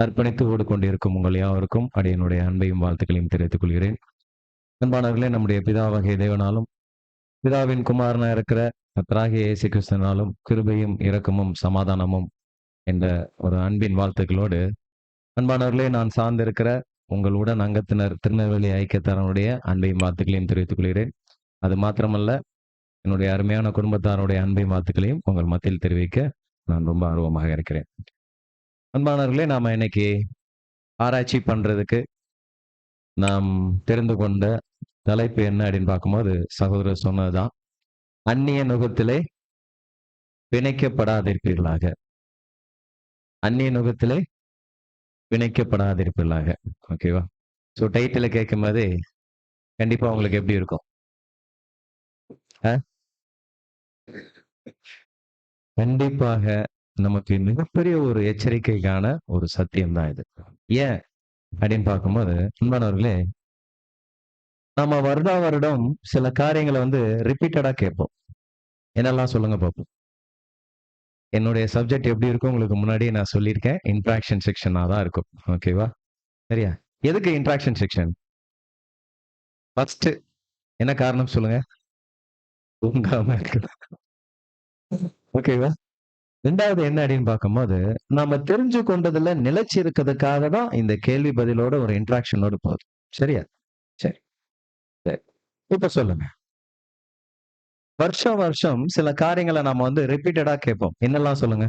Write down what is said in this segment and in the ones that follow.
அர்ப்பணித்து ஓடிக்கொண்டிருக்கும் உங்கள் யாவருக்கும் அடியனுடைய அன்பையும் வாழ்த்துக்களையும் தெரிவித்துக் கொள்கிறேன். அன்பானவர்களே, நம்முடைய பிதாவாகிய தேவனாலும் பிதாவின் குமாரனா இருக்கிற கர்த்தராகிய இயேசு கிறிஸ்துவினாலும் கிருபையும் இரக்கமும் சமாதானமும் என்ற ஒரு அன்பின் வாழ்த்துக்களோடு, அன்பானவர்களே, நான் சார்ந்திருக்கிற உங்களுடன் அங்கத்தினர் திருநெல்வேலி ஐக்கியத்தாரனுடைய அன்பையும் வாழ்த்துக்களையும் தெரிவித்துக் கொள்கிறேன். அது மாத்திரமல்ல, என்னுடைய அருமையான குடும்பத்தாருடைய அன்பையும் வாழ்த்துக்களையும் உங்கள் மத்தியில் தெரிவிக்க நான் ரொம்ப ஆர்வமாக இருக்கிறேன். அன்பானவர்களே, நாம இன்னைக்கு ஆராய்ச்சி பண்றதுக்கு நாம் தெரிந்து கொண்ட தலைப்பு என்ன அப்படின்னு பார்க்கும்போது, சகோதரர் சொன்னதுதான், அந்நிய நுகத்திலே பிணைக்கப்படாதிருப்பீர்களாக. அந்நிய நுகத்திலே பிணைக்கப்படாதிருப்பீர்களாக. ஓகேவா? ஸோ டைட்டில கேட்கும் போதே கண்டிப்பா உங்களுக்கு எப்படி இருக்கும்? கண்டிப்பாக நமக்கு மிகப்பெரிய ஒரு எச்சரிக்கைக்கான ஒரு சத்தியம் தான் இது. ஏன் அப்படின்னு பார்க்கும்போது, அன்பானவர்களே, நம்ம வருடா வருடம் சில காரியங்களை ரிப்பீட்டடா கேட்போம். என்னெல்லாம் சொல்லுங்க பார்ப்போம். என்னுடைய சப்ஜெக்ட் எப்படி இருக்கும் உங்களுக்கு முன்னாடியே நான் சொல்லியிருக்கேன். இன்ட்ராக்ஷன் செக்ஷனா தான் இருக்கும். ஓகேவா? சரியா? எதுக்கு இன்ட்ராக்ஷன் செக்ஷன்? ஃபர்ஸ்ட் என்ன காரணம் சொல்லுங்க? தூங்காம இருக்கலாம். ஓகேவா? 2வது என்ன அப்படின்னு பார்க்கும்போது, நம்ம தெரிஞ்சு கொண்டதுல நிலைச்சு இருக்கிறதுக்காக தான் இந்த கேள்வி பதிலோட ஒரு இன்ட்ராக்ஷனோடு போகுது. சரியா? சரி, சரி. இப்ப சொல்லுங்க. வருஷம் வருஷம் சில காரியங்களை நாம ரிப்பீட்டடா கேட்போம். என்னெல்லாம் சொல்லுங்க?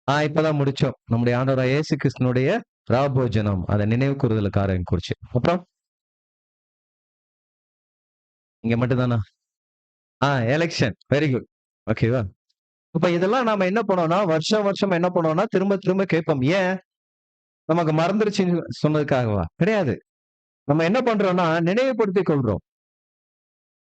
ஆ இப்பதான் முடிச்சோம். நம்முடைய ஆண்டவராகிய இயேசு கிறிஸ்துவினுடைய ராபோஜனம், அதை நினைவு கூறுதலுக்காக குறிச்சு. அப்புறம் இங்க மட்டும் தானா? எலெக்ஷன். Very good. ஓகேவா? அப்ப இதெல்லாம் நாம என்ன பண்ணோம்னா, வருஷம் வருஷம் என்ன பண்ணுவோம்னா, திரும்ப திரும்ப கேட்போம். ஏன்? நமக்கு மறந்துருச்சுன்னு சொன்னதுக்காகவா? கிடையாது. நம்ம என்ன பண்றோம்னா, நினைவுபடுத்திக் கொள்றோம்.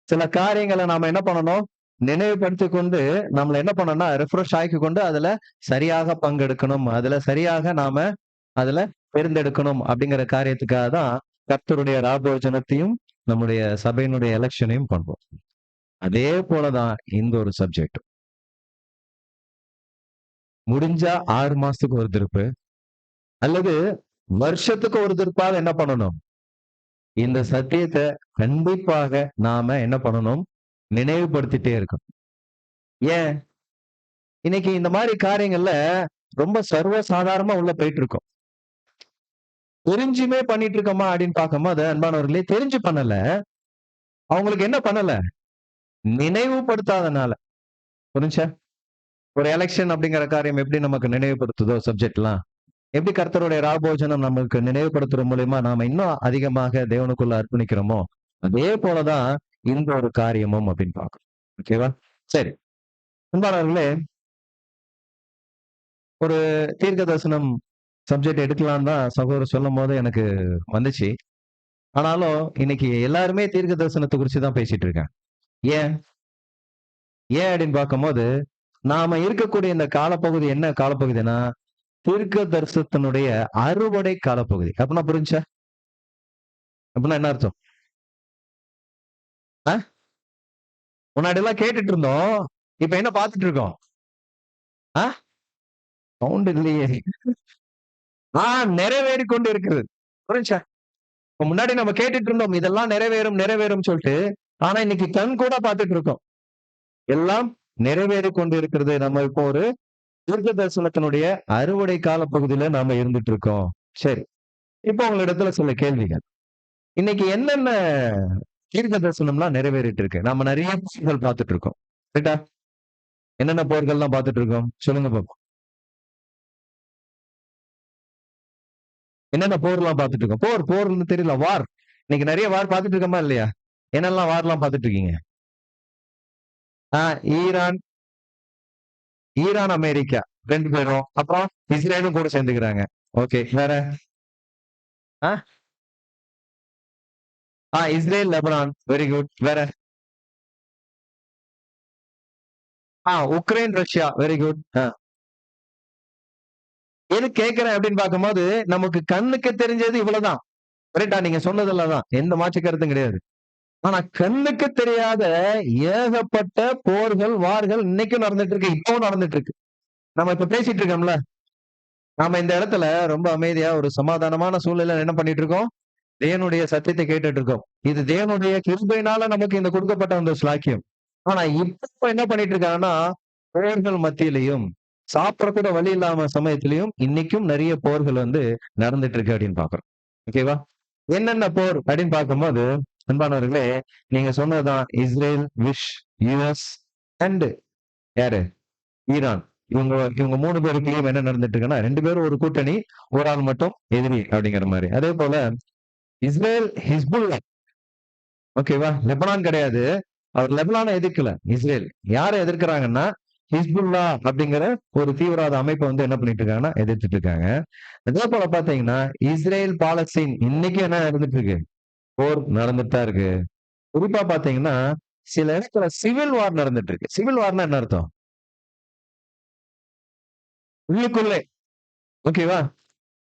சில காரியங்களை நாம என்ன பண்ணணும்? நினைவுபடுத்திக் கொண்டு, நம்மள என்ன பண்ணணும்னா, ரிஃப்ரெஷ் ஆக்கிக் கொண்டு அதுல சரியாக பங்கெடுக்கணும். அதுல சரியாக நாம அதுல தேர்ந்தெடுக்கணும் அப்படிங்கிற காரியத்துக்காக தான் கர்த்தருடைய ராபோஜனத்தையும் நம்முடைய சபையினுடைய எலெக்ஷனையும் பண்றோம். அதே போலதான் இந்த ஒரு சப்ஜெக்ட். முடிஞ்சா 6 மாசத்துக்கு ஒரு திருப்பு அல்லது வருஷத்துக்கு ஒரு திருப்பாவது என்ன பண்ணணும்? இந்த சத்தியத்தை கண்டிப்பாக நாம என்ன பண்ணணும்? நினைவுபடுத்திட்டே இருக்கணும். ஏன்? இன்னைக்கு இந்த மாதிரி காரியங்கள்ல ரொம்ப சர்வ சாதாரணமா உள்ள போயிட்டு இருக்கோம். தெரிஞ்சுமே பண்ணிட்டு இருக்கோமா அப்படின்னு பார்க்கும்போது, அன்பானவர்களே, தெரிஞ்சு பண்ணல. அவங்களுக்கு என்ன பண்ணல? நினைவுபடுத்தாதனால. புரிஞ்சா? ஒரு எலெக்ஷன் அப்படிங்கிற காரியம் எப்படி நமக்கு நினைவுபடுத்துதோ சப்ஜெக்ட்லாம், எப்படி கர்த்தருடைய ராபோஜனம் நமக்கு நினைவுபடுத்துற மூலியமா நாம இன்னும் அதிகமாக தேவனுக்குள்ள அர்ப்பணிக்கிறோமோ, அதே போலதான் இந்த ஒரு காரியமும் அப்படின்னு பார்க்கணும். ஓகேவா? சரி. அன்பானவர்களே, ஒரு தீர்க்க தரிசனம் சப்ஜெக்ட் எடுக்கலான்னு தான் சகோதரர் சொல்லும் போது எனக்கு வந்துச்சு. ஆனாலும் இன்னைக்கு எல்லாருமே தீர்க்க தரிசனத்தை குறிச்சு தான் பேசிட்டு இருக்காங்க. ஏன்? ஏன் அப்படின்னு பார்க்கும்போது, நாம இருக்கக்கூடிய இந்த காலப்பகுதி என்ன காலப்பகுதினா, தீர்க்க தரிசனத்தினுடைய அறுவடை காலப்பகுதி. அப்படின்னா புரிஞ்சா? அப்படின்னா என்ன அர்த்தம்? முன்னாடி எல்லாம் கேட்டுட்டு இருந்தோம். இப்ப என்ன பார்த்துட்டு இருக்கோம்? ஆ சவுண்ட் இல்லையே. நிறைவேறி கொண்டு இருக்கிறது. புரிஞ்சா? இப்ப முன்னாடி நம்ம கேட்டுட்டு இருந்தோம். இதெல்லாம் நிறைவேறும் நிறைவேறும் சொல்லிட்டு. ஆனா இன்னைக்கு கண் கூட பார்த்துட்டு இருக்கோம். எல்லாம் நிறைவேறி கொண்டு இருக்கிறது. நம்ம இப்போ ஒரு தீர்க்க தரிசனத்தினுடைய அறுவடை கால பகுதியில நாம இருந்துட்டு இருக்கோம். சரி. இப்போ உங்களிடத்துல சில கேள்விகள். இன்னைக்கு என்னென்ன தீர்க்க தரிசனம்லாம் நிறைவேறிட்டு இருக்கு? நம்ம நிறைய போர்கள் பார்த்துட்டு இருக்கோம். ரைட்டா? என்னென்ன போர்கள்லாம் பார்த்துட்டு இருக்கோம்? சொல்லுங்க பாப்போம். என்னென்ன போர்லாம் பார்த்துட்டு இருக்கோம்? போர்ன்னு தெரியல. வார். இன்னைக்கு நிறைய வார் பார்த்துட்டு இருக்கோமா இல்லையா? என்னெல்லாம் வார்லாம் பார்த்துட்டு இருக்கீங்க? ஈரான், அமெரிக்கா 2 பேரும். அப்புறம் இஸ்ரேலும் கூட சேர்ந்துக்கிறாங்க. ஓகே. வேற? ஆ இஸ்ரேல், லெபனான். Very good. வேற? Ukraine, Russia. Very good. எது கேட்கிறேன் அப்படின்னு பார்க்கும்போது, நமக்கு கண்ணுக்கு தெரிஞ்சது இவ்வளவுதான். கரெக்ட்டா? நீங்க சொன்னதெல்லாம் தான். எந்த மாற்று கருத்தும் கிடையாது. ஆனா கண்ணுக்கு தெரியாத ஏகப்பட்ட போர்கள், வார்கள் இன்னைக்கும் நடந்துட்டு இருக்கு. இப்பவும் நடந்துட்டு இருக்கு. நம்ம இப்ப பேசிட்டு இருக்கோம்ல, நாம இந்த இடத்துல ரொம்ப அமைதியா ஒரு சமாதானமான சூழ்நிலையில என்ன பண்ணிட்டு இருக்கோம்? தேவனுடைய சத்தியத்தை கேட்டுட்டு இருக்கோம். இது தேவனுடைய கிருபையினால நமக்கு இந்த கொடுக்கப்பட்ட அந்த ஸ்லாக்கியம். ஆனா இப்ப என்ன பண்ணிட்டு இருக்காங்கன்னா, போர்கள் மத்தியிலயும், சாப்பிட கூட வழி இல்லாம சமயத்திலயும் இன்னைக்கும் நிறைய போர்கள் வந்து நடந்துட்டு இருக்கு அப்படின்னு பார்க்கிறோம். ஓகேவா? என்னென்ன போர் அப்படின்னு பார்க்கும்போது, அன்பானவர்களே, நீங்க சொன்னதுதான் இஸ்ரேல், யுஎஸ் அண்ட் யாரு? ஈரான். இவங்க இவங்க 3 பேருக்குள்ளயும் என்ன நடந்துட்டு இருக்குன்னா, 2 பேரும் ஒரு கூட்டணி, ஒரு ஆள் மட்டும் எதிரி அப்படிங்கிற மாரி. அதே போல இஸ்ரேல், ஹிஸ்புல்லா ஓகேவா? லெபனான் கிடையாது. அவர் லெபனான எதிர்க்கல. இஸ்ரேல். யார எதிர்க்கிறாங்கன்னா, ஹிஸ்புல்லா அப்படிங்கிற ஒரு தீவிரவாத அமைப்ப வந்து என்ன பண்ணிட்டு இருக்காங்கன்னா, எதிர்த்துட்டு இருக்காங்க. அதே போல பார்த்தீங்கன்னா, இஸ்ரேல், பாலஸ்தீன் இன்னைக்கும் என்ன நடந்துட்டு இருக்கு? போர் நடந்துட்டு தான் இருக்கு. குறிப்பா பார்த்தீங்கன்னா, சில இடத்துல சிவில் வார் நடந்துட்டு இருக்கு. சிவில் வார்னா என்ன அர்த்தம்? உள்ளுக்குள்ளே ஓகேவா?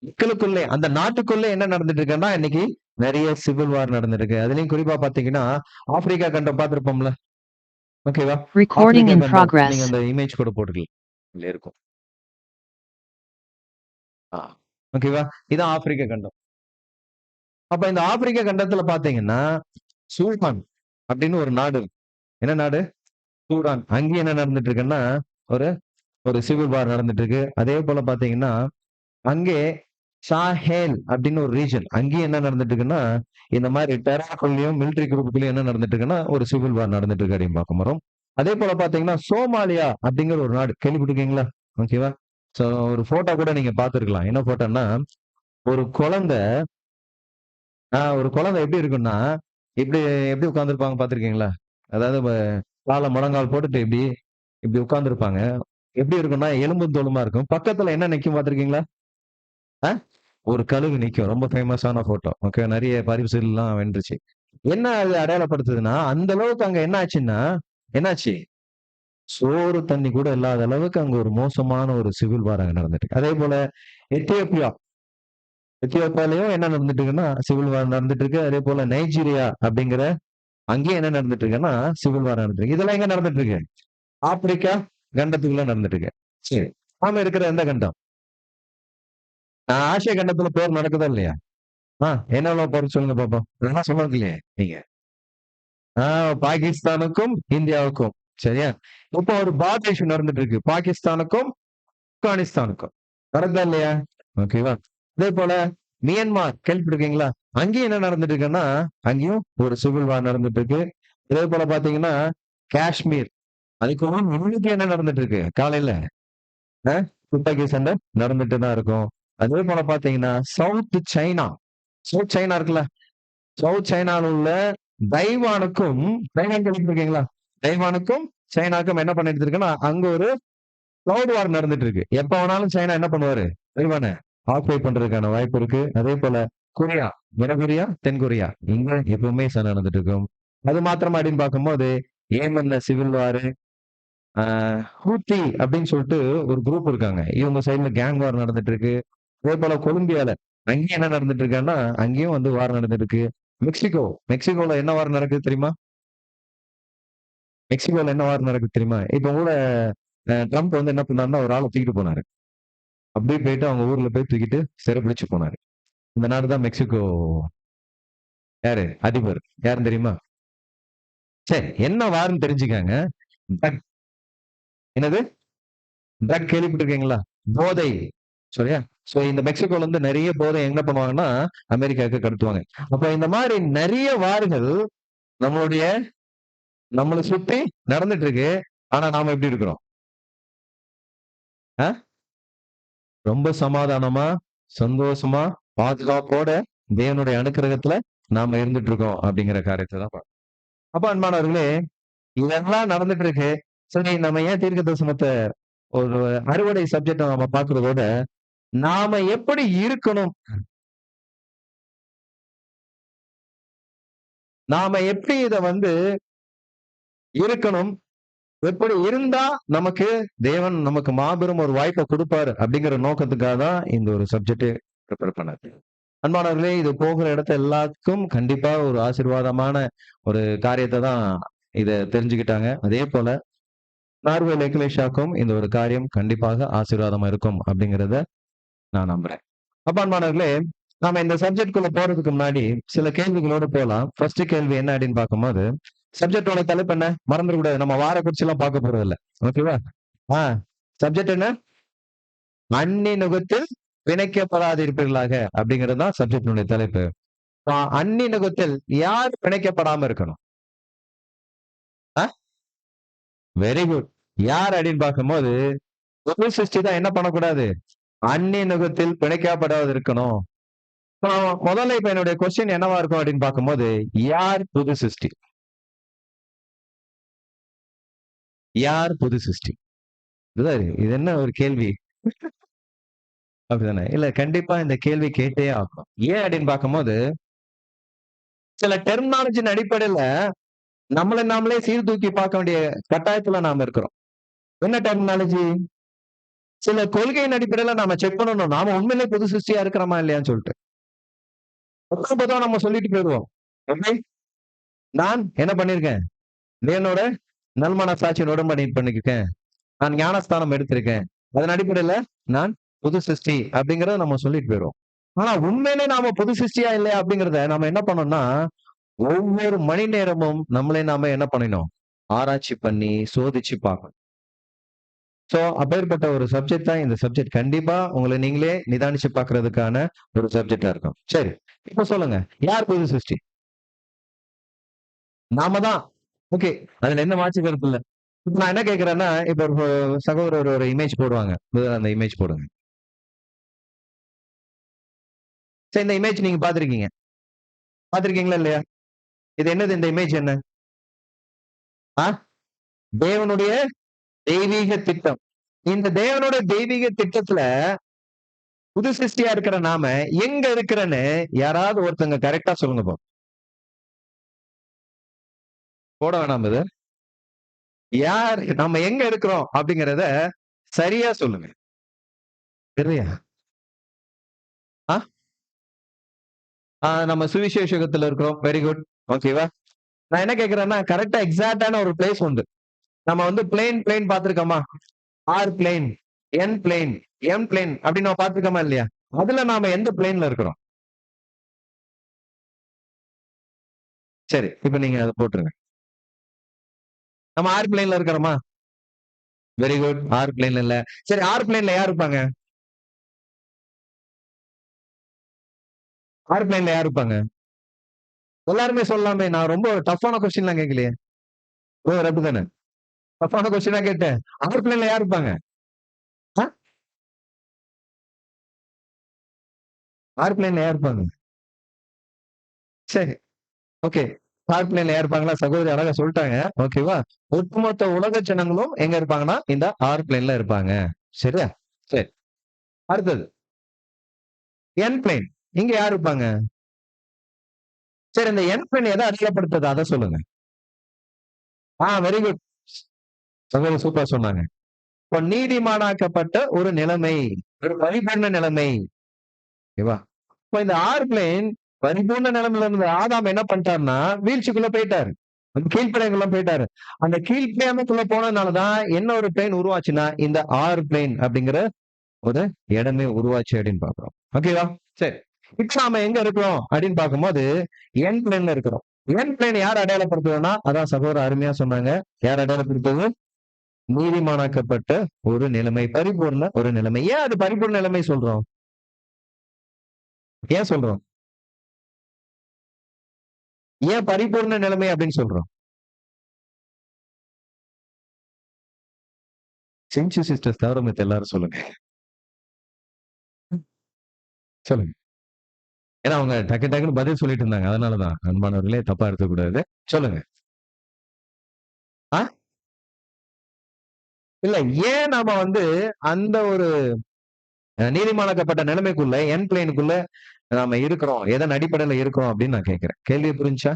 மக்களுக்குள்ளே அந்த நாட்டுக்குள்ளே என்ன நடந்துட்டு இருக்குன்னா, இன்னைக்கு நெறைய சிவில் வார் நடந்திருக்கு. அதுலயும் குறிப்பா பார்த்தீங்கன்னா, ஆப்பிரிக்கா கண்டம் பார்த்திருப்போம்ல. ஓகேவா? Recording ஆப்பிரிக்கா in கண்டம். நீங்க progress. அந்த இமேஜ் கூட போட்டுக்கலாம். இதுல இருக்கும். ஆ. ஓகேவா? இதான் ஆப்பிரிக்க கண்டம். அப்ப இந்த ஆப்பிரிக்க கண்டத்துல பார்த்தீங்கன்னா, சூடான் அப்படின்னு ஒரு நாடு இருக்கு. என்ன நாடு? சூடான். அங்கேயும் என்ன நடந்துட்டு இருக்குன்னா, ஒரு ஒரு சிவில் வார் நடந்துட்டு இருக்கு. அதே போல பார்த்தீங்கன்னா, அங்கே சாஹேல் அப்படின்னு ஒரு ரீஜன். அங்கேயும் என்ன நடந்துட்டு இருக்குன்னா, இந்த மாரி டெரருக்குள்ளயும், மிலிட்டரி குரூப்புக்குள்ளயும் என்ன நடந்துட்டு இருக்குன்னா, ஒரு சிவில் வார் நடந்துட்டு இருக்கு அப்படின்னு பார்க்க போறோம். அதே போல பார்த்தீங்கன்னா, சோமாலியா அப்படிங்கிற ஒரு நாடு கேள்விப்பட்டிருக்கீங்களா? ஓகேவா? சோ ஒரு போட்டோ கூட நீங்க பார்த்திருக்கலாம். என்ன போட்டோன்னா, ஒரு குழந்தை ஒரு குழந்தை எப்படி இருக்கும்னா, இப்படி எப்படி உட்கார்ந்திருப்பாங்க பார்த்திருக்கீங்களா? அதாவது கால்ல முழங்கால் போட்டுட்டு இப்படி இப்படி உட்கார்ந்திருப்பாங்க. எப்படி இருக்கும்னா, எலும்பும் தோலுமா இருக்கும். பக்கத்துல என்ன நிக்கும் பார்த்திருக்கீங்களா? அ ஒரு கழுகு நிக்கும். ரொம்ப ஃபேமஸான போட்டோ. ஓகே. நெறைய பரிசுலாம் வென்றுச்சு. என்ன அது அடையாளப்படுத்துதுன்னா, அந்த அளவுக்கு அங்க என்ன ஆச்சுன்னா, என்னாச்சு? சோறு, தண்ணி கூட இல்லாத அளவுக்கு அங்க ஒரு மோசமான ஒரு சிவில் வார் அங்க நடந்துட்டு இருக்கு. அதேபோல எத்தியோப்பியா எத்தியோப்பியாலயும் என்ன நடந்துட்டு இருக்குன்னா, சிவில் வார் நடந்துட்டு இருக்கு. அதேபோல நைஜீரியா அப்படிங்கிற அங்கேயும் என்ன நடந்துட்டு இருக்குன்னா, சிவில் வார் நடந்துட்டு இருக்கு. இதெல்லாம் எங்க நடந்துட்டு இருக்கு? ஆப்பிரிக்கா கண்டத்துக்குள்ள நடந்துட்டு இருக்கு. சரி. நாம இருக்கிற எந்த கண்டம்? ஆசிய கண்டத்துல போர் நடக்குதா இல்லையா? என்னென்ன போர் சொல்லுங்க பாப்போம். இதெல்லாம் சொன்னது இல்லையே நீங்க. ஆ பாகிஸ்தானுக்கும், இந்தியாவுக்கும். சரியா? இப்போ ஒரு பார்டர் இஷ்யூ நடந்துட்டு இருக்கு. பாகிஸ்தானுக்கும், ஆப்கானிஸ்தானுக்கும். நடக்குதா இல்லையா? ஓகேவா? அதே போல மியான்மார் கேள்விப்பட்டிருக்கீங்களா? அங்கேயும் என்ன நடந்துட்டு இருக்குன்னா, அங்கேயும் ஒரு சிவில் வார் நடந்துட்டு இருக்கு. இதே போல பார்த்தீங்கன்னா, காஷ்மீர். அதுக்கும் இன்னைக்கு என்ன நடந்துட்டு இருக்கு? காலையில அ துப்பாக்கி சண்டை நடந்துட்டு தான் இருக்கும். அதே போல பார்த்தீங்கன்னா, சவுத் சைனா. சவுத் சைனா இருக்குல்ல? சவுத் சைனால உள்ள தைவானுக்கும் சைனா கேள்விப்பட்டிருக்கீங்களா? தைவானுக்கும், சைனாக்கும் என்ன பண்ணிட்டு இருக்குன்னா, அங்க ஒரு கிளவுட் வார் நடந்துட்டு இருக்கு. எப்ப வேணாலும் சைனா என்ன பண்ணுவாரு? தைவான ஆக்குபை பண்றதுக்கான வாய்ப்பு இருக்கு. அதே போல கொரியா, வடகொரியா, தென்கொரியா இங்க எப்பவுமே சண்டை நடந்துட்டு இருக்கும். அது மாத்திரமா அப்படின்னு பார்க்கும்போது, ஏமன்ல சிவில் வார் ஹூத்தி அப்படின்னு சொல்லிட்டு ஒரு குரூப் இருக்காங்க. இவங்க சைடுல கேங் வார் நடந்துட்டு இருக்கு. அதே போல கொலம்பியால அங்கேயும் என்ன நடந்துட்டு இருக்குன்னா, அங்கேயும் வந்து வார் நடந்துட்டு இருக்கு. மெக்சிகோ, மெக்சிகோல என்ன வார் நடக்குது தெரியுமா? மெக்சிகோல என்ன வார் நடக்குது தெரியுமா? இப்ப கூட ட்ரம்ப் வந்து என்ன பண்ணாருன்னா, ஒரு ஆள தூக்கிட்டு போனாரு. அப்படியே போயிட்டு அவங்க ஊர்ல போய் தூக்கிட்டு சிறைபிடிச்சு போனாரு. இந்த நாடு தான் மெக்சிகோ யாரு? அதிபர். யாருன்னு தெரியுமா? சரி, என்ன வார்ன்னு தெரிஞ்சுக்கங்க. ட்ரக் என்னது? ட்ரக் கேள்விப்பட்டிருக்கீங்களா? போதை. சரியா? சோ இந்த மெக்சிகோல இருந்து நெறைய போதை என்ன பண்ணுவாங்கன்னா, அமெரிக்காவுக்கு கடத்துவாங்க. அப்ப இந்த மாரி நெறைய வார்கள் நம்மளுடைய நம்மள சுத்தி நடந்துட்டு இருக்கு. ஆனா நாம எப்படி இருக்கிறோம்? அ ரொம்ப சமாதானமா, சந்தோஷமா, பாதுகாப்போட தேவனுடைய அனுக்கிரகத்துல நாம இருந்துட்டு இருக்கோம் அப்படிங்கிற காரியத்த தான் பார்க்கிறோம். அப்ப அன்பானவர்களே, இதெல்லாம் நடந்துட்டு இருக்கு. சரி நம்ம ஏன் தீர்க்க தரிசனத்த ஒரு அறுவடை சப்ஜெக்ட்ட நாம பார்க்கிறதோட, நாம எப்படி இருக்கணும்? நாம எப்படி இத வந்து இருக்கணும்? எப்படி இருந்தா நமக்கு தேவன் நமக்கு மாபெரும் ஒரு வாய்ப்ப குடுப்பாரு அப்படிங்கிற நோக்கத்துக்காக தான் இந்த ஒரு சப்ஜெக்ட்டே பிரிப்பேர் பண்ணது. அன்பானவர்களே, இது போகிற இடத்த எல்லாத்துக்கும் கண்டிப்பா ஒரு ஆசீர்வாதமான ஒரு காரியத்த தான் இத தெரிஞ்சுக்கிட்டாங்க. அதே போல நார்வேல் எக்லேஷியாவுக்கும் இந்த ஒரு காரியம் கண்டிப்பாக ஆசீர்வாதமா இருக்கும் அப்படிங்கிறத நான் நம்புறேன். அப்ப அன்பானவர்களே, நாம இந்த சப்ஜெக்ட் குள்ள போறதுக்கு முன்னாடி சில கேள்விகளோட போலாம். ஃபர்ஸ்ட் கேள்வி என்ன அப்படின்னு பார்க்கும்போது, சப்ஜெக்டோட தலைப்பு என்ன? மறந்துடக்கூடாது. நம்ம வார குறிச்சு எல்லாம் பார்க்க போறது இல்ல. ஓகேவா? ஆ சப்ஜெக்ட் என்ன? அந்நி நுகத்தில் பிணைக்கப்படாதிருப்பீர்களாக அப்படிங்கிறது தான் சப்ஜெக்டினுடைய தலைப்பு. அந்நி நுகத்தில் யார் பிணைக்கப்படாம இருக்கணும்? Very good. யார் அப்படின்னு பார்க்கும்போது, புது சிருஷ்டி தான் என்ன பண்ணக்கூடாது? அந்நிய நுகத்தில் பிணைக்கப்படாது இருக்கணும். இப்போ முதல்ல இப்ப என்னுடைய கொஸ்டின் என்னவா இருக்கும் அப்படின்னு பார்க்கும்போது, யார் புது சிருஷ்டி? யார் புது சிருஷ்டி? இதுதான் இது என்ன ஒரு கேள்வி? அப்படிதானே? இல்ல கண்டிப்பா இந்த கேள்வி கேட்டே ஆகணும். ஏன் அப்படின்னு பார்க்கும்போது, சில டெர்மினாலஜியின் அடிப்படையில நம்மள நாமளே சீர்தூக்கி பார்க்க வேண்டிய கட்டாயத்துல நாம இருக்கிறோம். என்ன டெர்மினாலஜி? சில கொள்கையின் அடிப்படையில நாம செக் பண்ணணும். நாம உண்மையிலே புது சிருஷ்டியா இருக்கிறோமா இல்லையான்னு சொல்லிட்டு. பொதுவா நம்ம சொல்லிட்டு போயிடுவோம். எப்படி? நான் என்ன பண்ணியிருக்கேன்? தேவனோட நல்மனசாட்சியின் உடன்படி பண்ணிருக்கேன். நான் ஞானஸ்தானம் எடுத்திருக்கேன். அதன் அடிப்படையில நான் புது சிருஷ்டி அப்படிங்கிறத நம்ம சொல்லிட்டு போயிடுவோம். ஆனா உண்மையிலே நாம புது சிருஷ்டியா இல்லையா அப்படிங்கிறத நம்ம என்ன பண்ணோம்னா, ஒவ்வொரு மணி நேரமும் நம்மளே நாம என்ன பண்ணணும்? ஆராய்ச்சி பண்ணி, சோதிச்சு பார்க்கணும். சோ அப்பேற்பட்ட ஒரு சப்ஜெக்ட் தான் இந்த சப்ஜெக்ட். கண்டிப்பா உங்கள நீங்களே நிதானிச்சு பார்க்கிறதுக்கான ஒரு சப்ஜெக்ட்டா இருக்கும். சரி. இப்ப சொல்லுங்க. யார் புது சிருஷ்டி? நாம தான். ஓகே. அதுல எந்த மாற்று கருத்து இல்ல. இப்ப நான் என்ன கேட்கிறேன்னா, இப்ப ஒரு சகோதரர் ஒரு இமேஜ் போடுவாங்க. முதல்ல அந்த இமேஜ் போடுங்க. சரி இந்த இமேஜ் நீங்க பார்த்திருக்கீங்க. பார்த்திருக்கீங்களா இல்லையா? இது என்னது இந்த இமேஜ் என்ன? ஆ? தேவனுடைய தெய்வீக திட்டம். இந்த தேவனுடைய தெய்வீக திட்டத்துல புது சிருஷ்டியா இருக்கிற நாம எங்க இருக்கிறன்னு யாராவது ஒருத்தங்க கரெக்ட்டா சொல்லுங்க பாப்போம். போட வேணாம் இது. யார் நம்ம எங்க இருக்கிறோம் அப்படிங்கிறத சரியா சொல்லுங்க. சரியா? ஆ? நம்ம சுவிசேஷகத்துல இருக்கிறோம். Very good. ஓகேவா? நான் என்ன கேட்கிறேன்னா, கரெக்ட்டா எக்ஸாக்ட்டான ஒரு பிளேஸ் உண்டு. நம்ம வந்து பிளேன் பார்த்திருக்கோமா? ஆர் பிளேன், என் பிளேன், எம் பிளேன் அப்படின்னு நம்ம பார்த்திருக்கோமா இல்லையா? அதுல நாம எந்த பிளேன்ல இருக்கிறோம்? சரி. இப்ப நீங்க அத போட்டுருங்க. நம்ம ஆர் பிளேன்ல இருக்கிறோமா? Very good. ஆர் பிளேன்ல இல்ல. சரி ஆர் பிளேன்ல யார் இருப்பாங்க? ஆர் பிளேன்ல யார் இருப்பாங்க? எல்லாருமே சொல்லலாமே. நான் ரொம்ப டஃப்பான கொஸ்டின்லாம் கேட்கலையே. பிரதர் அப்படித்தானே? டஃப்பான கொஸ்டினா கேட்டேன். ஆர் பிளேன்ல யார் இருப்பாங்க? ஆ? ஆர் பிளேன்ல யார் இருப்பாங்க? சரி. ஓகே. ஆர் பிளேன்ல யார் இருப்பாங்களா? சகோதரி அழகா சொல்ட்டாங்க. ஓகேவா? ஒட்டுமொத்த உலக ஜனங்களும் எங்க இருப்பாங்கன்னா, இந்த ஆர் பிளேன்ல இருப்பாங்க. சரியா? சரி. அடுத்தது. என் பிளேன். இங்க யார் இருப்பாங்க? சரி இந்த என் பிளேன் எத அடையாளப்படுத்துது? அத சொல்லுங்க. Very good. சகோதரி சூப்பரா சொன்னாங்க. இப்ப நீதிமானாக்கப்பட்ட ஒரு நிலைமை. ஒரு பரிபூரண நிலைமை. ஓகேவா? இப்ப இந்த ஆர் பிளேன் பரிபூர்ண நிலைமையில இருந்த ஆதாம் என்ன பண்ணிட்டாருன்னா, வீழ்ச்சிக்குள்ள போயிட்டாரு. அந்த கீழ்ப்படியாமக்குள்ள போயிட்டாரு. அந்த கீழ்ப்படியாமைக்குள்ள போனதுனாலதான் என்ன ஒரு பிளேன் உருவாச்சுன்னா, இந்த ஆர் பிளேன் அப்படிங்கிற ஒரு இடமே உருவாச்சு அப்படின்னு பார்க்கிறோம். ஓகேவா? சரி. இப்ப நாம எங்க இருக்கிறோம் அப்படின்னு பார்க்கும்போது, என் பிளேன்ல இருக்கிறோம். என் பிளேன் யார் அடையாளப்படுத்துதுன்னா, அதான் சகோதரர் அருமையா சொன்னாங்க. யார் அடையாளப்படுத்துது? நீதிமானாக்கப்பட்ட ஒரு நிலைமை. பரிபூர்ண ஒரு நிலைமை. ஏன் அது பரிபூர்ண நிலைமை சொல்றோம்? ஏன் சொல்றோம்? ஏன் பரிபூர்ண நிலைமை அப்படின்னு சொல்றோம்? சின்சி சிஸ்டர்ஸ் தவிர மித்த எல்லாரும் சொல்லுங்க. சொல்லுங்க. ஏன்னா அவங்க டக்கு டக்குன்னு பதில் சொல்லிட்டு இருந்தாங்க. அதனாலதான். அன்பானவர்களே தப்பா எடுத்துக்க கூடாது. சொல்லுங்க. ஆ? இல்ல ஏன் நாம வந்து அந்த ஒரு நீதிமானாக்கப்பட்ட நிலைமைக்குள்ள, என் பிளேனுக்குள்ள நாம இருக்கிறோம். எதன் அடிப்படையில இருக்கிறோம் அப்படின்னு நான் கேட்கிறேன். கேள்வி புரிஞ்சுச்சா?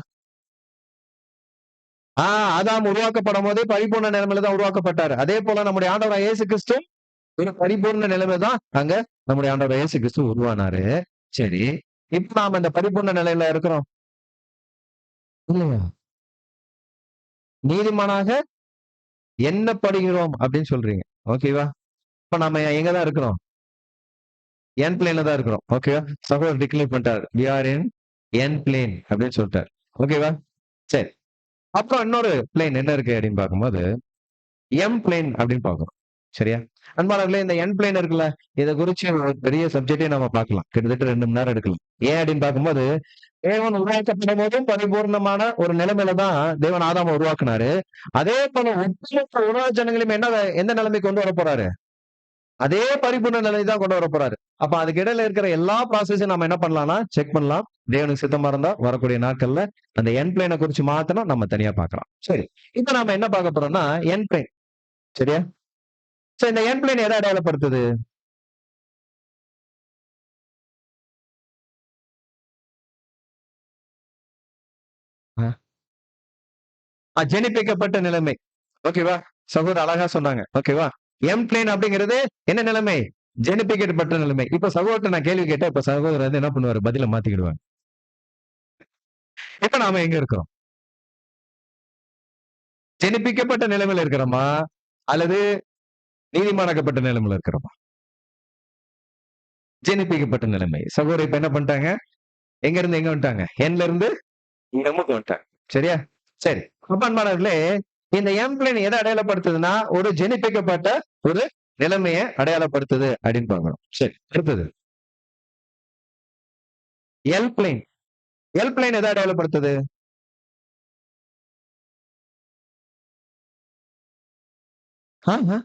ஆ ஆதாம் உருவாக்கப்படும் போதே பரிபூர்ண நிலைமையில தான் உருவாக்கப்பட்டாரு. அதே போல நம்முடைய ஆண்டவராகிய இயேசு கிறிஸ்து ஒரு பரிபூர்ண நிலைமை தான் அங்க நம்முடைய ஆண்டவர் இயேசு கிறிஸ்து உருவானாரு. சரி. இப்ப நாம இந்த பரிபூர்ண நிலையில இருக்கிறோம். இல்லையா? நீதிமானாக எண்ணப்படுகிறோம் அப்படின்னு சொல்றீங்க. ஓகேவா? இப்ப நம்ம எங்க தான் இருக்கிறோம்? என் பிளேன்ல தான் இருக்கிறோம். ஓகேவா? சகோதரர் டிக்ளேர் பண்ணிட்டாரு. We are in an plane அப்படின்னு சொல்லிட்டாரு. ஓகேவா? சரி. அப்புறம் இன்னொரு பிளேன் என்ன இருக்கு அப்படின்னு பார்க்கும்போது, எம் பிளேன் அப்படின்னு பார்க்கிறோம். சரியா? அன்பானவர்களே, இந்த என் பிளேன் இருக்குல்ல, இத குறிச்சு ஒரு பெரிய சப்ஜெக்டே நம்ம பார்க்கலாம். கிட்டத்தட்ட 2 மணி நேரம் எடுக்கலாம். ஏன் அப்படின்னு பார்க்கும்போது, தேவன் உருவாக்கப்படும் பரிபூர்ணமான ஒரு நிலைமையில தான் தேவன் ஆதாம உருவாக்குனாரு. அதே போல ஒட்டுமொத்த உலக ஜனங்களையும் எந்த நிலைமைக்கு கொண்டு வரப் போறாரு? அதே பரிபூர்ண நிலை தான் கொண்டு வரப் போறாரு. அப்ப அதுக்கு இடையில இருக்கிற எல்லா ப்ராசஸையும் நம்ம என்ன பண்ணலாம்னா, செக் பண்ணலாம். தேவனுக்கு சித்தமா இருந்தா வரக்கூடிய நாட்கள்ல அந்த எண்ட் பிளேன குறிச்சு மாத்திரம் நம்ம தனியா பார்க்கலாம். சரி. இப்ப நாம என்ன பார்க்க போறோம்னா, எண்ட் பிளேன். சரியா? சோ இந்த எண்ட் பிளேன் எத அடையாளப்படுத்துது? அ. ஜெனிப்பிக்கப்பட்ட நிலைமை. ஓகேவா? சகோதரர் அழகா சொன்னாங்க. ஓகேவா? எம் பிளேன் அப்படிங்கிறது என்ன நிலைமை? ஜெனிப்பிக்கப்பட்ட நிலைமை. இப்ப சகோதரர்ட்ட நான் கேள்வி கேட்டா, இப்ப சகோதரர் வந்து என்ன பண்ணுவாரு? பதில மாத்திக்கிடுவாங்க. இப்ப நாம எங்க இருக்கிறோம்? ஜெனிப்பிக்கப்பட்ட நிலைமையில இருக்கிறோமா? அல்லது நீதிமானாக்கப்பட்ட நிலைமையில இருக்கிறோமா? ஜெனிப்பிக்கப்பட்ட நிலைமை. சகோதரர் இப்ப என்ன பண்ணிட்டாங்க? எங்க இருந்து எங்க வந்துட்டாங்க? என்ல இருந்து எம்முக்கு வந்துட்டாங்க. சரியா? சரி. அப்ப அன்பானவர்களே, இந்த எம் பிளேன் எத அடையாளப்படுத்துதுன்னா, ஒரு ஜெனிப்பிக்கப்பட்ட ஒரு நிலைமைய அடையாளப்படுத்துது அப்படின்னு பார்க்கிறோம். சரி. அடுத்தது எல் பிளேன். எல் பிளேன் எத அடையாளப்படுத்துது? ஆஹா.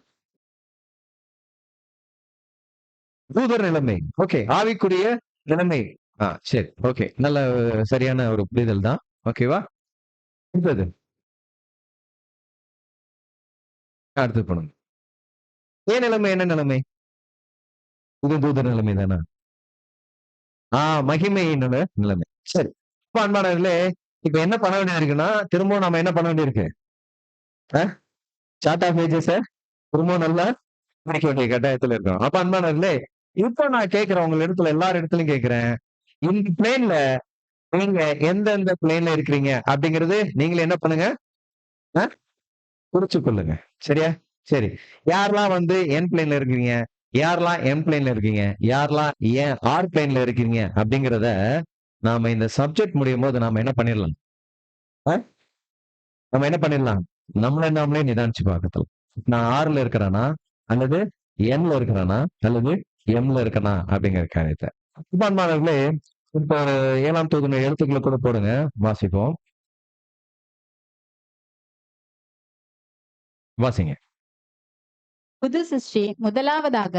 தூதர் நிலைமை. ஓகே. ஆவிக்குரிய நிலைமை. சரி. ஓகே. நல்ல சரியான ஒரு புரிதல் தான். ஓகேவா? அடுத்தது. அடுத்து பண்ணுங்க. ஏன் நிலைமை என்ன நிலைமை? இது தூதர் நிலைமை தானா? ஆ மகிமையின் நிலைமை. சரி. இப்ப அன்பானவர்களே, இப்ப என்ன பண்ண வேண்டியது இருக்குன்னா, திரும்பவும் நாம என்ன பண்ண வேண்டியிருக்கு? அ சார்ட் ஆஃப் ஏஜஸ திரும்பவும் நல்லா படிக்க வேண்டிய கட்டாயத்துல இருக்கோம். அப்ப அன்பானவர்களே, இப்ப நான் கேட்கிறேன் உங்க இடத்துல எல்லார் இடத்துலயும் கேட்கிறேன். இந்த பிளேன்ல நீங்க எந்தெந்த பிளேன்ல இருக்கிறீங்க அப்படிங்கிறது நீங்களே என்ன பண்ணுங்க? அ குறிச்சுக் கொள்ளுங்க. சரியா? சரி. யாரெல்லாம் வந்து என் பிளேன்ல இருக்கீங்க? யாரெல்லாம் எம் பிளேன்ல இருக்கீங்க? யாரெல்லாம் ஆர் பிளேன்ல இருக்கீங்க? அப்படிங்கிறத நாம இந்த சப்ஜெக்ட் முடியும்போது நாம என்ன பண்ணிடலாம்? அ நம்ம என்ன பண்ணிடலாம்? நம்மள நாமளே நிதானிச்சு பார்க்கலாம். நான் ஆர்ல இருக்கிறேனா? அல்லது என்ல இருக்கிறேனா? அல்லது எம்ல இருக்கனா? அப்படிங்கிற காரியத்த. இப்ப அன்பானவர்களே, இப்ப 7ஆம் தொகுதி எழுத்துக்கள கூட போடுங்க. வாசிப்போம். வாசிங்க. புது சிருஷ்டி முதலாவதாக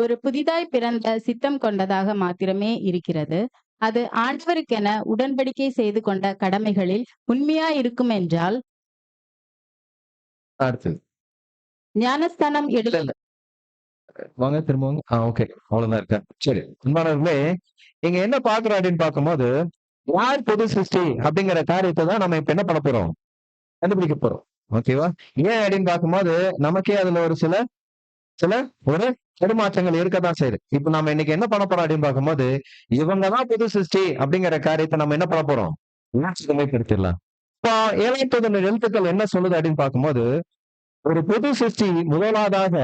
ஒரு புதிதாய் பிறந்த சித்தம் கொண்டதாக மாத்திரமே இருக்கிறது. அது ஆண்டவருக்கென உடன்படிக்கை செய்து கொண்ட கடமைகளில் உண்மையாயிருக்குமென்றால், அடுத்தது. ஞானஸ்தானம் இல்ல, எடுக்க இல்ல. வாங்க திரும்ப வாங்க. ஓகே. அவ்வளவுதான் இருக்கா? சரி. அன்பானவர்களே, இங்க என்ன பார்க்கிறோம் அப்படின்னு பார்க்கும்போது, யார் புது சிருஷ்டி அப்படிங்கிற காரியத்த தான் நம்ம இப்ப என்ன பண்ண போறோம்? கண்டுபிடிக்க போறோம். ஓகேவா? ஏன் அப்படின்னு பார்க்கும்போது, நமக்கே அதுல ஒரு சில சில ஒரு தடுமாற்றங்கள் இருக்கத்தான் செய்யுது. இப்ப நம்ம இன்னைக்கு என்ன பண்ண போறோம் அப்படின்னு பார்க்கும்போது, இவங்க தான் புது சிருஷ்டி அப்படிங்கிற காரியத்த நம்ம என்ன பண்ண போறோம்? உணர்ச்சிமைப்படுத்திடலாம். இப்போ 7 எழுத்துக்கள் என்ன சொல்லுது அப்படின்னு பார்க்கும்போது, ஒரு புது சிருஷ்டி முதலாவதாக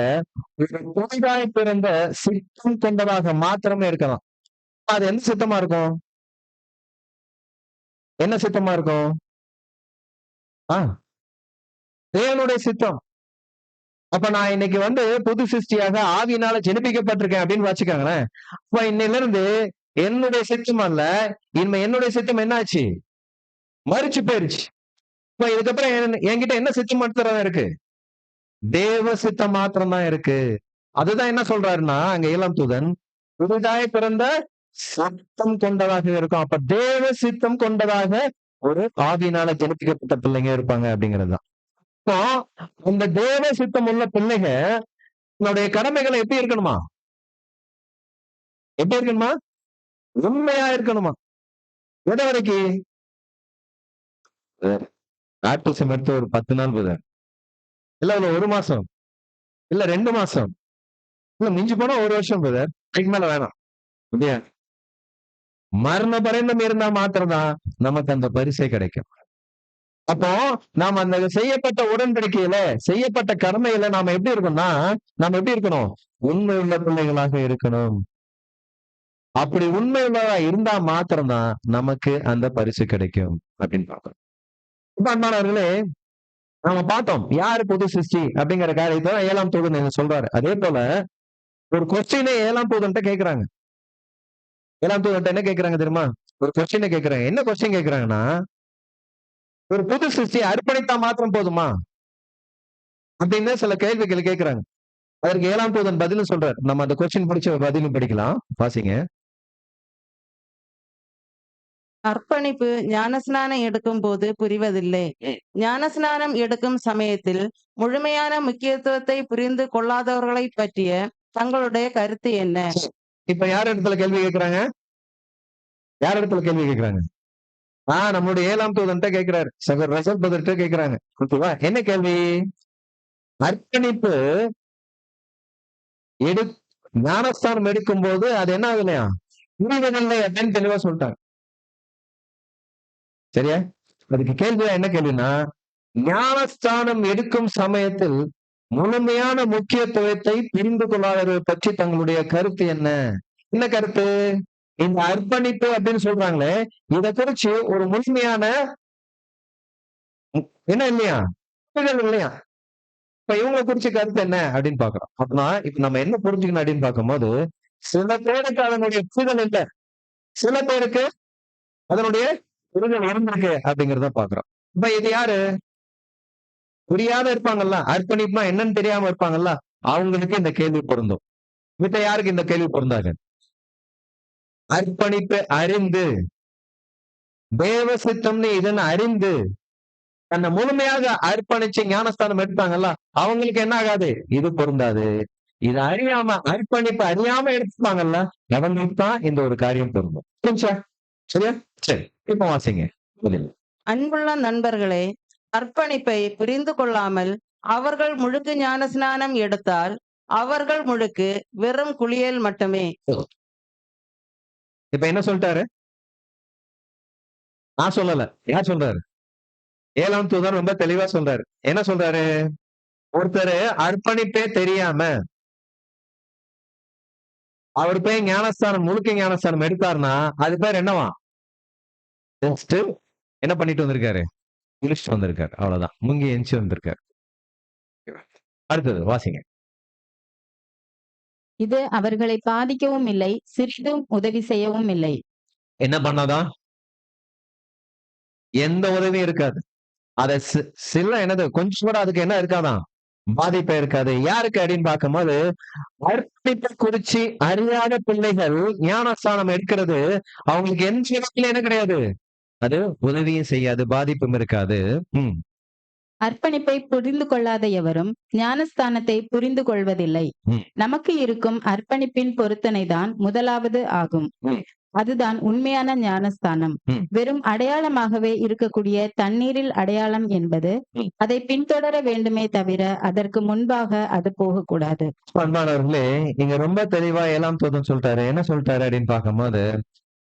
ஒரு புதிதாய் பிறந்த சித்தம் கொண்டதாக மாத்திரமே இருக்கலாம். அது எந்த சித்தமா இருக்கும்? என்ன சித்தமா இருக்கும்? ஆ தேவனுடைய சித்தம். அப்ப நான் இன்னைக்கு வந்து புது சிருஷ்டியாக ஆவியினால ஜெனிப்பிக்கப்பட்டிருக்கேன் அப்படின்னு வச்சுக்கோங்களேன். அப்ப இன்னையிலிருந்து என்னுடைய சித்தம் அல்ல, இனிமே என்னுடைய சித்தம் என்ன ஆச்சு? மரிச்சு போயிருச்சு. இப்ப இதுக்கப்புறம் என்கிட்ட என்ன சித்தம் மாத்திரம் இருக்கு? தேவ சித்தம் மாத்திரம் தான் இருக்கு. அதுதான் என்ன சொல்றாருன்னா, அங்க 7ஆம் தூதன், புதிதாய் பிறந்த சத்தம் கொண்டதாக இருக்கும். அப்ப தேவ சித்தம் கொண்டதாக ஒரு ஆவியினால ஜெனிப்பிக்கப்பட்ட பிள்ளைங்க இருப்பாங்க அப்படிங்கிறதுதான். இப்போ இந்த தேவ சித்தம் உள்ள பிள்ளைங்க தன்னுடைய கடமைகளை எப்படி இருக்கணுமா? எப்படி இருக்கணுமா? உண்மையா இருக்கணுமா? எது வரைக்கும்? பேப்டிசம் எடுத்து ஒரு 10 நாள் பிரதர். இல்ல இல்ல 1 மாசம். இல்ல 2 மாசம். இல்ல மிஞ்சி போனா 1 வருஷம் பிரதர். அதுக்கு மேல வேணாம். இல்லையா? மரண பரியந்தம் இருந்தா மாத்திரம் தான் நமக்கு அந்த பரிசே கிடைக்கும். அப்போ நாம அந்த செய்யப்பட்ட உடன்படிக்கையில செய்யப்பட்ட கடமையில நாம எப்படி இருக்கணும்னா நாம எப்படி இருக்கணும்? உண்மை உள்ள பிள்ளைகளாக இருக்கணும். அப்படி உண்மை உள்ளதா இருந்தா மாத்திரம்தான் நமக்கு அந்த பரிசு கிடைக்கும் அப்படின்னு பார்க்கிறோம். இப்ப அன்பானவர்களே, நாம பார்த்தோம் யாரு புது சிருஷ்டி அப்படிங்கிற காரியத்தை 7ஆம் தூதன் சொல்றாரு. அதே போல ஒரு கொஸ்டினை 7ஆம் தூதன்ட்ட கேக்குறாங்க. 7ஆம் தூதன்ட்ட என்ன கேக்குறாங்க தெரியுமா? ஒரு கொஸ்டினை கேக்குறாங்க. என்ன கொஸ்டின் கேக்குறாங்கன்னா, ஒரு புது சிருஷ்டியை அர்ப்பணித்தா மாத்திரம் போதுமா அப்படின்னு சில கேள்விகள் கேக்குறாங்க. அதற்கு 7ஆம் தூதன் பதிலும் சொல்றாரு. நம்ம அந்த கொஸ்டின் படிச்ச பதிலும் படிக்கலாம். வாசிங்க. அர்ப்பணிப்பு ஞானஸ்நானம் எடுக்கும் போது புரிவதில்லை. ஞானஸ்நானம் எடுக்கும் சமயத்தில் முழுமையான முக்கியத்துவத்தை புரிந்து கொள்ளாதவர்களை பற்றிய தங்களுடைய கருத்து என்ன? இப்ப யார் இடத்துல கேள்வி கேக்குறாங்க? யார் இடத்துல கேள்வி கேக்குறாங்க? நம்மளுடைய 7ஆம் தூதன்ட்ட கேக்குறாரு. சகோதரர் ரசல் பிரதர்ட்ட கேக்குறாங்க. ஓகேவா? என்ன கேள்வி? அர்ப்பணிப்பு ஞானஸ்தானம் எடுக்கும் போது அது என்ன ஆகலையா? புரிவதில்லை அப்படின்னு தெளிவா சொல்லிட்டாங்க. சரியா? அதுக்கு கேள்வி என்ன கேள்வினா, ஞானஸ்தானம் எடுக்கும் சமயத்தில் முழுமையான முக்கியத்துவத்தை புரிந்து கொள்ளாதவர்களை பற்றி தங்களுடைய கருத்து என்ன? என்ன கருத்து? இந்த அர்ப்பணிப்பு அப்படின்னு சொல்றாங்களே, இத குறிச்சு ஒரு முழுமையான என்ன இல்லையா? புரிதல் இல்லையா? இப்ப இவங்களை குறிச்ச கருத்து என்ன அப்படின்னு பாக்குறோம். அப்படின்னா இப்ப நம்ம என்ன புரிஞ்சுக்கணும் அப்படின்னு பார்க்கும்போது, சில பேருக்கு அதனுடைய புரிதல் இல்ல. சில பேருக்கு அதனுடைய புரிதல் இருந்திருக்கு அப்படிங்கறத பாக்குறோம். இப்ப இது யாரு? புரியாத இருப்பாங்கல்ல, அர்ப்பணிப்புனா என்னன்னு தெரியாம இருப்பாங்கல்ல, அவங்களுக்கு இந்த கேள்வி பொருந்தும். மித்த யாருக்கு இந்த கேள்வி பொருந்தாது? அர்ப்பணிப்பை அறிந்து தேவ சித்தம்னு இதன்னு அறிந்து தன்னை முழுமையாக அர்ப்பணிச்சு ஞானஸ்தானம் எடுத்தாங்கல்ல, அவங்களுக்கு என்ன ஆகாது? இது பொருந்தாது. இது அறியாம அர்ப்பணிப்பு அறியாம எடுத்துப்பாங்கல்ல, அவங்களுக்கு தான் இந்த ஒரு காரியம் பொருந்தும். புரிஞ்சா? சரியா? சரி, இப்ப வாசிங்க. அன்புள்ள நண்பர்களே, அர்ப்பணிப்பை புரிந்து கொள்ளாமல் அவர்கள் முழுக்கு ஞானஸ்நானம் எடுத்தால் அவர்கள் முழுக்கு வெறும் குளியல் மட்டுமே. இப்ப என்ன சொல்லிட்டாரு? நான் சொல்லல. யார் சொல்றாரு? 7ஆம் தூதன் ரொம்ப தெளிவா சொல்றாரு. என்ன சொல்றாரு? ஒருத்தர் அர்ப்பணிப்பே தெரியாம அவர் போய் ஞானஸ்தானம் முழுக்க ஞானஸ்தானம் எடுத்தாருன்னா அது பேர் என்னவா? ஜஸ்ட் என்ன பண்ணிட்டு வந்திருக்காரு? குளிச்சுட்டு வந்திருக்காரு. அவ்வளவுதான். முங்கி எந்திச்சு வந்திருக்காரு. அடுத்தது வாசிங்க. இது அவர்களை பாதிக்கவும் இல்லை, சிறிதும் உதவி செய்யவும் இல்லை. என்ன பண்ணாதான்? எந்த உதவியும் இருக்காது. அத சில என்னது கொஞ்சம் கூட அதுக்கு என்ன இருக்காதான்? பாதிப்பே இருக்காது. யாருக்கு அப்படின்னு பார்க்கும்போது, அர்ப்பணிப்பை குறிச்சு அறியாத பிள்ளைகள் ஞானஸ்தானம் எடுக்கிறது அவங்களுக்கு எந்த விதத்திலும் என்ன கிடையாது? அது உதவியும் செய்யாது, பாதிப்பும் இருக்காது. அர்ப்பணிப்பை புரிந்து கொள்ளாத எவரும் ஞானஸ்தானத்தை புரிந்து கொள்வதில்லை. நமக்கு இருக்கும் அர்ப்பணிப்பின் பொருத்தனைதான் முதலாவது ஆகும். அதுதான் உண்மையான ஞானஸ்தானம். வெறும் அடையாளமாகவே இருக்கக்கூடிய தண்ணீரில் அடையாளம் என்பது அதை பின்தொடர வேண்டுமே தவிர அதற்கு முன்பாக அது போகக்கூடாது. அன்பானவர்களே, நீங்க ரொம்ப தெளிவா 7ஆம் தூதன் சொல்லிட்டாரு. என்ன சொல்லிட்டாரு அப்படின்னு பார்க்கும்போது,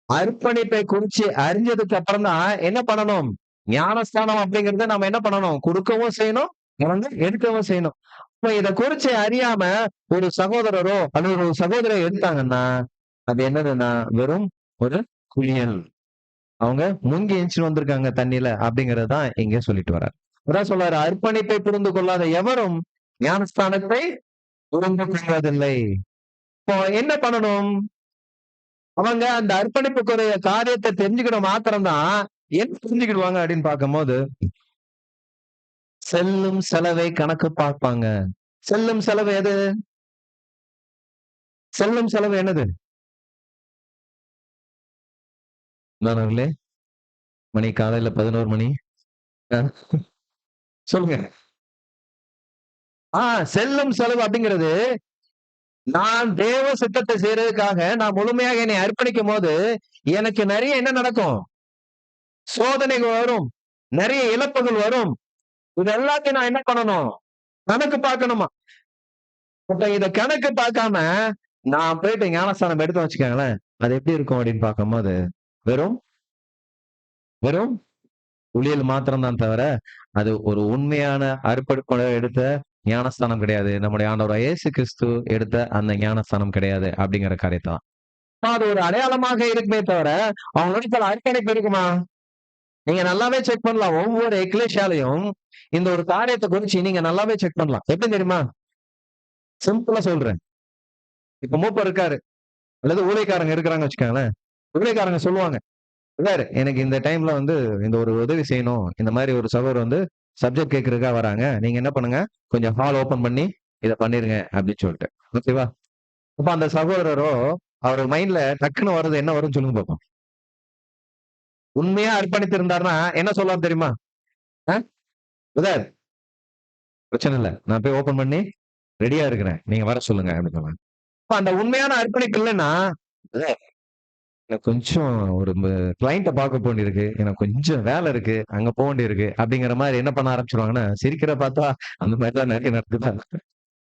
அர்ப்பணிப்பை குறிச்சு அறிஞ்சதுக்கு அப்புறம் தான் என்ன பண்ணணும்? ஞானஸ்தானம் அப்படிங்கறத நம்ம என்ன பண்ணணும்? கொடுக்கவும் செய்யணும், எடுக்கவும் செய்யணும். இப்ப இத குறிச்சு அறியாம ஒரு சகோதரரோ அல்லது ஒரு சகோதரரை எடுத்தாங்கன்னா அது என்னதுன்னா வெறும் ஒரு குளியல். அவங்க முங்கி எஞ்சி வந்திருக்காங்க தண்ணியில அப்படிங்கறதுதான் இங்க சொல்லிட்டு வர்றாரு. அதான் சொல்றாரு, அர்ப்பணிப்பை புரிந்து கொள்ளாத எவரும் ஞானஸ்தானத்தை புரிந்து கொள்வதில்லை. இப்போ என்ன பண்ணணும்? அவங்க அந்த அர்ப்பணிப்புக்குரிய காரியத்தை தெரிஞ்சுக்கிற மாத்திரம்தான் என்ன புரிஞ்சுக்கிடுவாங்க அப்படின்னு பார்க்கும்போது, செல்லும் செலவை கணக்கு பார்ப்பாங்க. செல்லும் செலவு எது? செல்லும் செலவு என்னது? நண்பர்களே, மணி காலையில 11 மணி. சொல்லுங்க. செல்லும் செலவு அப்படிங்கிறது நான் தேவ சித்தத்தை செய்யறதுக்காக நான் முழுமையாக என்னை அர்ப்பணிக்கும் போது எனக்கு நிறைய என்ன நடக்கும்? சோதனைகள் வரும், நிறைய இழப்புகள் வரும். இது எல்லாத்தையும் நான் என்ன பண்ணணும்? கணக்கு பார்க்கணுமா? இத கணக்கு பார்க்காம நான் போயிட்டு ஞானஸ்தானம் எடுத்து வச்சுக்கோங்களேன், அது எப்படி இருக்கும் அப்படின்னு பார்க்கும்போது வெறும் வெறும் குளியல் மாத்திரம் தான் தவிர, அது ஒரு உண்மையான அர்ப்பணிப்போட எடுத்த ஞானஸ்தானம் கிடையாது. நம்முடைய ஆண்டவர் இயேசு கிறிஸ்து எடுத்த அந்த ஞானஸ்தானம் கிடையாது அப்படிங்கிற காரியத்த தான். அது ஒரு அடையாளமாக இருக்குமே தவிர, அவங்களிடத்துல அர்ப்பணிப்பு இருக்குமா? நீங்க நல்லாவே செக் பண்ணலாம். ஒவ்வொரு எக்லேசியாலயும் இந்த ஒரு காரியத்த குறிச்சு நீங்க நல்லாவே செக் பண்ணலாம். எப்படி தெரியுமா? சிம்பிளா சொல்றேன். இப்ப மூப்பர் இருக்காரு. அல்லது ஊழியக்காரங்க இருக்கிறாங்கன்னு வச்சுக்கோங்களேன். ஊழியக்காரங்க சொல்லுவாங்க. "பிரதர், எனக்கு இந்த டைம்ல வந்து இந்த ஒரு உதவி செய்யணும். இந்த மாரி ஒரு சகோதரர் வந்து சப்ஜெக்ட் கேட்கறதுக்காக வராங்க. நீங்க என்ன பண்ணுங்க, கொஞ்சம் ஹால் ஓப்பன் பண்ணி இத பண்ணிருங்க" அப்படின்னு சொல்லிட்டு. ஓகேவா? அப்ப அந்த சகோதரரோ, அவர் மைண்ட்ல டக்குன்னு வர்றது என்ன வரும்னு சொல்லுங்க பாப்போம். உண்மையா அர்ப்பணித்து இருந்தாருன்னா என்ன சொல்லுவாரு தெரியுமா? "அ பிரதர், பிரச்சனை இல்ல. நான் போய் ஓப்பன் பண்ணி ரெடியா இருக்கிறேன். நீங்க வர சொல்லுங்க" அப்படின்னு சொல்லுவாங்க. அப்ப அந்த உண்மையான அர்ப்பணிப்பு இல்லன்னா, "பிரதர், எனக்கு கொஞ்சம் ஒரு கிளையண்ட்ட பார்க்க வேண்டியிருக்கு. எனக்கு கொஞ்சம் வேலை இருக்கு. அங்க போ வேண்டியிருக்கு." அப்படிங்கிற மாரி என்ன பண்ண ஆரம்பிச்சுருவாங்கன்னா, சிரிக்கிறத பார்த்தா அந்த மாரிதான் நெறைய நடக்குதா?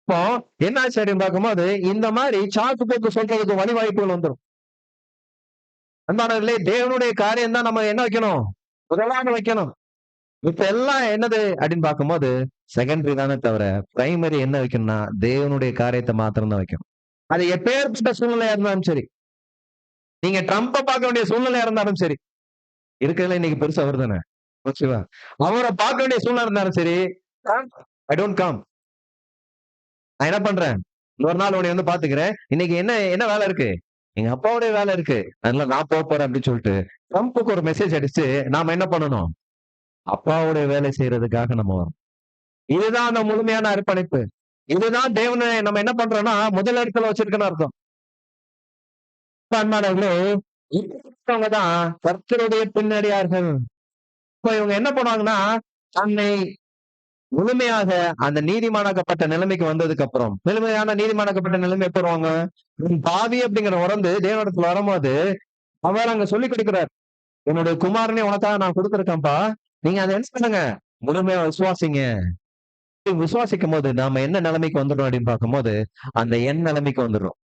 இப்போ என்ன ஆச்சு அப்படின்னு பார்க்கும்போது, இந்த மாரி சாக்கு போக்கு சொல்றதுக்கு வழி வாய்ப்புகள் வந்துரும். அன்பானவர்களே, தேவனுடைய காரியம் தான் நம்ம என்ன வைக்கணும்? முதலாவது வைக்கணும். இப்ப எல்லாம் என்னது அப்படின்னு பார்க்கும்போது, செகண்டரி தானே தவிர, பிரைமரி என்ன வைக்கணும்னா, தேவனுடைய காரியத்த மாத்திரம் தான் வைக்கணும். அது எப்பேர்ப்பட்ட சூழ்நிலையா இருந்தாலும் சரி. நீங்க ட்ரம்ப பார்க்க வேண்டிய சூழ்நிலையா இருந்தாலும் சரி. இருக்கிறதுல இன்னைக்கு பெருசு அவர்தானே. ஓகேவா? அவர பார்க்க வேண்டிய சூழ்நிலை இருந்தாலும் சரி, ஐ டோன்ட் கம். நான் என்ன பண்றேன்? இன்னொரு நாள் உன்னைய வந்து பார்த்துக்கிறேன். இன்னைக்கு என்ன என்ன வேலை இருக்கு? எங்க அப்பாவுடைய வேலை இருக்கு. அதனால நான் போறேன் அப்படின்னு சொல்லிட்டு, ட்ரம்புக்கு ஒரு மெசேஜ் அடிச்சு, நாம என்ன பண்ணணும்? அப்பாவுடைய வேலை செய்யறதுக்காக நம்ம வரோம். இதுதான் அந்த முழுமையான அர்ப்பணிப்பு. இதுதான் தேவனை நம்ம என்ன பண்றோம்னா, முதல் இடத்துல வச்சிருக்கன்னு அர்த்தம். அன்பானவர்களே, இப்படிப்பட்டவங்க தான் கர்த்தருடைய பின்னடியார்கள். இப்ப இவங்க என்ன பண்ணுவாங்கன்னா, தன்னை முழுமையாக அந்த நீதிமானாக்கப்பட்ட நிலைமைக்கு வந்ததுக்கு அப்புறம், முழுமையான நீதிமானாக்கப்பட்ட நிலைமை எப்ப வருவாங்க? பாவி அப்படிங்கிற உணர்ந்து தேவனிடத்துல வரும்போது, அவர் அங்க சொல்லிக் கொடுக்கிறார். என்னுடைய குமாரனை உனக்காக நான் கொடுத்திருக்கேன்ப்பா. நீங்க அதை என்ன பண்ணுங்க? முழுமையா விசுவாசிங்க. விசுவாசிக்கும்போது நாம என்ன நிலைமைக்கு வந்துடுறோம் அப்படின்னு பார்க்கும்போது, அந்த எண் நிலைமைக்கு வந்துடுறோம்.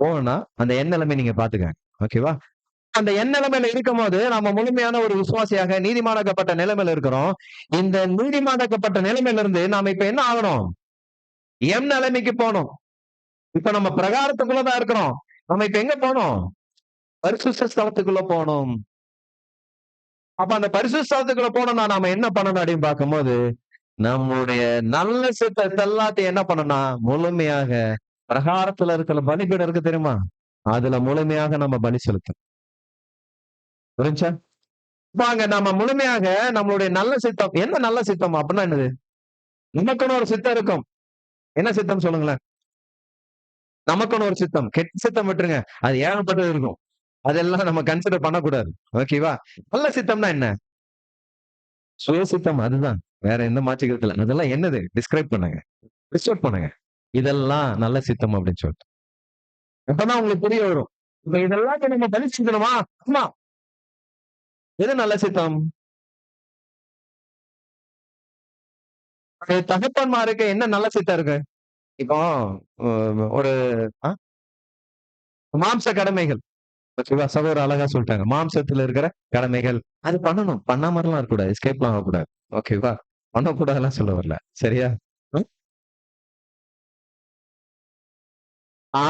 போனா அந்த எண் நிலைமை நீங்க பாத்துக்கங்க. ஓகேவா? அந்த எண் நிலைமையில இருக்கும்போது நாம முழுமையான ஒரு விசுவாசியாக நீதிமானாக்கப்பட்ட நிலைமையில இருக்கிறோம். இந்த நீதிமானாக்கப்பட்ட நிலைமையில இருந்து நாம இப்ப என்ன ஆகணும்? எம் நிலைமைக்கு போகணும். இப்ப நம்ம பிரகாரத்துக்குள்ளதான் இருக்கிறோம். நம்ம இப்ப எங்க போனோம்? பரிசுத்த ஸ்தலத்துக்குள்ள போகணும். அப்ப அந்த பரிசுத்த ஸ்தலத்துக்குள்ள போனோம்னா நாம என்ன பண்ணணும் அப்படின்னு பார்க்கும்போது, நம்முடைய நல்ல சித்தத்தை எல்லாத்தையும் என்ன பண்ணணும்னா, முழுமையாக பிரகாரத்துல இருக்கிற பலிபீடம் இருக்கு தெரியுமா? அதுல முழுமையாக நம்ம பலி செலுத்தணும். புரிஞ்சா? வாங்க நம்ம முழுமையாக நம்மளுடைய நல்ல சித்தம். என்ன நல்ல சித்தம் அப்படின்னா என்னது? நமக்குன்னு ஒரு சித்தம் இருக்கும். என்ன சித்தம் சொல்லுங்களேன்? நமக்குன்னு ஒரு சித்தம். கெட்ட சித்தம் விட்டுருங்க. அது ஏகப்பட்டது இருக்கும். அதெல்லாம் நம்ம கன்சிடர் பண்ணக்கூடாது. ஓகேவா? நல்ல சித்தம்னா என்ன? சுயசித்தம் அதுதான். வேற எந்த மாற்று கருத்து இல்ல. அதெல்லாம் என்னது? டிஸ்கிரைப் பண்ணுங்க. லிஸ்ட் அவுட் பண்ணுங்க. இதெல்லாம் நல்ல சித்தம் அப்படின்னு சொல்லிட்டு. அப்பதான் உங்களுக்கு தெரிய வரும். இப்ப இதெல்லாம் நம்ம பலி செலுத்தணுமா? ஆமா. எது நல்ல சித்தம்? தகப்பன்மாருக்கு என்ன நல்ல சித்தம் இருக்கு? இப்போ ஒரு அ மாம்ச கடமைகள். ஓகேவா? சகோதரர் அழகா சொல்லிட்டாங்க. மாம்சத்துல இருக்கிற கடமைகள். அது பண்ணணும். பண்ணாமலாம் இருக்கக்கூடாது. எஸ்கேப்லாம் ஆகக்கூடாது. ஓகேவா? பண்ணக்கூடாதுலாம் சொல்ல வரல. சரியா? ம். ஆ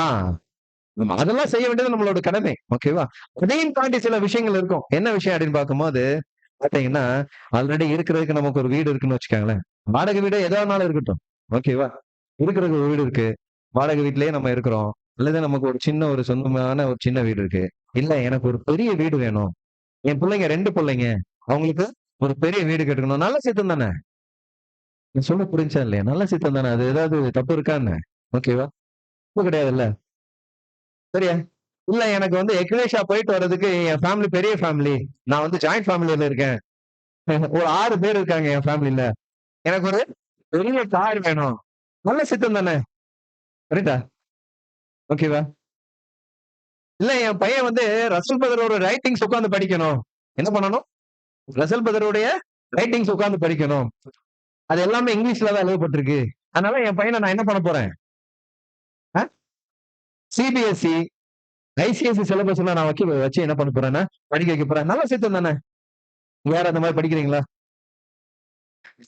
அதெல்லாம் செய்ய வேண்டியது நம்மளோட கடமை. ஓகேவா? அதையும் தாண்டி சில விஷயங்கள் இருக்கும். என்ன விஷயம் அப்படின்னு பார்க்கும்போது, பார்த்தீங்கன்னா, ஆல்ரெடி இருக்கிறதுக்கு நமக்கு ஒரு வீடு இருக்குன்னு வச்சுக்கோங்களேன். வாடகை வீடு எதா வேணாலும் இருக்கட்டும். ஓகேவா? இருக்கிறதுக்கு ஒரு வீடு இருக்கு. வாடகை வீட்லயே நம்ம இருக்கிறோம். அல்லது நமக்கு ஒரு சின்ன ஒரு சொந்தமான ஒரு சின்ன வீடு இருக்கு. இல்ல எனக்கு ஒரு பெரிய வீடு வேணும். என் பிள்ளைங்க 2 பிள்ளைங்க. அவங்களுக்கு ஒரு பெரிய வீடு கட்டணும். நல்ல சித்தம் தானே! நான் சொல்ல புரிஞ்சா இல்லையா? நல்ல சித்தம் தானே! அது ஏதாவது தப்பு இருக்கா என்ன? ஓகேவா? தப்பு கிடையாதுல்ல. சரியா? இல்ல எனக்கு வந்து எக்லேஷியா போயிட்டு வர்றதுக்கு என் ஃபேமிலி பெரிய ஃபேமிலி. நான் வந்து ஜாயிண்ட் ஃபேமிலில இருக்கேன். ஒரு 6 பேர் இருக்காங்க என் ஃபேமிலில. எனக்கு ஒரு பெரிய கார் வேணும். நல்ல சித்தம் தானே! கரெக்ட்டா? ஓகேவா? இல்ல என் பையன் வந்து ரசூல் பிரதரோட ரைட்டிங்ஸ் உட்கார்ந்து படிக்கணும். என்ன பண்ணணும்? ரசல் பிரதருடைய ரைட்டிங்ஸ் உட்கார்ந்து படிக்கணும். அது எல்லாமே இங்கிலீஷ்ல தான் எழுதப்பட்டிருக்கு. அதனால என் பையன நான் என்ன பண்ண போறேன்? அ சிபிஎஸ்இ, ஐசிஎஸ்இ சிலபஸ்ல நான் வச்சு என்ன பண்ண போறேன்னா, படிக்க வைக்க போறேன். நல்ல சித்தம் தானே! யாரும் அந்த மாதிரி படிக்கிறீங்களா?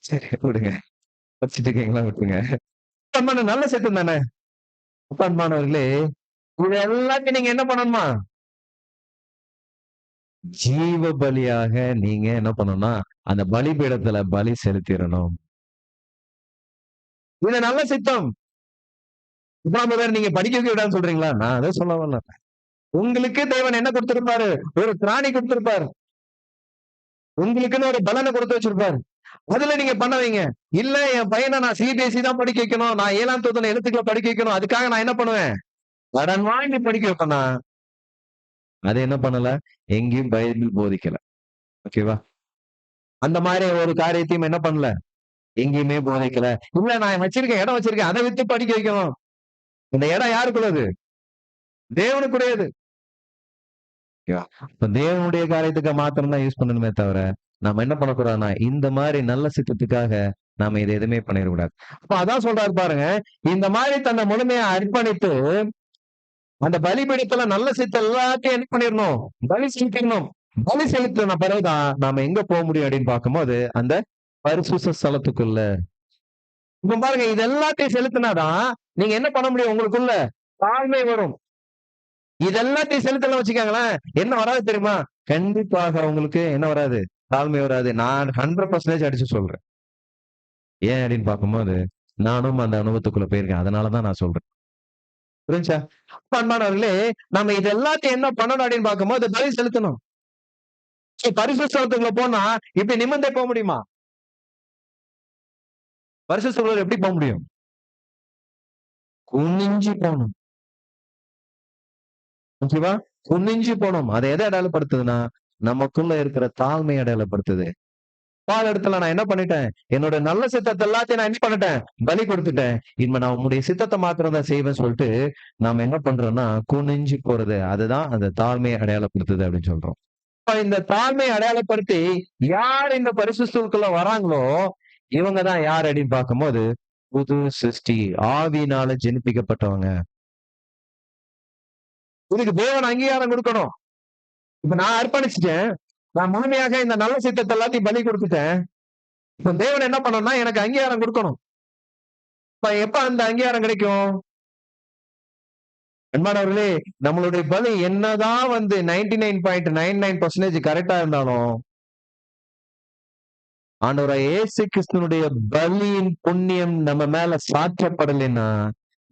சரி விடுங்க. படிச்சுட்டு இருக்கீங்களா? விட்டுருங்க. அன்பான நல்ல சத்தம் தானே. அப்ப அன்பானவர்களே, இது எல்லாத்தையும் நீங்க என்ன பண்ணணுமா? ஜீவ பலியாக நீங்க என்ன பண்ணணும்னா, அந்த பலிபீடத்துல பலி செலுத்திறணும். இது நல்ல சித்தம். இவ்வளவு பேர் நீங்க படிக்க வைக்க விடான்னு சொல்றீங்களா? நான் அதை சொல்ல வரல. உங்களுக்கு தேவன் என்ன கொடுத்திருப்பாரு? ஒரு திராணி கொடுத்திருப்பாரு. உங்களுக்குன்னு ஒரு பலனை கொடுத்து வச்சிருப்பாரு. அதுல நீங்க பண்ண வைங்க. இல்ல என் பையனை நான் சிபிஎஸ்இ தான் படிக்க வைக்கணும். நான் 7ஆம் தொகுதியில எழுத்துக்களை படிக்க வைக்கணும். அதுக்காக நான் என்ன பண்ணுவேன்? கடன் வாங்கி படிக்க வைப்பேனா? அது என்ன பண்ணல? எங்கேயும் பைபிள் போதிக்கல. ஓகேவா? அந்த மாதிரி ஒரு காரியத்தையும் என்ன பண்ணல? எங்கேயுமே போதிக்கல. இல்ல நான் வச்சிருக்கேன், இடம் வச்சிருக்கேன். அதை வித்து படிக்க வைக்கணும். இந்த இடம் யாருக்குள்ளது? தேவனுக்குரியது. ஓகேவா? இப்ப தேவனுடைய காரியத்துக்கு மாத்திரம் தான் யூஸ் பண்ணணுமே தவிர, நாம என்ன பண்ணக்கூடாதுன்னா, இந்த மாதிரி நல்ல சித்தத்துக்காக நாம இதை எதுவுமே பண்ணிடக்கூடாது. அப்ப அதான் சொல்றாரு பாருங்க. இந்த மாதிரி தன்னை முழுமையா அர்ப்பணித்து, அந்த பலிபீடத்துல நல்ல சித்தம் எல்லாத்தையும் என்ன பண்ணிடணும்? பலி செலுத்திடணும். பலி செலுத்தின பிறகுதான் நாம எங்க போக முடியும் அப்படின்னு பார்க்கும்போது, அந்த பரிசுத்த ஸ்தலத்துக்குள்ள. இப்ப பாருங்க, இது எல்லாத்தையும் செலுத்தினாதான் நீங்க என்ன பண்ண முடியும்? உங்களுக்குள்ள தாழ்மை வரும். இது எல்லாத்தையும் செலுத்தலாம் வச்சுக்கோங்களேன், என்ன வராது தெரியுமா? கண்டிப்பாக உங்களுக்கு என்ன வராது? தாழ்மை வராது. நான் 100% அடிச்சு சொல்றேன். ஏன் அப்படின்னு பார்க்கும்போது, நானும் அந்த அனுபவத்துக்குள்ள போயிருக்கேன். அதனாலதான் நான் சொல்றேன். புரிஞ்சா? அப்ப அன்பானவர்களே, நம்ம இது எல்லாத்தையும் என்ன பண்ணணும் அப்படின்னு பார்க்கும்போது, பலி செலுத்தணும். பரிசுத்த ஸ்தலத்துக்குள்ள போனா இப்படி நிமிர்ந்தே போக முடியுமா? பரிசுத்த ஸ்தலத்துக்குள்ள எப்படி போக முடியும்? குனிஞ்சு போகணும். ஓகேவா? குனிஞ்சு போகணும். அதை எதை அடையாளப்படுத்துதுன்னா, நமக்குள்ள இருக்கிற தாழ்மை அடையாளப்படுத்துது. இடத்துல நான் என்ன பண்ணிட்டேன்? என்னோட நல்ல சித்தத்தை எல்லாத்தையும் நான் என்ன பண்ணிட்டேன்? பலி கொடுத்துட்டேன். இனிமே நான் உன்னுடைய சித்தத்தை மாத்திரம் தான் செய்வேன் சொல்லிட்டு, நாம என்ன பண்றோம்னா, குனிஞ்சு போறது. அதுதான் அந்த தாழ்மையை அடையாளப்படுத்துது அப்படின்னு சொல்றோம். இப்ப இந்த தாழ்மையை அடையாளப்படுத்தி, யார் இந்த பரிசுத்தத்துக்குள்ள வராங்களோ, இவங்க தான் யார் அப்படின்னு பார்க்கும்போது, புது சிருஷ்டி, ஆவியினால ஜெனிப்பிக்கப்பட்டவங்க. இதுக்கு தேவன் அங்கீகாரம் கொடுக்கணும். இப்ப நான் அர்ப்பணிச்சுட்டேன். நான் முழுமையாக இந்த நல்ல சித்தத்தை எல்லாத்தையும் பலி கொடுத்துட்டேன். இப்ப தேவன் என்ன பண்ணணும்னா எனக்கு அங்கீகாரம் கொடுக்கணும். இப்ப எப்ப அந்த அங்கீகாரம் கிடைக்கும்? அன்பானவர்களே, நம்மளுடைய பலி என்னதான் 99.99% கரெக்டா இருந்தாலும், ஆண்டவராகிய இயேசு கிறிஸ்துவினுடைய பலியின் புண்ணியம் நம்ம மேல சாற்றப்படலைன்னா,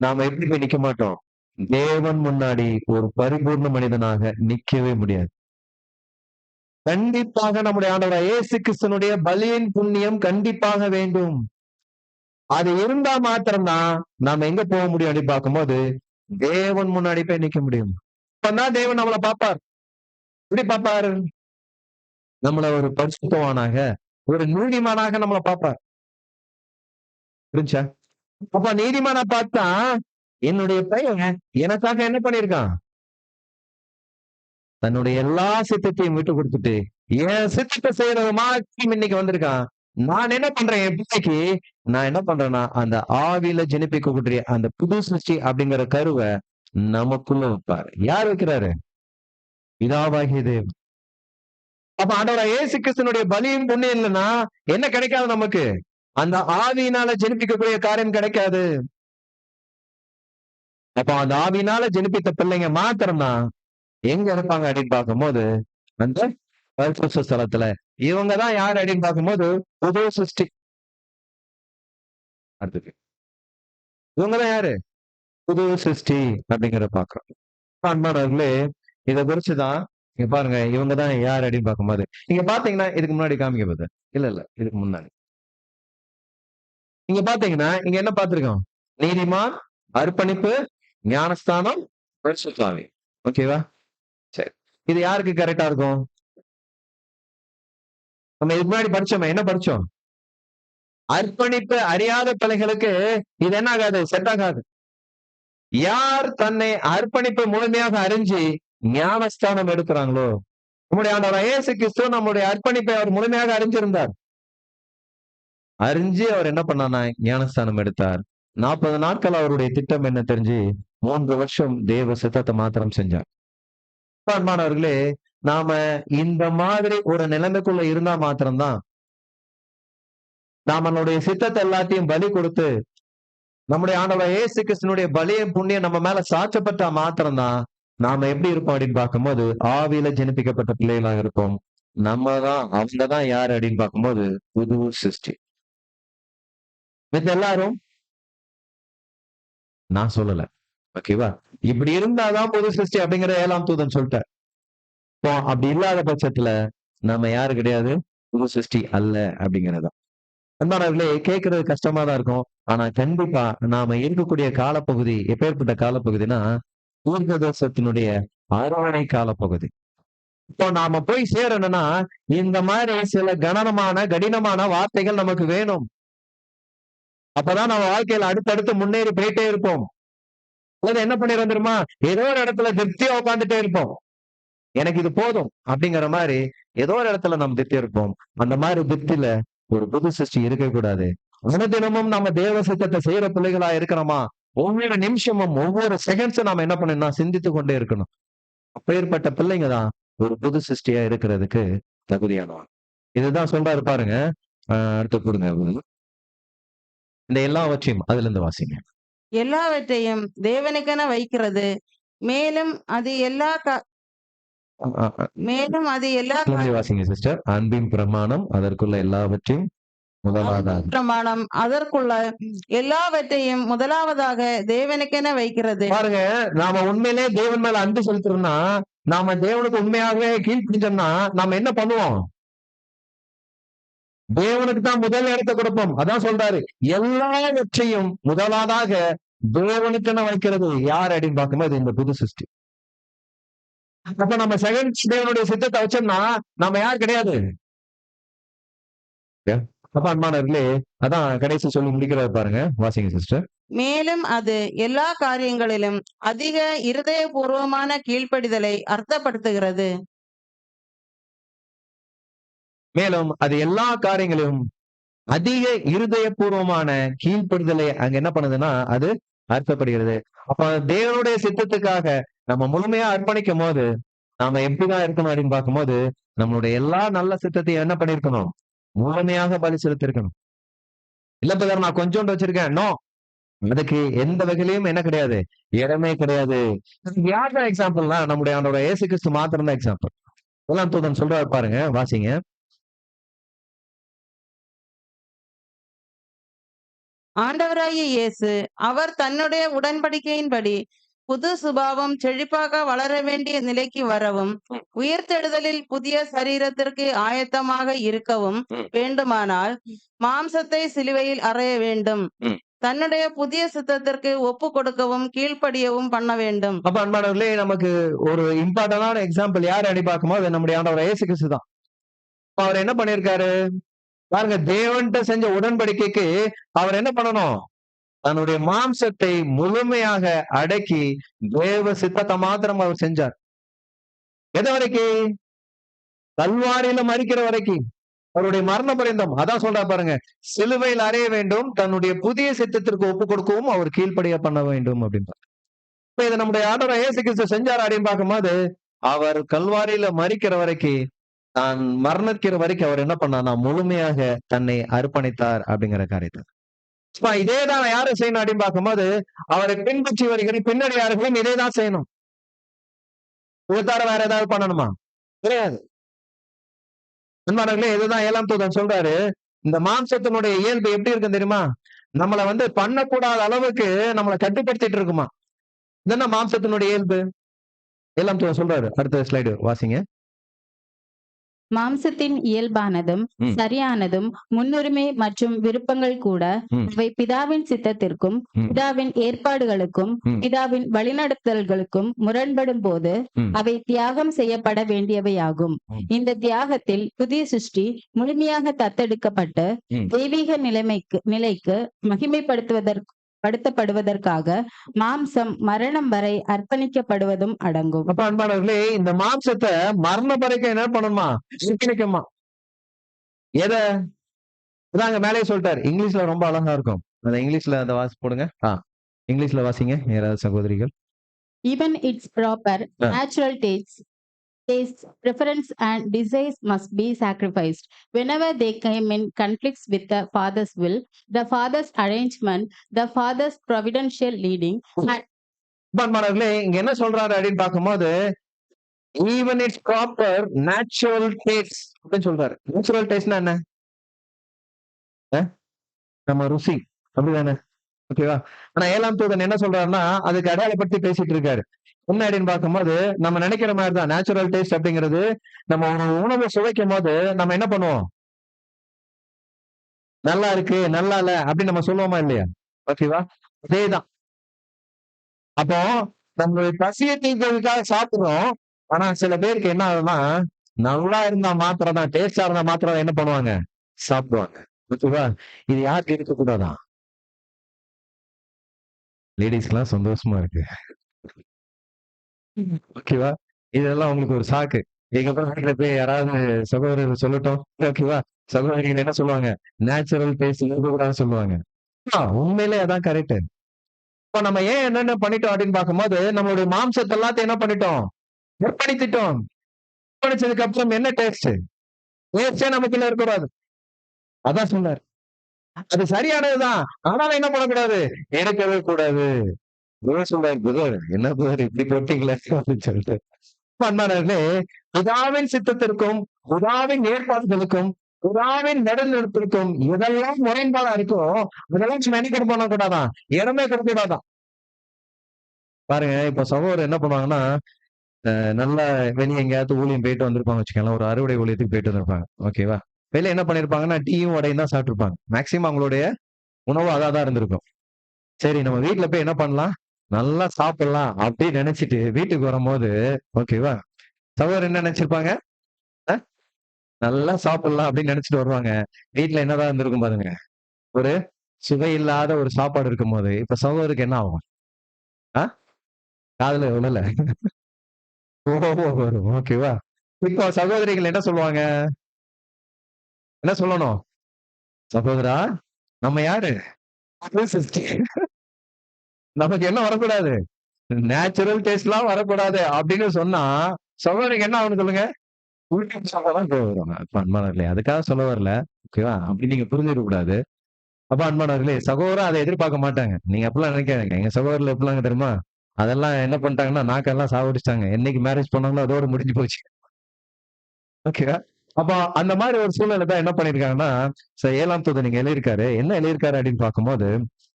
நாம எப்படி போய் நிக்க மாட்டோம்? தேவன் முன்னாடி ஒரு பரிபூர்ண மனிதனாக நிக்கவே முடியாது. கண்டிப்பாக நம்முடைய ஆண்டவராகிய இயேசு கிறிஸ்துவினுடைய பலியின் புண்ணியம் கண்டிப்பாக வேண்டும். அது இருந்தா மாத்திரம்தான் நாம எங்க போக முடியும் அப்படின்னு பார்க்கும்போது, தேவன் முன்னாடி போய் நிக்க முடியும். அப்பதான் தேவன் நம்மளை பார்ப்பார். எப்படி பார்ப்பாரு? நம்மள ஒரு பரிசுத்தவானாக, ஒரு நீதிமானாக நம்மளை பார்ப்பார். புரிஞ்சா? அப்ப நீதிமான பார்த்தா, என்னுடைய பையன் எனக்காக என்ன பண்ணிருக்கான்? தன்னுடைய எல்லா சித்தத்தையும் விட்டு கொடுத்துட்டு, என் சித்தத்தை செய்யறது மாத்திரம் இன்னைக்கு வந்திருக்கான். நான் என்ன பண்றேன்? என் பிள்ளைக்கு நான் என்ன பண்றேன்னா, அந்த ஆவியில ஜெனிப்பிக்கக்கூடிய அந்த புது சிருஷ்டி அப்படிங்கிற கருவை நமக்குள்ள வைப்பாரு. யார் வைக்கிறாரு? பிதாவாகிய தேவன். அப்ப ஆண்டவராகிய இயேசு கிறிஸ்துவினுடைய பலியும் புண்ணியம் இல்லைன்னா என்ன கிடைக்காது நமக்கு? அந்த ஆவியினால ஜெனிப்பிக்கக்கூடிய காரியம் கிடைக்காது. அப்ப அந்த ஆவியினால ஜெனிப்பித்த பிள்ளைங்க மாத்திரம்தான் எங்க இருப்பாங்க அப்படின்னு பார்க்கும்போது, அந்த பரிசுத்த ஸ்தலத்துல. இவங்கதான் யார் அப்படின்னு பார்க்கும்போது, புது சிருஷ்டி. அடுத்தது இவங்கதான் யாரு? புது சிருஷ்டி அப்படிங்கிறத பாக்குறோம். அன்பானவர்களே, இதை குறிச்சுதான் இங்க பாருங்க, இவங்கதான் யார் அப்படின்னு பார்க்கும்போது, நீங்க பாத்தீங்கன்னா இதுக்கு முன்னாடி காமிக்க போது இல்ல இதுக்கு முன்னாடி நீங்க பாத்தீங்கன்னா இங்க என்ன பார்த்திருக்கோம்? நீதிமான், அர்ப்பணிப்பு, ஞானஸ்தானம், பரிசுத்த ஆவி. ஓகேவா? சரி, இது யாருக்கு கரெக்டா இருக்கும்? நம்ம இதுக்கு முன்னாடி படிச்சோமே, என்ன படிச்சோம்? அர்ப்பணிப்பு அறியாத பிள்ளைகளுக்கு இது என்ன ஆகாது? செட் ஆகாது. யார் தன்னை அர்ப்பணிப்பு முழுமையாக அறிஞ்சு ஞானஸ்தானம் எடுக்கிறாங்களோ, நம்முடைய ஆண்டவர் இயேசு கிறிஸ்து நம்முடைய அர்ப்பணிப்பை அவர் முழுமையாக அறிஞ்சிருந்தார். அறிஞ்சு அவர் என்ன பண்ணார்னா ஞானஸ்தானம் எடுத்தார். 40 நாட்கள் அவருடைய திட்டம் என்ன தெரிஞ்சு 3 வருஷம் தேவ சித்தத்தை மாத்திரம் செஞ்சார். அன்பானவர்களே, நாம இந்த மாதிரி ஒரு நிலைமைக்குள்ள இருந்தா மாத்திரம்தான் நம்மளுடைய சித்தத்தை எல்லாத்தையும் பலி கொடுத்து நம்முடைய ஆண்டவர் இயேசு கிறிஸ்துனுடைய பலிய புண்ணியம் நம்ம மேல சாட்சப்பட்டா மாத்திரம்தான் நாம எப்படி இருப்போம் அப்படின்னு பார்க்கும்போது ஆவியில ஜெனிப்பிக்கப்பட்ட பிள்ளைகளாக இருப்போம். அவங்கதான் யாரு அப்படின்னு பார்க்கும்போது புது சிருஷ்டி. மித்த எல்லாரும் நான் சொல்லல, ஓகேவா? இப்படி இருந்தாதான் புது சிருஷ்டி அப்படிங்கிற 7ஆம் தூதன் சொல்லிட்டார். இப்போ அப்படி இல்லாத பட்சத்துல நம்ம யாரு கிடையாது, புது சிருஷ்டி அல்ல அப்படிங்கறதுதான். அன்பானவர்களே, கேட்கறது கஷ்டமா தான் இருக்கும். ஆனா கண்டிப்பா நாம இருக்கக்கூடிய காலப்பகுதி எப்பேற்பட்ட காலப்பகுதினா தீர்க்கதரிசனத்தினுடைய அரவணை காலப்பகுதி. இப்போ நாம போய் சேரணும்னா இந்த மாதிரி சில கடினமான வார்த்தைகள் நமக்கு வேணும். அப்பதான் நம்ம வாழ்க்கையில அடுத்தடுத்து முன்னேறி போயிட்டே இருப்போம். அல்லது என்ன பண்ணிடுறோம் தெரியுமா, ஏதோ ஒரு இடத்துல திருப்தியா உட்காந்துட்டே இருப்போம். எனக்கு இது போதும் அப்படிங்கிற மாதிரி ஏதோ ஒரு இடத்துல நம்ம திருப்தியா இருப்போம். அந்த மாதிரி திருப்தியில ஒரு புது சிருஷ்டி இருக்கக்கூடாது. அனுதினமும் நம்ம தேவ சித்தத்தை செய்யற பிள்ளைகளா இருக்கிறோமா, ஒவ்வொரு நிமிஷமும் ஒவ்வொரு செகண்ட்ஸும் நாம என்ன பண்ணணும்னா சிந்தித்து கொண்டே இருக்கணும். அப்பேற்பட்ட பிள்ளைங்க தான் ஒரு புது சிருஷ்டியா இருக்கிறதுக்கு தகுதியானவன். இதுதான் சொல்றாரு பாருங்க. அடுத்து கொடுங்க. இந்த எல்லாவற்றையும் அதுல இருந்து வாசிங்க. எல்லாவற்றையும் தேவனுக்கென வைக்கிறது, மேலும் அது எல்லா வாசிங்க சிஸ்டர். அன்பின் பிரமாணம் அதற்குள்ள எல்லாவற்றையும் முதலாவதாக பிரமாணம் அதற்குள்ள எல்லாவற்றையும் முதலாவதாக தேவனுக்கென வைக்கிறது. பாருங்க, நாம உண்மையிலே தேவன் மேல அன்பு செலுத்துறோம்னா, நாம தேவனுக்கு உண்மையாகவே கீழ்ப்படிஞ்சோம்னா நாம என்ன பண்ணுவோம்? தேவனுக்கு தான் முதல் இடத்தை கொடுப்போம். அதான் சொல்றாரு, எல்லாவற்றையும் முதலாவதாக தேவனுக்கென வைக்கிறது யார் அப்படின்னு பார்க்கும்போது இந்த புது சிருஷ்டி. அப்ப நம்ம செகண்ட் தேவனுடைய சித்தத்தை வச்சோம்னா நம்ம யார் கிடையாது. அப்ப அன்பானவர்களே, அதான் கடைசி சொல்லி முடிக்கிறார் பாருங்க. வாசிங்க சிஸ்டர். மேலும் அது எல்லா காரியங்களிலும் அதிக இருதயபூர்வமான கீழ்ப்படிதலை அர்த்தப்படுத்துகிறது. மேலும் அது எல்லா காரியங்களிலும் அதிக இருதயபூர்வமான கீழ்ப்படிதலை அங்க என்ன பண்ணுதுன்னா அது அர்த்தப்படுகிறது. அப்ப தேவனுடைய சித்தத்துக்காக நம்ம முழுமையா அர்ப்பணிக்கும் போது நாம எப்படிதான் இருக்கணும் அப்படின்னு பார்க்கும்போது நம்மளுடைய எல்லா நல்ல சித்தத்தையும் என்ன பண்ணிருக்கணும், முழுமையாக பலி செலுத்திருக்கணும். இல்ல பிரதர் நான் கொஞ்சோண்டு வச்சிருக்கேன், நோ, அதுக்கு எந்த வகையிலையும் என்ன கிடையாது, இடமே கிடையாது. யார்தான் எக்ஸாம்பிள்னா நம்முடைய அவனோட இயேசு கிறிஸ்து மாத்திரம் தான் எக்ஸாம்பிள். எல்லாம் தூதன் சொல்றாரு பாருங்க, வாசிங்க. ஆண்டவராகிய இயேசு அவர் தன்னுடைய உடன்படிக்கையின்படி புது சுபாவம் செழிப்பாக வளர வேண்டிய நிலைக்கு வரவும் உயிர்த்தெழுதலில் புதிய சரீரத்திற்கு ஆயத்தமாக இருக்கவும் வேண்டுமானால் மாம்சத்தை சிலுவையில் அறைய வேண்டும். தன்னுடைய புதிய சித்தத்திற்கு ஒப்பு கொடுக்கவும் கீழ்ப்படியவும் பண்ண வேண்டும். அப்ப அன்பானவர்களே, நமக்கு ஒரு இம்பார்ட்டன்டான எக்ஸாம்பிள் யார் அடி பார்க்கும்போது நம்முடைய ஆண்டவர் இயேசு கிறிஸ்து தான். அவர் என்ன பண்ணிருக்காரு பாருங்க, தேவன்கிட்ட செஞ்ச உடன்படிக்கைக்கு அவர் என்ன பண்ணணும், தன்னுடைய மாம்சத்தை முழுமையாக அடக்கி தேவ சித்தத்தை மாத்திரம் அவர் செஞ்சார். எது வரைக்கும்? கல்வாரியில மரிக்கிற வரைக்கும், அவருடைய மரண பரியந்தம். அதான் சொல்றா பாருங்க, சிலுவையில் அறைய வேண்டும், தன்னுடைய புதிய சித்தத்திற்கு ஒப்பு கொடுக்கவும் அவர் கீழ்ப்படிய பண்ண வேண்டும் அப்படின்னு. இப்ப இதை நம்முடைய ஆண்டவர் இயேசு கிறிஸ்து செஞ்சார் அப்படின்னு பார்க்கும்போது அவர் கல்வாரியில மரிக்கிற வரைக்கும், தான் மரணிக்கிற வரைக்கும் அவர் என்ன பண்ணா முழுமையாக தன்னை அர்ப்பணித்தார் அப்படிங்கிற காரியத்தை. இதேதான் யாரும் செய்யணும் அப்படின்னு பார்க்கும்போது அவரை பின்பற்றி வருகிற பின்னணியார்களும் இதேதான் செய்யணும். வேற ஏதாவது பண்ணணுமா? கிடையாது. அன்பானவர்களே, இதுதான் 7ஆம் தூதன் சொல்றாரு. இந்த மாம்சத்தினுடைய இயல்பு எப்படி இருக்கு தெரியுமா, நம்மள பண்ணக்கூடாத அளவுக்கு நம்மளை கட்டுப்படுத்திட்டு இருக்குமா. இதுதான் மாம்சத்தினுடைய இயல்பு. 7ஆம் தூதன் சொல்றாரு. அடுத்த ஸ்லைடு வாசிங்க. மாம்சத்தின் இயல்பானதும் சரியானதும் முன்னுரிமை மற்றும் விருப்பங்கள் கூட அவை பிதாவின் சித்தத்திற்கும் பிதாவின் ஏற்பாடுகளுக்கும் பிதாவின் வழிநடத்தல்களுக்கும் முரண்படும் போது அவை தியாகம் செய்யப்பட வேண்டியவையாகும். இந்த தியாகத்தில் புதிய சிருஷ்டி முழுமையாக தத்தெடுக்கப்பட்டு தெய்வீக நிலைக்கு மகிமைப்படுத்துவதற்காக மாம்சம் மரணம் வரை அர்ப்பணிக்கப்படுவதும் அடங்கும். அப்ப அன்பானவர்களே, இந்த மாம்சத்தை மரண வரைக்கும் என்ன பண்ணணுமா, சிக்கனிக்குமா. எதை அங்க மேலே சொல்லிட்டாரு. இங்கிலீஷ்ல ரொம்ப அழகா இருக்கும். அந்த இங்கிலீஷ்ல அந்த வாசி போடுங்க. இங்கிலீஷ்ல வாசிங்க யாராவது சகோதரிகள். Even its proper natural tastes Taste, preference, and desires must be sacrificed. Whenever they came in conflicts with the Father's will, the Father's arrangement, the Father's providential leading, and அன்பானவர்களே, இங்க என்ன சொல்றாரு அப்படின்னு பார்க்கும்போது, even it's proper natural taste அப்படின்னு சொல்றாரு. Natural டேஸ்ட்னா என்ன? நம்ம ருசி அப்படிதானே? ஓகேவா? ஆனா 7ஆம் தூதன் என்ன சொல்றாருன்னா, அதுக்கு அடையாளப்படுத்தி பேசிட்டு இருக்காரு. என்ன அப்படின்னு பார்க்கும்போது, நம்ம நினைக்கிற மாதிரி தான் நேச்சுரல் டேஸ்ட் அப்படிங்கிறது, நம்ம ஒரு உணவை சுவைக்கும் போது நம்ம என்ன பண்ணுவோம்? நல்லா இருக்கு, நல்லா இல்ல அப்படின்னு நம்ம சொல்லுவோமா இல்லையா? ஓகேவா? அதேதான். அப்போ நம்மளுடைய பசியை தீர்க்கிறதுக்காக சாப்பிடுறோம். ஆனா சில பேருக்கு என்ன ஆகுதுன்னா, நல்லா இருந்தா மாத்திரம் தான், டேஸ்டா இருந்தா மாத்திரம் தான் என்ன பண்ணுவாங்க? சாப்பிடுவாங்க. ஓகேவா? இது யாருக்கு இருக்கக்கூடாதான்? லேடீஸ்க்குலாம் சந்தோஷமா இருக்கு. ஓகேவா? இதெல்லாம் உங்களுக்கு ஒரு சாக்கு. இதுக்கப்புறம் வீட்ல போய் யாராவது சகோதரர்கள் சொல்லட்டும். ஓகேவா? சகோதரிகள் என்ன சொல்லுவாங்க? நேச்சுரல் டேஸ்ட் இருக்கக்கூடாதுன்னு சொல்லுவாங்க. உண்மையிலே அதான் கரெக்ட். இப்ப நம்ம ஏன் என்னென்ன பண்ணிட்டோம் அப்படின்னு பார்க்கும்போது, நம்மளுடைய மாம்சத்தை எல்லாத்தையும் என்ன பண்ணிட்டோம்? முற்படுத்திட்டோம். முற்படுத்ததுக்கு அப்புறம் என்ன டேஸ்ட்? டேஸ்டே நமக்குள்ள இருக்கக்கூடாது. அதான் சொன்னார். அது சரியானதுதான். ஆனாலும் என்ன பண்ணக்கூடாது? எடுக்கவே கூடாது. பிரதர் சொல்றாரு, பிரதர் என்ன பிரதர் இப்படி போட்டீங்களே அப்படின்னு சொல்லிட்டு. அன்பானவர்களே, பிதாவின் சித்தத்திற்கும் பிதாவின் ஏற்பாடுகளுக்கும் பிதாவின் நடுநிலத்திற்கும் எதெல்லாம் முரண்பாடா இருக்கோ அதெல்லாம் நம்ம என்ன பண்ணக்கூடாதான்? இடமே கொடுக்கூடாதான். பாருங்க, இப்ப சகோதரர் என்ன பண்ணுவாங்கன்னா, நல்லா வெளிய எங்கேயாவது ஊழியம் போயிட்டு வந்திருப்பாங்க வச்சுக்கோங்களேன். ஒரு அறுவடை ஊழியத்துக்கு போயிட்டு வந்திருப்பாங்க. ஓகேவா? வெளில என்ன பண்ணிருப்பாங்கன்னா, டீயும் வடையும் தான் சாப்பிட்டுருப்பாங்க. மேக்ஸிமம் அவங்களுடைய உணவு அதான் இருந்திருக்கும். சரி நம்ம வீட்ல போய் என்ன பண்ணலாம்? நல்லா சாப்பிடலாம் அப்படின்னு நினைச்சிட்டு வீட்டுக்கு வரும்போது, ஓகேவா? சகோதரர் என்ன நினைச்சிருப்பாங்க? அ நல்லா சாப்பிடலாம் அப்படின்னு நினைச்சிட்டு வருவாங்க. வீட்ல என்னதான் இருந்திருக்கும் பாருங்க. ஒரு சுவை இல்லாத ஒரு சாப்பாடு இருக்கும்போது, இப்ப சகோதரருக்கு என்ன ஆகும்? ஆ? காதுல விழல. கோபம் வரும். ஓகேவா? இப்போ சகோதரிகள் என்ன சொல்லுவாங்க? என்ன சொல்லணும்? சகோதரா, நம்ம யாரு? புது சிருஷ்டி. நமக்கு என்ன வரக்கூடாது? நேச்சுரல் டேஸ்ட்லாம் வரக்கூடாது அப்படின்னு சொன்னா, சகோதரிக்கு என்ன ஆகும்னு சொல்லுங்க? உள்குத்து சண்டை தான் போடுவாங்க. அப்ப அன்பானவர்களே, அதுக்காக சொல்ல வரல. ஓகேவா? அப்படி நீங்க புரிஞ்சுக்க கூடாது. அப்ப அன்பானவர்களே, சகோதரன் அதை எதிர்பார்க்க மாட்டாங்க. நீங்க அப்படிலாம் நினைக்காதீங்க. எங்க சகோதரர்கள் எப்படிலாம் தெரியுமா? அதெல்லாம் என்ன பண்ணிட்டாங்கன்னா, நாக்கெல்லாம் சாவடிச்சுட்டாங்க. என்னைக்கு மேரேஜ் பண்ணாங்களோ அதோட முடிஞ்சு போச்சு. ஓகேவா? அப்ப அந்த மாரி ஒரு சூழ்நிலை தான் என்ன பண்ணியிருக்காங்கன்னா, 7ஆம் தூதன் இங்க எழுதியிருக்காரு. என்ன எழுதியிருக்காரு அப்படின்னு பார்க்கும்போது,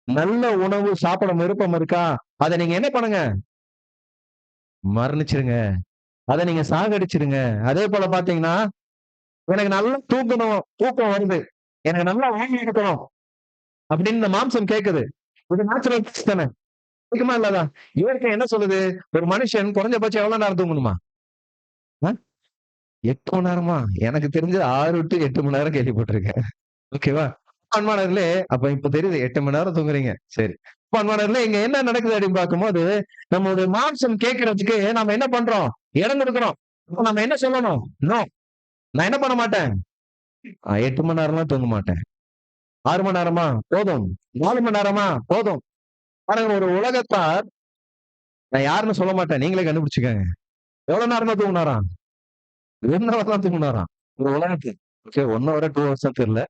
நல்ல உணவு சாப்பிட விருப்பம் இருக்கா? அத நீங்க என்ன பண்ணுங்க? மரணிச்சிருங்க. அத நீங்க சாகடிச்சிருங்க. அதே போல பார்த்தீங்கன்னா, எனக்கு நல்லா தூங்கணும், தூக்கம் வருது. எனக்கு நல்லா ஓய்வு எடுக்கணும் அப்படின்னு இந்த மாம்சம் கேட்குது. இது நேச்சுரல் டெஸ்ட் தானே. இருக்குமா இல்லாதா? இயற்கை என்ன சொல்லுது? ஒரு மனுஷன் குறைஞ்சபட்சம் எவ்வளவு நேரம் தூங்கணுமா? அ 8 மணி நேரமா? எனக்கு தெரிஞ்சு 6 டூ 8 மணி நேரம் கேள்விப்பட்டிருக்கேன். ஓகேவா? அன்பானவர்களே, அப்ப இப்ப தெரியுது 8 மணி நேரம் தூங்குறீங்க. சரி. அப்ப அன்பானவர்களே, இங்க என்ன நடக்குது அப்படின்னு பார்க்கும்போது, நம்மளுடைய மாம்சம் கேட்கறதுக்கு நாம என்ன பண்றோம்? இடம் கொடுக்கிறோம். அப்ப நம்ம என்ன சொல்லணும்? நோ. நான் என்ன பண்ண மாட்டேன்? 8 மணி நேரம்லாம் தூங்க மாட்டேன். 6 மணி நேரமா? போதும். 4 மணி நேரமா? போதும். பாருங்க ஒரு உலகத்தார் நான் யாருன்னு சொல்ல மாட்டேன். நீங்களே கண்டுபிடிச்சுக்கங்க. எவ்வளவு நேரம் தான் தூங்குனாராம்? 2 ஹவர் தான் தூங்குனாராம். ஒரு உலகத்துல. ஓகே 1 ஹவரா 2 ஹவர்ஸா தெரியல.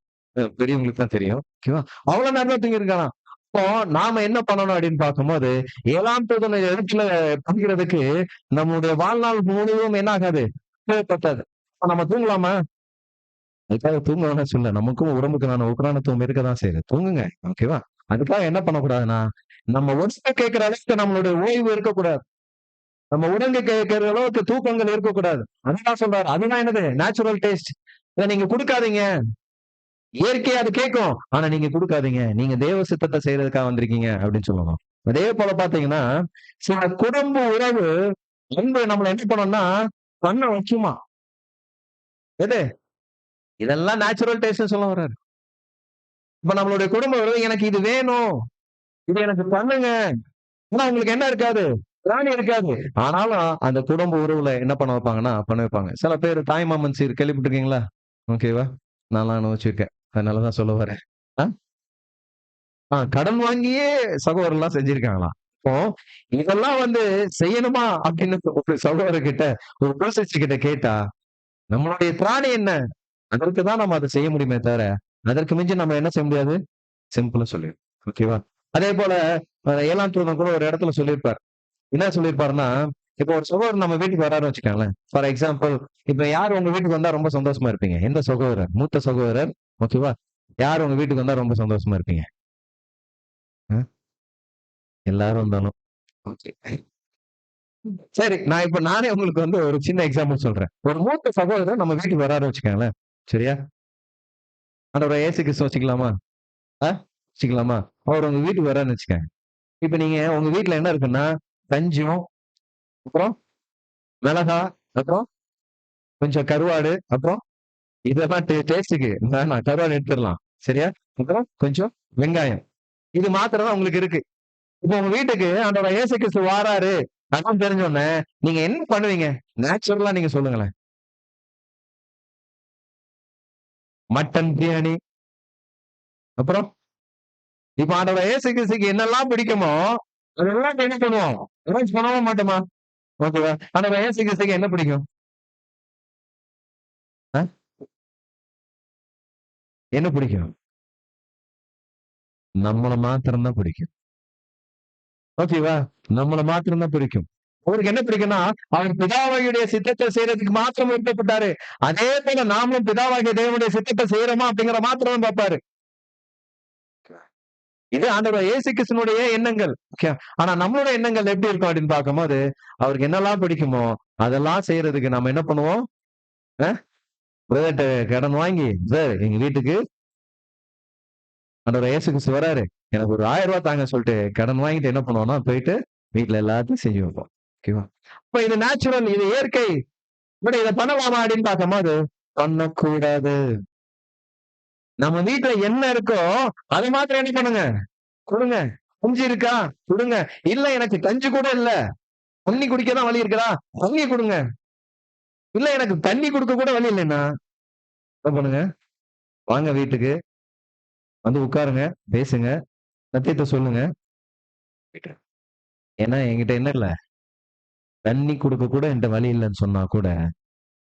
பெரியவங்களுக்கு தான் தெரியும். ஓகேவா? அவ்வளவு நேரம் தான் தூங்கியிருக்காராம். அப்போ நாம என்ன பண்ணணும் அப்படின்னு பார்க்கும்போது, 7ஆம் தூதனை எழுத்துல படிக்கிறதுக்கு நம்முடைய வாழ்நாள் முழுவதும் என்ன ஆகாது? தேவைப்பட்டாது. அப்ப நம்ம தூங்கலாமா? அதுக்காக தூங்க வேணாம்னு சொல்லல. நமக்கும் உடம்புக்கான உக்ரானத்துவம் இருக்கதான் செய்யுது. தூங்குங்க. ஓகேவா? அதுக்காக என்ன பண்ணக்கூடாதுன்னா, நம்ம உடம்பு கேட்கிற அளவுக்கு நம்மளுடைய ஓய்வு இருக்கக்கூடாது. நம்ம உடம்பு கேட்கிற அளவுக்கு தூக்கங்கள் இருக்கக்கூடாது. அதுதான் சொல்றாரு. அதுதான் என்னது? Natural taste. இத நீங்க குடுக்காதீங்க. இயற்கையா அது கேட்கும். ஆனா நீங்க குடுக்காதீங்க. நீங்க தேவ சித்தத்த செய்யறதுக்காக வந்திருக்கீங்க அப்படின்னு சொல்லணும். அதே போல பார்த்தீங்கன்னா, சில குடும்ப உறவு அன்பு நம்மள என்ன பண்ணும்னா, பண்ண வைக்குமா? எது? இதெல்லாம் நேச்சுரல் டேஸ்ட்ன்னு சொல்ல வர்றாரு. இப்ப நம்மளுடைய குடும்ப உறவு எனக்கு இது வேணும். இது எனக்கு பண்ணுங்க. ஆனா உங்களுக்கு என்ன இருக்காது? திராணி இருக்காது. ஆனாலும் அந்த குடும்ப உறவுல என்ன பண்ண வைப்பாங்கன்னா, பண்ண வைப்பாங்க. சில பேர் தாய்மாமன் சீர் கேள்விப்பட்டிருக்கீங்களா? ஓகேவா? நான்லாம் அனுபவிச்சிருக்கேன். அதனால தான் சொல்ல வரேன். ஆ? கடன் வாங்கியே சகோதரர்லாம் செஞ்சிருக்காங்களாம். இப்போ இதெல்லாம் வந்து செய்யணுமா அப்படின்னு ஒரு சகோதரர்கிட்ட, ஒரு புருஷச்சி கிட்ட கேட்டா, நம்மளுடைய திராணி என்ன? அதற்கு தான் நம்ம அத செய்ய முடியுமே தவிர, அதற்கு மிஞ்சி நம்ம என்ன செய்ய முடியாது? சிம்பிளா சொல்லிருவோம். ஓகேவா? அதே போல 7ஆம் தூதன் கூட ஒரு இடத்துல சொல்லியிருப்பார். என்ன சொல்லியிருப்பாருன்னா, இப்போ ஒரு சகோதரர் நம்ம வீட்டுக்கு வர்றாருன்னு வச்சுக்கோங்களேன். ஃபார் எக்ஸாம்பிள், இப்ப யார் உங்க வீட்டுக்கு வந்தா ரொம்ப சந்தோஷமா இருப்பீங்க? எந்த சகோதரர்? மூத்த சகோதரர். ஓகேவா? யார் உங்க வீட்டுக்கு வந்தா ரொம்ப சந்தோஷமா இருப்பீங்க? அ எல்லாரும் வந்தாலும். ஓகே. சரி. நானே உங்களுக்கு வந்து ஒரு சின்ன எக்ஸாம்பிள் சொல்றேன். ஒரு மூத்த சகோதரர் நம்ம வீட்டுக்கு வர்றாருன்னு வச்சுக்கோங்களேன். சரியா? ஆண்டவராகிய இயேசு கிறிஸ்துவ வச்சுக்கலாமா? ஆ? வச்சுக்கலாமா? அவர் உங்க வீட்டுக்கு வர்றாருன்னு வச்சுக்கங்க. இப்ப நீங்க உங்க வீட்ல என்ன இருக்குன்னா, கஞ்சியும், அப்புறம் மிளகா, அப்புறம் கொஞ்சம் கருவாடு, அப்புறம் இதெல்லாம் டேஸ்ட்டுக்கு வேணாம். கருவாடு எடுத்துறலாம். சரியா? அப்புறம் கொஞ்சம் வெங்காயம். இது மாத்திரம் தான் உங்களுக்கு இருக்கு. இப்ப உங்க வீட்டுக்கு ஆண்டவராகிய இயேசு கிறிஸ்து வாராரு அப்படின்னு தெரிஞ்ச உடனே, நீங்க என்ன பண்ணுவீங்க? நேச்சுரலா நீங்க சொல்லுங்களேன். மட்டன் பிரியாணி, அப்புறம் இப்ப ஆண்டவராகிய இயேசு கிறிஸ்துக்கு என்னெல்லாம் பிடிக்குமோ, அதெல்லாம் என்ன பண்ணுவோம்? அரேஞ்ச் பண்ணவே மாட்டோமா? ஓகேவா? ஆண்டவராகிய இயேசு கிறிஸ்துக்கு என்ன பிடிக்கும்? அ? என்ன பிடிக்கும்? நம்மள மாத்திரம் தான் பிடிக்கும். ஓகேவா? நம்மள மாத்திரம் தான் பிடிக்கும். அவருக்கு என்ன பிடிக்கும்னா, அவர் பிதாவாகிய சித்தத்தை செய்யறதுக்கு மாத்திரம் விருப்பப்பட்டாரு. அதே போல நாமளும் பிதாவாகிய தேவனுடைய சித்தத்தை செய்யறோமா அப்படிங்கிற மாத்திரம் தான் பார்ப்பாரு. இது ஆண்டவர் இயேசு கிறிஸ்துவினுடைய எண்ணங்கள். ஓகே. ஆனா நம்மளுடைய எண்ணங்கள் எப்படி இருக்கும் அப்படின்னு பார்க்கும்போது, அவருக்கு என்னெல்லாம் பிடிக்குமோ, அதெல்லாம் செய்யறதுக்கு நம்ம என்ன பண்ணுவோம்? அ பிரதர்ட்ட கடன் வாங்கி, சார் எங்க வீட்டுக்கு ஆண்டவர் இயேசு கிறிஸ்து வராரு. எனக்கு ஒரு ரூ. 1000 தாங்கன்னு சொல்லிட்டு கடன் வாங்கிட்டு என்ன பண்ணுவோம்னா, போயிட்டு வீட்ல எல்லாத்தையும் செஞ்சு வைப்போம். ஓகேவா? அப்ப இது நேச்சுரல், இது இயற்கை. பட் இத பண்ணலாமா அப்படின்னு பார்க்கும்போது, பண்ணக்கூடாது. நம்ம வீட்ல என்ன இருக்கோ, அத மாத்திரம் என்ன பண்ணுங்க? குடுங்க. கஞ்சி இருக்கா? குடுங்க. இல்ல எனக்கு கஞ்சி கூட இல்ல. தண்ணி குடிக்க தான் வழி இருக்குதா? தண்ணி குடுங்க. இல்ல எனக்கு தண்ணி குடுக்க கூட வழி இல்லைன்னா, என்ன பண்ணுங்க? வாங்க வீட்டுக்கு. வந்து உட்காருங்க. பேசுங்க. சத்தியத்த சொல்லுங்க. ஏன்னா என்கிட்ட என்ன இல்ல? தண்ணி குடுக்க கூட என்ட்ட வழி இல்லன்னு சொன்னா கூட,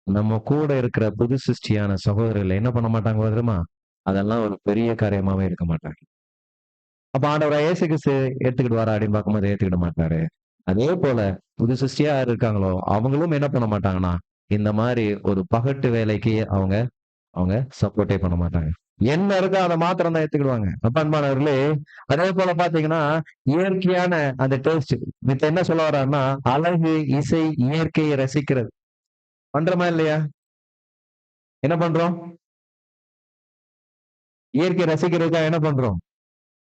நம்ம கூட இருக்கிற புது சிருஷ்டியான சகோதரர்கள் என்ன பண்ண மாட்டாங்க தெரியுமா? அதெல்லாம் ஒரு பெரிய காரியமாவே இருக்க மாட்டாங்க. அப்ப ஆண்டவராகிய இயேசு கிறிஸ்து ஏத்துக்கிடுவாரா அப்படின்னு பார்க்கும்போது ஏத்துக்கிட மாட்டாரு. அதே போல புது சிருஷ்டியா யார் இருக்காங்களோ, அவங்களும் என்ன பண்ண மாட்டாங்கன்னா, இந்த மாரி ஒரு பகட்டு வேலைக்கு அவங்க அவங்க சப்போர்ட்டே பண்ண மாட்டாங்க. என்ன இருக்கோ அத மாத்திரம் தான் ஏத்துக்கிடுவாங்க. அப்ப அன்பானவர்களே, அதே போல பார்த்தீங்கன்னா, இயற்கையான அந்த டேஸ்ட் மித்த என்ன சொல்ல வர்றாருன்னா, அழகு, இசை, இயற்கையை ரசிக்கிறது. பண்றோமா இல்லையா? என்ன பண்றோம்? இயற்கையை ரசிக்கிறதுக்காக என்ன பண்றோம்?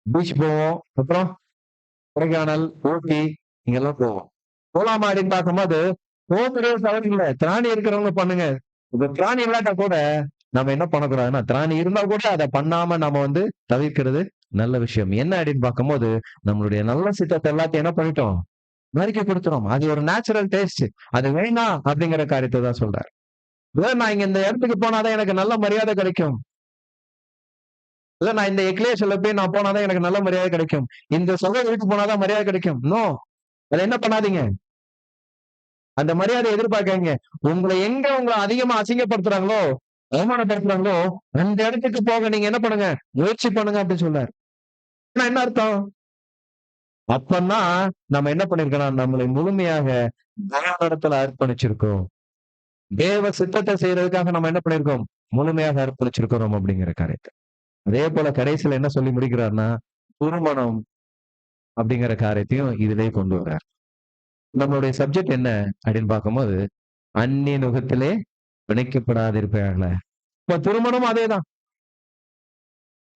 பீச் போவோம். அப்புறம் கொடைக்கானல், ஊட்டி இங்கெல்லாம் போவோம். போலாமா அப்படின்னு பார்க்கும்போது, போகிறது தவறு இல்ல. திராணி இருக்கிறவங்க பண்ணுங்க. இப்ப திராணி இல்லாட்டா கூட நம்ம என்ன பண்ணக்கூடாதுன்னா, திராணி இருந்தா கூட அத பண்ணாம நம்ம வந்து தவிர்க்கிறது நல்ல விஷயம். என்ன அப்படின்னு பார்க்கும்போது, நம்மளுடைய நல்ல சித்தத்த எல்லாத்தையும் என்ன பண்ணிட்டோம்? நறுக்கி குடுத்துறோம். அது ஒரு நேச்சுரல் டேஸ்ட். அது வேணாம் அப்படிங்கிற காரியத்த தான் சொல்றாரு. இல்ல நான் இங்க இந்த இடத்துக்கு போனா தான் எனக்கு நல்ல மரியாதை கிடைக்கும். இல்ல நான் இந்த எக்லேஷியர்ல போய் நான் போனா தான் எனக்கு நல்ல மரியாதை கிடைக்கும். இந்த சகோதரருக்கு போனா தான் மரியாதை கிடைக்கும். நோ. அத என்ன பண்ணாதீங்க. அந்த மரியாதைய எதிர்பார்க்காதீங்க. உங்கள அதிகமா அசிங்கப்படுத்துறாங்களோ, அவமானப்படுத்துறாங்களோ, அந்த இடத்துக்கு போக நீங்க என்ன பண்ணுங்க? முயற்சி பண்ணுங்க அப்படின்னு சொன்னாரு. ஆனா என்ன அர்த்தம்? அப்பந்தான் நம்ம என்ன பண்ணிருக்கோம்னா, நம்மளை முழுமையாக தேவனிடத்துல அர்ப்பணிச்சிருக்கோம். தேவ சித்தத்தை செய்யறதுக்காக நம்ம என்ன பண்ணிருக்கோம்? முழுமையாக அர்ப்பணிச்சிருக்கிறோம் அப்படிங்கிற காரியத்த. அதே போல கடைசியில என்ன சொல்லி முடிக்கிறார்ன்னா, திருமணம் அப்படிங்கிற காரியத்தையும் இதிலே கொண்டு வர்றார். நம்மளுடைய சப்ஜெக்ட் என்ன அப்படின்னு பார்க்கும்போது, அந்நிய நுகத்திலே பிணைக்கப்படாதிருப்பார்கள. இப்ப திருமணமும் அதேதான்.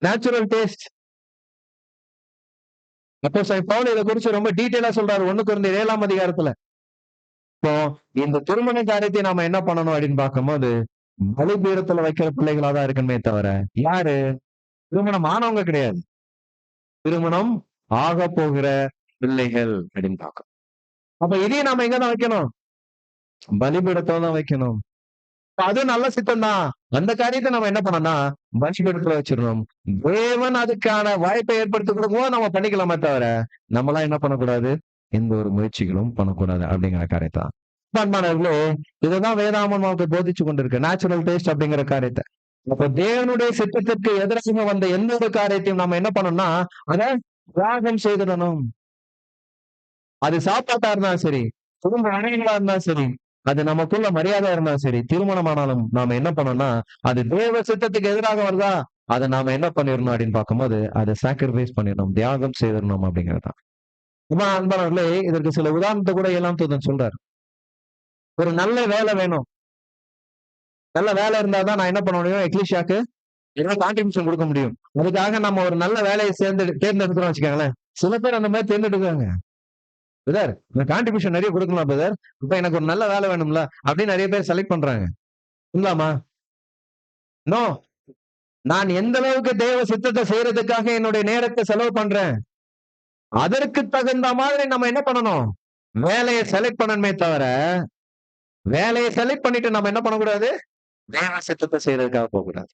Natural taste. அப்போஸ்தலன் பவுல் இத குறிச்சு ரொம்ப டீட்டெயிலா சொல்றாரு. 1 கொரிந்தியர் 7ஆம் அதிகாரத்துல. இப்போ இந்த திருமண காரியத்தை நாம என்ன பண்ணணும் அப்படின்னு பார்க்கும்போது, பலிபீடத்துல வைக்கிற பிள்ளைகளா தான் இருக்கணுமே தவிர, யாரு? திருமணம் ஆனவங்க கிடையாது. திருமணம் ஆகப் போகிற பிள்ளைகள் அப்படின்னு பார்க்கிறோம். அப்ப இதையும் நாம எங்க தான் வைக்கணும்? பலிபீடத்துல தான் வைக்கணும். அது நல்ல சித்தம் தான். அந்த காரியத்த நம்ம என்ன பண்ணணும்னா, பலிபீடத்துல வச்சிடணும். தேவன் அதுக்கான வாய்ப்பை ஏற்படுத்தி கொடுக்கும்போது நம்ம பண்ணிக்கலாமே தவிர, நம்மளா என்ன பண்ணக்கூடாது? எந்த ஒரு முயற்சிகளும் பண்ணக்கூடாது அப்படிங்கிற காரியத்தை தான். அன்பானவர்களே, இதுதான் வேதாகமம் நமக்கு போதிச்சு கொண்டிருக்கு. நேச்சுரல் டேஸ்ட் அப்படிங்கிற காரியத்தை. அப்ப தேவனுடைய சித்தத்திற்கு எதிராக வந்த எந்த ஒரு காரியத்தையும் நம்ம என்ன பண்ணணும்னா, அதை தியாகம் செய்திடணும். அது சாப்பாட்டா இருந்தாலும் சரி, குடும்ப அணைகளா இருந்தாலும் சரி, அது நமக்குள்ள மரியாதை இருந்தாலும் சரி, திருமணமானாலும் நாம என்ன பண்ணணும்னா, அது தேவ சித்தத்துக்கு எதிராக வருதா, அதை நாம என்ன பண்ணிடணும் அப்படின்னு பார்க்கும்போது, அதை சாக்ரிஃபைஸ் பண்ணிடணும், தியாகம் செய்திடணும் அப்படிங்கிறதுதான். ரொம்ப அன்பானவர்களே, இதற்கு சில உதாரணத்தை கூட எல்லாம் தூதன் சொல்றாரு. ஒரு நல்ல வேலை வேணும். நல்ல வேலை இருந்தா தான் நான் என்ன பண்ண முடியும்? எக்லீசியாக்கு ஏதாவது கான்ட்ரிபியூஷன் கொடுக்க முடியும். அதுக்காக நம்ம ஒரு நல்ல வேலையை தேர்ந்தெடுக்கிறோம் வச்சுக்கோங்களேன். சில பேர் அந்த மாதிரி தேர்ந்தெடுக்கிறாங்க. பிரதர், நான் கான்ட்ரிபியூஷன் நிறைய கொடுக்கலாம் பிரதர். இப்ப எனக்கு ஒரு நல்ல வேலை வேணும்ல அப்படின்னு நிறைய பேர் செலக்ட் பண்றாங்க. இல்லாமா? நோ. நான் எந்த அளவுக்கு தேவ சித்தத்தை செய்யறதுக்காக என்னுடைய நேரத்தை செலவு பண்றேன், அதற்கு தகுந்த மாதிரி நம்ம என்ன பண்ணணும்? வேலையை செலக்ட் பண்ணணுமே தவிர, வேலையை செலக்ட் பண்ணிட்டு நம்ம என்ன பண்ணக்கூடாது? தேவ சித்தத்தை செய்யறதுக்காக போகக்கூடாது.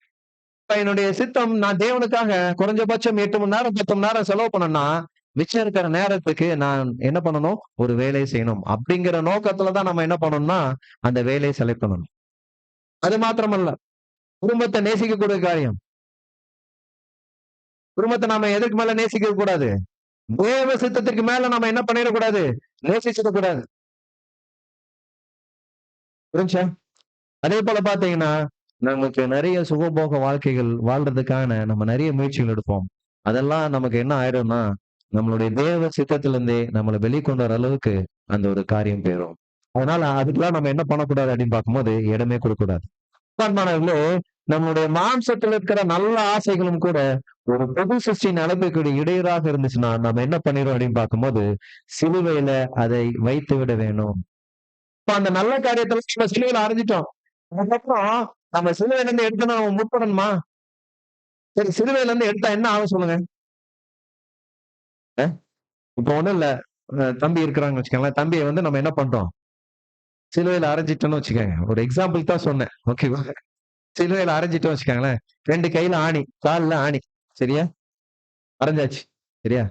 இப்ப என்னுடைய சித்தம் நான் தேவனுக்காக குறைஞ்சபட்சம் 8 மணி நேரம் 10 மணி நேரம் செலவு பண்ணணும்னா, மிச்சம் இருக்கிற நேரத்துக்கு நான் என்ன பண்ணணும்? ஒரு வேலையை செய்யணும் அப்படிங்கிற நோக்கத்துலதான் நம்ம என்ன பண்ணணும்னா அந்த வேலையை செலக்ட் பண்ணணும். அது மாத்திரமல்ல, குடும்பத்தை நேசிக்கக்கூடிய காரியம். குடும்பத்தை நாம எதுக்கு மேல நேசிக்க கூடாது? தேவ சித்தத்துக்கு மேல நம்ம என்ன பண்ணிடக்கூடாது? நேசிச்சிடக்கூடாது. புரிஞ்சா? அதே போல பாத்தீங்கன்னா, நமக்கு நிறைய சுகபோக வாழ்க்கைகள் வாழ்றதுக்கான நம்ம நிறைய முயற்சிகள் எடுப்போம். அதெல்லாம் நமக்கு என்ன ஆயிடும்னா, நம்மளுடைய தேவ சித்தத்திலிருந்தே நம்மளை வெளிக்கொண்டு வர அளவுக்கு அந்த ஒரு காரியம் போயிரும். அதனால அதுக்கெல்லாம் நம்ம என்ன பண்ணக்கூடாது அப்படின்னு பார்க்கும்போது இடமே கொடுக்கக்கூடாது. அன்பானவர்களே, நம்மளுடைய மாம்சத்துல இருக்கிற நல்ல ஆசைகளும் கூட ஒரு பொது சிருஷ்டியின் அழைப்புக்கு இடையூறாக இருந்துச்சுன்னா நம்ம என்ன பண்ணிடுறோம் அப்படின்னு பார்க்கும்போது சிலுவையில அதை வைத்து விட வேணும். இப்ப அந்த நல்ல காரியத்துல நம்ம சிலுவையில அரைஞ்சிட்டோம். அதுக்கப்புறம் நம்ம சிலுவையில இருந்து எடுத்தோம்னா நம்ம முற்படணுமா? சரி, சிலுவையில இருந்து எடுத்தா என்ன ஆகும் சொல்லுங்க? இப்ப ஒண்ணும் இல்ல, தம்பி இருக்கிறாங்கன்னு வச்சுக்கோங்களேன். தம்பியை வந்து நம்ம என்ன பண்றோம்? சிலுவையில அரைஞ்சிட்டோம்னு வச்சுக்கோங்க. ஒரு எக்ஸாம்பிள் தான் சொன்னேன். ஓகேவா? சிலுவையில அரைஞ்சிட்டோம் வச்சுக்கோங்களேன். 2 கையில ஆணி, கால்ல ஆணி. சரியா? அரைஞ்சாச்சு. சரியா?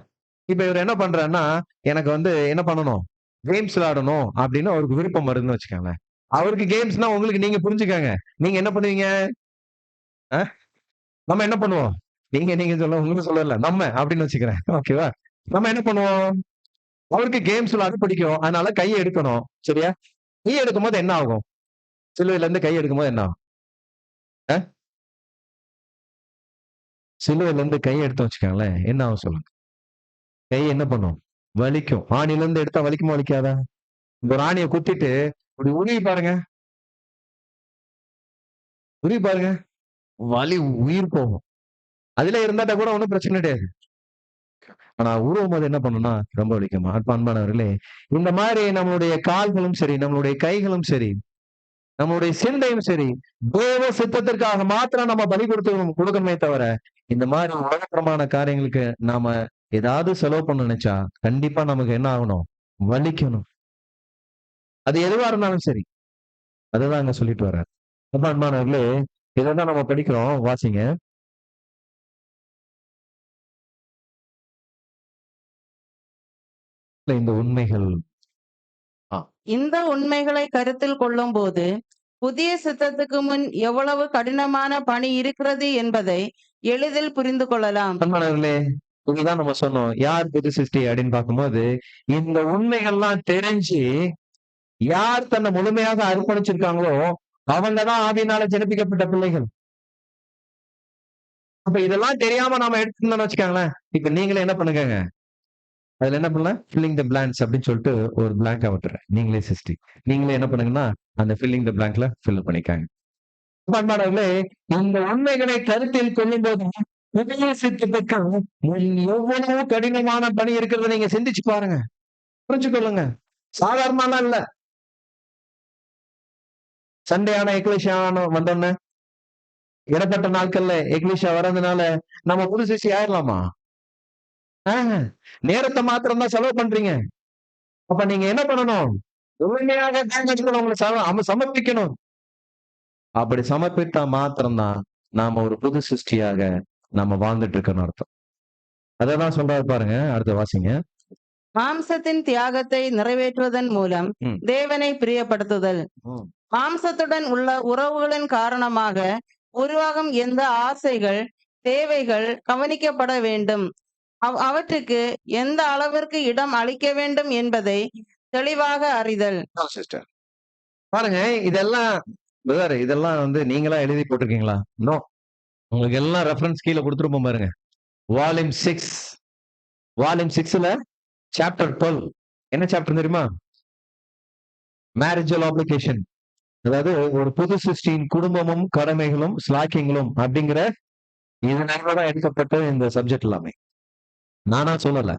இப்ப இவரு என்ன பண்றாருன்னா, எனக்கு வந்து என்ன பண்ணணும்? கேம்ஸ் விளையாடணும் அப்படின்னு அவருக்கு விருப்பம் வருதுன்னு வச்சுக்கோங்களேன். அவருக்கு கேம்ஸ்னா உங்களுக்கு நீங்க புரிஞ்சுக்கங்க. நீங்க என்ன பண்ணுவீங்க? அ நம்ம என்ன பண்ணுவோம்? நீங்க நீங்க சொல்ல உங்களுக்கு சொல்லல. நம்ம அப்படின்னு வச்சுக்கிறேன். ஓகேவா? நம்ம என்ன பண்ணுவோம்? அவருக்கு கேம்ஸ் விளையாட பிடிக்கும். அதனால கைய எடுக்கணும். சரியா? கை எடுக்கும்போது என்ன ஆகும்? சிலுவையில இருந்து கை எடுக்கும்போது என்ன ஆகும்? அ சிலுவையில இருந்து கை எடுத்தோம் வச்சுக்கோங்களேன். என்ன ஆகும் சொல்லுங்க? கை என்ன பண்ணும்? வலிக்கும். ஆணில இருந்து எடுத்தா வலிக்குமா வலிக்காதா? ஒரு ஆணிய குத்திட்டு இப்படி உருவி பாருங்க. உருவி பாருங்க. வலி உயிர் போகும். அதுல இருந்தாட்டா கூட ஒண்ணும் பிரச்சனை கிடையாது. ஆனா உருவும்போது என்ன பண்ணும்னா ரொம்ப வலிக்குமா? அன்பானவர்களே, இந்த மாதிரி நம்மளுடைய கால்களும் சரி, நம்மளுடைய கைகளும் சரி, நம்மளுடைய சிந்தையும் சரி, தேவ சித்தத்திற்காக மாத்திரம் நம்ம பலி கொடுக்கணுமே தவிர, இந்த மாதிரி உலகப்பிரமான காரியங்களுக்கு நாம ஏதாவது செலவு பண்ண நினைச்சா கண்டிப்பா நமக்கு என்ன ஆகணும்? வலிக்கணும். அது எதுவா இருந்தாலும் சரி. அதுதான் அங்க சொல்லிட்டு வர்றாரு. ரொம்ப அன்பானவர்களே, இதைதான் நம்ம படிக்கிறோம். வாசிங்க. இந்த உண்மைகள் இந்த உண்மைகளை கருத்தில் கொள்ளும்போது புதிய சித்தத்துக்கு முன் எவ்வளவு கடினமான பணி இருக்கிறது என்பதை எளிதில் புரிந்து கொள்ளலாம். அன்பானவர்களே, இதுதான் நம்ம சொன்னோம். யார் புது சிருஷ்டி அப்படின்னு பார்க்கும்போது, இந்த உண்மைகள்லாம் தெரிஞ்சு யார் தன்னை முழுமையாக அர்ப்பணிச்சிருக்காங்களோ அவங்கதான் ஆவியினால ஜெனிப்பிக்கப்பட்ட பிள்ளைகள். அப்ப இதெல்லாம் தெரியாம நாம எடுத்துருந்தோம்னு வச்சுக்கோங்களேன். இப்ப நீங்களே என்ன பண்ணுங்க? அதுல என்ன பண்ணலாம்? ஃபில்லிங் த பிளாங்க்ஸ் அப்படின்னு சொல்லிட்டு ஒரு பிளாங்கா விட்டுறேன். நீங்களே சிருஷ்டி. நீங்களே என்ன பண்ணுங்கன்னா, அந்த ஃபில்லிங் த பிளாங்க்ல ஃபில் பண்ணிக்காங்க. அன்பானவர்களே, இந்த உண்மைகளை கருத்தில் கொள்ளும்போது புதிய சித்தத்துக்கு எவ்வளவு கடினமான பணி இருக்கிறத நீங்க சிந்திச்சு பாருங்க. புரிஞ்சுக்கொள்ளுங்க. சாதாரணமா இல்ல. சண்டேயான எக்லேசியா வந்தோன்னு இடப்பட்ட நாட்கள்ல எக்லேசியா வர்றதுனால நம்ம புது சிருஷ்டி ஆயிடலாமா? நேரத்தை மாத்திரம் தான் செலவு பண்றீங்க. அப்ப நீங்க என்ன பண்ணணும்? உண்மையாக உங்களை சமர்ப்பிக்கணும். அப்படி சமர்ப்பித்தா மாத்திரம்தான் நாம ஒரு புது சிருஷ்டியாக நாம வாழ்ந்துட்டு இருக்கோம்னு அர்த்தம். அததான் சொல்றாரு பாருங்க. அடுத்த வாசிங்க. மாம்சத்தின் தியாகத்தை நிறைவேற்றுவதன் மூலம் ம். தேவனை பிரியப்படுத்துதல். ம். மாம்சத்துடன் உள்ள உறவுகளின் காரணமாக உருவாகும் எந்த ஆசைகள், தேவைகள் கவனிக்கப்பட வேண்டும். அவற்றுக்கு எந்த அளவிற்கு இடம் அளிக்க வேண்டும் என்பதை தெளிவாக அறிதல். சிஸ்டர் பாருங்க, இதெல்லாம் பிரதர், இதெல்லாம் வந்து நீங்களா எழுதி போட்டிருக்கீங்களா? நோ. உங்களுக்கு எல்லாம் ரெஃபரன்ஸ் கீழே கொடுத்துருப்போம் பாருங்க. வால்யூம் 6 வால்யூம் 6ல சாப்டர் 12 என்ன சாப்டர் தெரியுமா? மேரேஜல் ஆப்ளிகேஷன். அதாவது ஒரு புது சிருஷ்டியின் குடும்பமும் கடமைகளும் ஸ்லாக்கியங்களும் அப்படிங்கிற இதனாலதான் எடுக்கப்பட்ட இந்த சப்ஜெக்ட் எல்லாமே. நானா சொல்லல,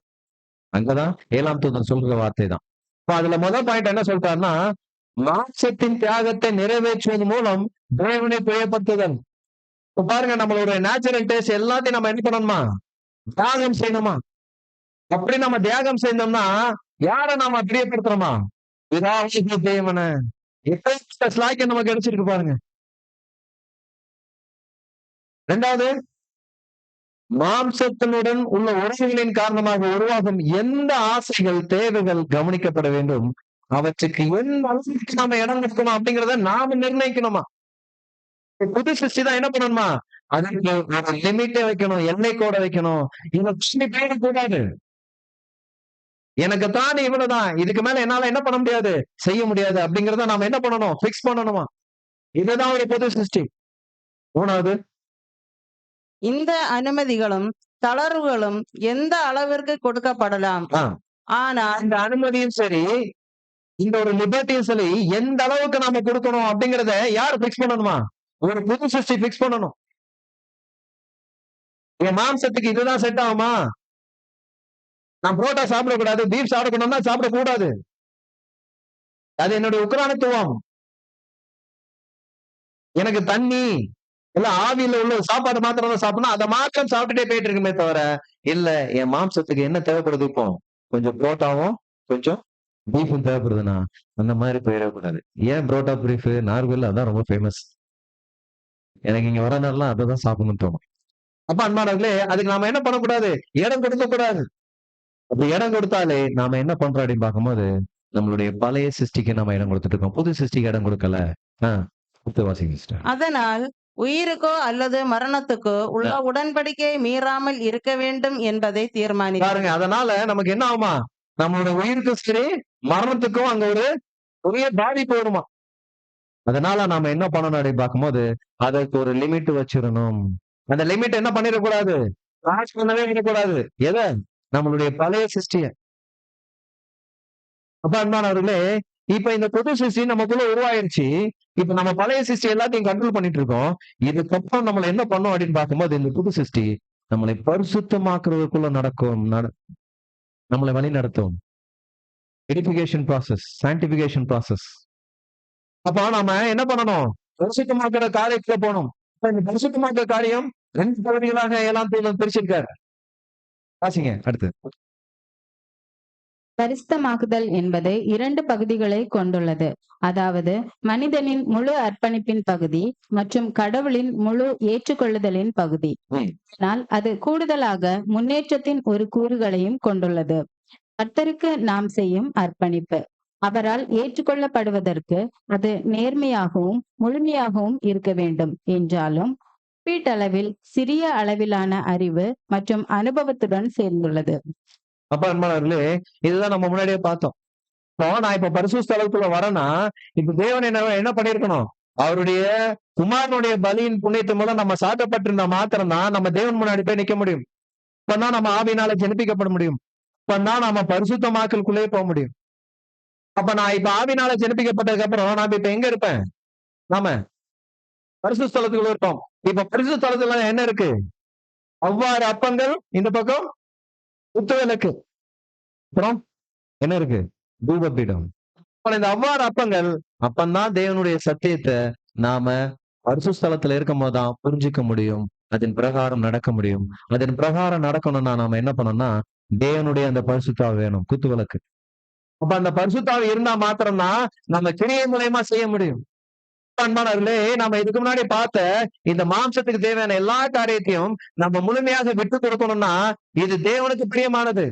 அங்கதான் 7ஆம் தூதன் சொல்ற வார்த்தை தான். இப்ப அதுல முதல் பாயிண்ட் என்ன சொல்றாருன்னா, மாம்சத்தின் தியாகத்தை நிறைவேற்றுவது மூலம் தேவனை பிரியப்படுத்துதல். இப்ப பாருங்க, நம்மளோட நேச்சுரல் டேஸ்ட் எல்லாத்தையும் நம்ம என்ன பண்ணணுமா? தியாகம் செய்யணுமா? அப்படி நம்ம தியாகம் செய்தோம்னா யாரை நாம பிரியப்படுத்துறோமா? பிதாவாகிய தேவனை. எப்ப ஸ்லாக்கியம் நமக்கு கிடைச்சிருக்கு பாருங்க. இரண்டாவது, மாம்சத்தினுடன் உள்ள உறவுகளின் காரணமாக உருவாகும் எந்த ஆசைகள், தேவைகள் கவனிக்கப்பட வேண்டும், அவற்றுக்கு எந்த அளவுக்கு நாம இடம் கொடுக்கணும் அப்படிங்கிறத நாம நிர்ணயிக்கணுமா? புது சிருஷ்டி தான் என்ன பண்ணணுமா? அதுக்கு ஒரு லிமிட்டே வைக்கணும், எல்லை கோட வைக்கணும். இதை போயிடக்கூடாது. எனக்கு தானே இவ்வளவுதான், இதுக்கு மேல என்னால என்ன பண்ண முடியாது, செய்ய முடியாது அப்படிங்கறத நாம என்ன பண்ணணும்? பிக்ஸ் பண்ணணுமா? இதுதான் ஒரு புது சிருஷ்டி. மூணாவது, இந்த அனுமதிகளும் தளர்வுகளும் எந்த அளவிற்கு கொடுக்கப்படலாம். ஆனால் இந்த அனுமதியும் சரி, இந்த ஒரு லிபர்ட்டியும் சரி, எந்த அளவுக்கு நாம கொடுக்கணும் அப்படிங்கறத யார் பிக்ஸ் பண்ணணுமா? ஒரு புது சிருஷ்டி பிக்ஸ் பண்ணணும். என் மாம்சத்துக்கு இதுதான் செட் ஆகுமா? நான் புரோட்டா சாப்பிடக்கூடாது, பீஃப் சாப்பிடணும்னா சாப்பிடக்கூடாது. அது என்னுடைய உக்ரானத்துவம். எனக்கு தண்ணி இல்ல ஆவியில உள்ள சாப்பாடு மாத்திரம் தான் சாப்பிடணும், அதை மாத்திரம் சாப்பிட்டுட்டே போயிட்டு இருக்குமே தவிர, இல்ல என் மாம்சத்துக்கு என்ன தேவைப்படுது, இப்போ கொஞ்சம் புரோட்டாவும் கொஞ்சம் பீஃபும் தேவைப்படுதுன்னா அந்த மாதிரி போயிடக்கூடாது. ஏன் புரோட்டா பீஃப் நார்வேல் அதான் ரொம்ப ஃபேமஸ். எனக்கு இங்க வர நாள்லாம் அதான் சாப்பிடணும்னு தோணும். அப்ப அன்பானவர்களே, அதுக்கு நாம என்ன பண்ணக்கூடாது? இடம் கொடுக்க கூடாது. அப்படி இடம் கொடுத்தாலே நாம என்ன பண்றோம் அப்படின்னு பார்க்கும்போது, நம்மளுடைய பழைய சிருஷ்டிக்கு நம்ம இடம் கொடுத்துட்டு இருக்கோம், புது சிருஷ்டிக்கு இடம் கொடுக்கல. அதனால் உயிருக்கோ அல்லது மரணத்துக்கோ உள்ள உடன்படிக்கையை மீறாமல் இருக்க வேண்டும் என்பதை தீர்மானித்தாருங்க. அதனால நமக்கு என்ன ஆகுமா? நம்மளோட உயிருக்கும் சரி மரணத்துக்கும் அங்க ஒரு பெரிய பாதிப்பு வருமா? அதனால நாம என்ன பண்ணணும் அப்படின்னு பார்க்கும்போது, அதற்கு ஒரு லிமிட் வச்சிடணும். அந்த லிமிட் என்ன பண்ணிடக்கூடாது? கிராஸ் பண்ணவே விடக்கூடாது. எதை? நம்மளுடைய பழைய சிருஷ்டிய. அப்ப அன்பானவர்களே, இப்ப இந்த புது சிருஷ்டி நமக்குள்ள உருவாயிருச்சு. இப்ப நம்ம பழைய சிருஷ்டி எல்லாத்தையும் கண்ட்ரோல் பண்ணிட்டு இருக்கோம். இதுக்கப்புறம் நம்மள என்ன பண்ணும் அப்படின்னு பார்க்கும்போது, இந்த புது சிருஷ்டி நம்மளை பரிசுத்தமாக்குறதுக்குள்ள நடக்கும், நம்மளை வழி நடத்தும். Edification process, sanctification process. அப்ப நாம என்ன பண்ணணும்? பரிசுத்தமாக்குற காரியத்துல போகணும். இந்த பரிசுத்தமாக்குற காரியம் 2 பகுதிகளாக 7ஆம் தூதன் பிரிச்சிருக்காரு. வாசிங்க அடுத்து. பரிசுத்தமாக்குதல் என்பது 2 பகுதிகளை கொண்டுள்ளது. அதாவது மனிதனின் முழு அர்ப்பணிப்பின் பகுதி மற்றும் கடவுளின் முழு ஏற்றுக்கொள்ளுதலின் பகுதி. ஆனால் அது கூடுதலாக முன்னேற்றத்தின் ஒரு கூறுகளையும் கொண்டுள்ளது. கர்த்தருக்கு நாம் செய்யும் அர்ப்பணிப்பு அவரால் ஏற்றுக்கொள்ளப்படுவதற்கு அது நேர்மையாகவும் முழுமையாகவும் இருக்க வேண்டும் என்றாலும் ஒப்பீட்டளவில் சிறிய அளவிலான அறிவு மற்றும் அனுபவத்துடன் சேர்ந்துள்ளது. அப்ப அன்பானவர்களே, இதுதான் நம்ம முன்னாடியே பார்த்தோம். நான் இப்ப பரிசுத்த ஸ்தலத்துக்குள்ள வரேன்னா, இப்ப தேவன் என்ன பண்ணிருக்கணும்? அவருடைய குமாரனுடைய பலியின் புண்ணியத்தின் மூலம் நம்ம சாட்டப்பட்டிருந்த மாத்திரம் தான் நம்ம தேவன் முன்னாடி போய் நிக்க முடியும். இப்பதான் நம்ம ஆவியினால ஜெனிப்பிக்கப்பட முடியும். இப்பதான் நம்ம பரிசுத்தமாக்கலுக்குள்ளே போக முடியும். அப்ப நான் இப்ப ஆவியினால ஜெனிப்பிக்கப்பட்டதுக்கு அப்புறம் நான் இப்ப எங்க இருப்பேன்? நாம பரிசுத்த ஸ்தலத்துக்குள்ள இருப்போம். இப்ப பரிசுத்த ஸ்தலத்துல என்ன இருக்கு? அவ்வாறு அப்பங்கள், இந்த பக்கம் குத்துவிளக்கு, அப்புறம் என்ன இருக்கு? தூபபீடம். இந்த அவ்வாறு அப்பங்கள், அப்பந்தான் தேவனுடைய சத்தியத்தை நாம பரிசுத்த ஸ்தலத்துல இருக்கும் போதுதான் புரிஞ்சுக்க முடியும், அதன் பிரகாரம் நடக்க முடியும். அதன் பிரகாரம் நடக்கணும்னா நாம என்ன பண்ணணும்னா, தேவனுடைய அந்த பரிசுத்தாவி வேணும், குத்துவிளக்கு. அப்ப அந்த பரிசுத்தாவி இருந்தா மாத்திரம்தான் நம்ம கிரியை மூலயமா செய்ய முடியும். அன்பானவர்களே, நாம இதுக்கு முன்னாடி பார்த்த இந்த மாம்சத்துக்கு தேவையான எல்லா காரியத்தையும் நம்ம முழுமையாக விட்டு கொடுக்கணும்னா இது தேவனுக்கு பிரியமானது.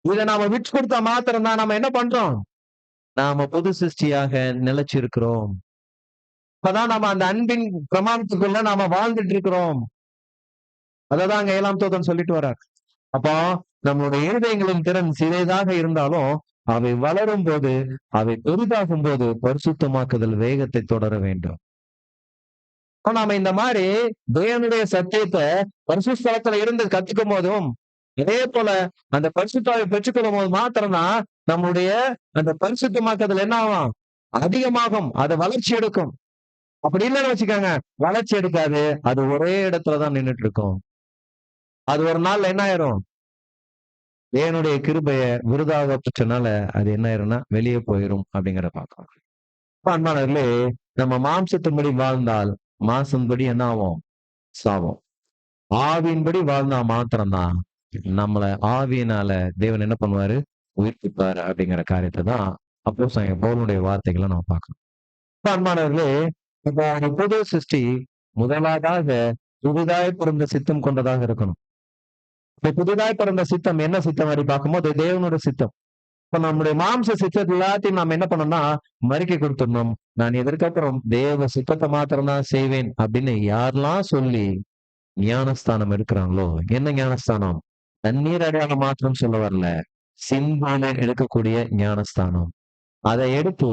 இதை நாம விட்டு கொடுத்தா மாத்திரம் தான் நம்ம என்ன பண்றோம், நாம புது சிருஷ்டியாக நிலைச்சிருக்கிறோம். அப்பதான் நம்ம அந்த அன்பின் பிரமாணத்துக்குள்ள நாம வாழ்ந்துட்டு இருக்கிறோம். அததான் அங்க 7ஆம் தூதன் சொல்லிட்டு வர்றார். அப்போ நம்மளுடைய இருதயங்களின் திறன் சிறியதாக இருந்தாலும் அவை வளரும் போது, அவை பெரிதாகும் போது பரிசுத்தமாக்குதல் வேகத்தை தொடர வேண்டும். அப்ப நாம இந்த மாதிரி தேவனுடைய சத்தியத்தை பரிசுத்த ஸ்தலத்துல இருந்து கத்துக்கும் போதும், இதே போல அந்த பரிசுத்தாவை பெற்றுக்கொள்ளும் போது மாத்திரம்தான் நம்முடைய அந்த பரிசுத்தமாக்குதல் என்ன ஆகும், அதிகமாகும், அது வளர்ச்சி எடுக்கும். அப்படி இல்லைன்னு வச்சுக்கோங்க, வளர்ச்சி எடுக்காது, அது ஒரே இடத்துலதான் நின்னுட்டு இருக்கும். அது ஒரு நாள் என்ன ஆயிரும், தேவனுடைய கிருபைய விருதாக பெற்றனால அது என்ன ஆயிரும்னா வெளியே போயிரும் அப்படிங்கிற பார்க்கலாம். அன்பானவர்களே, நம்ம மாம்சத்தின்படி வாழ்ந்தால் மாசம்படி என்ன ஆகும், சாவோம். ஆவியின்படி வாழ்ந்தா மாத்திரம்தான் நம்மள ஆவியினால தேவன் என்ன பண்ணுவாரு, உயிர்ப்பிப்பாரு அப்படிங்கிற காரியத்தை தான் அப்போஸ்தலன் பவுலுடைய வார்த்தைகளை நம்ம பார்க்கணும். அன்பானவர்களே, இப்போ ஒரு புது சிருஷ்டி முதலாவதாக புதிதாய் பிறந்த சித்தம் கொண்டதாக இருக்கணும். இப்ப புதிதாய் பிறந்த சித்தம் என்ன சித்தம் அப்படி பார்க்கும்போது தேவனுடைய சித்தம். இப்ப நம்முடைய மாம்ச சித்தத்தை எல்லாத்தையும் நாம என்ன பண்ணோம்னா மறிக்க கொடுத்துடணும். நான் இதற்கப்புறம் தேவ சித்தத்தை மாத்திரம் தான் செய்வேன் அப்படின்னு யாரெல்லாம் சொல்லி ஞானஸ்தானம் எடுக்கிறாங்களோ, என்ன ஞானஸ்தானம், தண்ணீர் அடையாளம் மாத்திரம் சொல்ல வரல, சிந்தான எடுக்கக்கூடிய ஞானஸ்தானம். அதை எடுத்து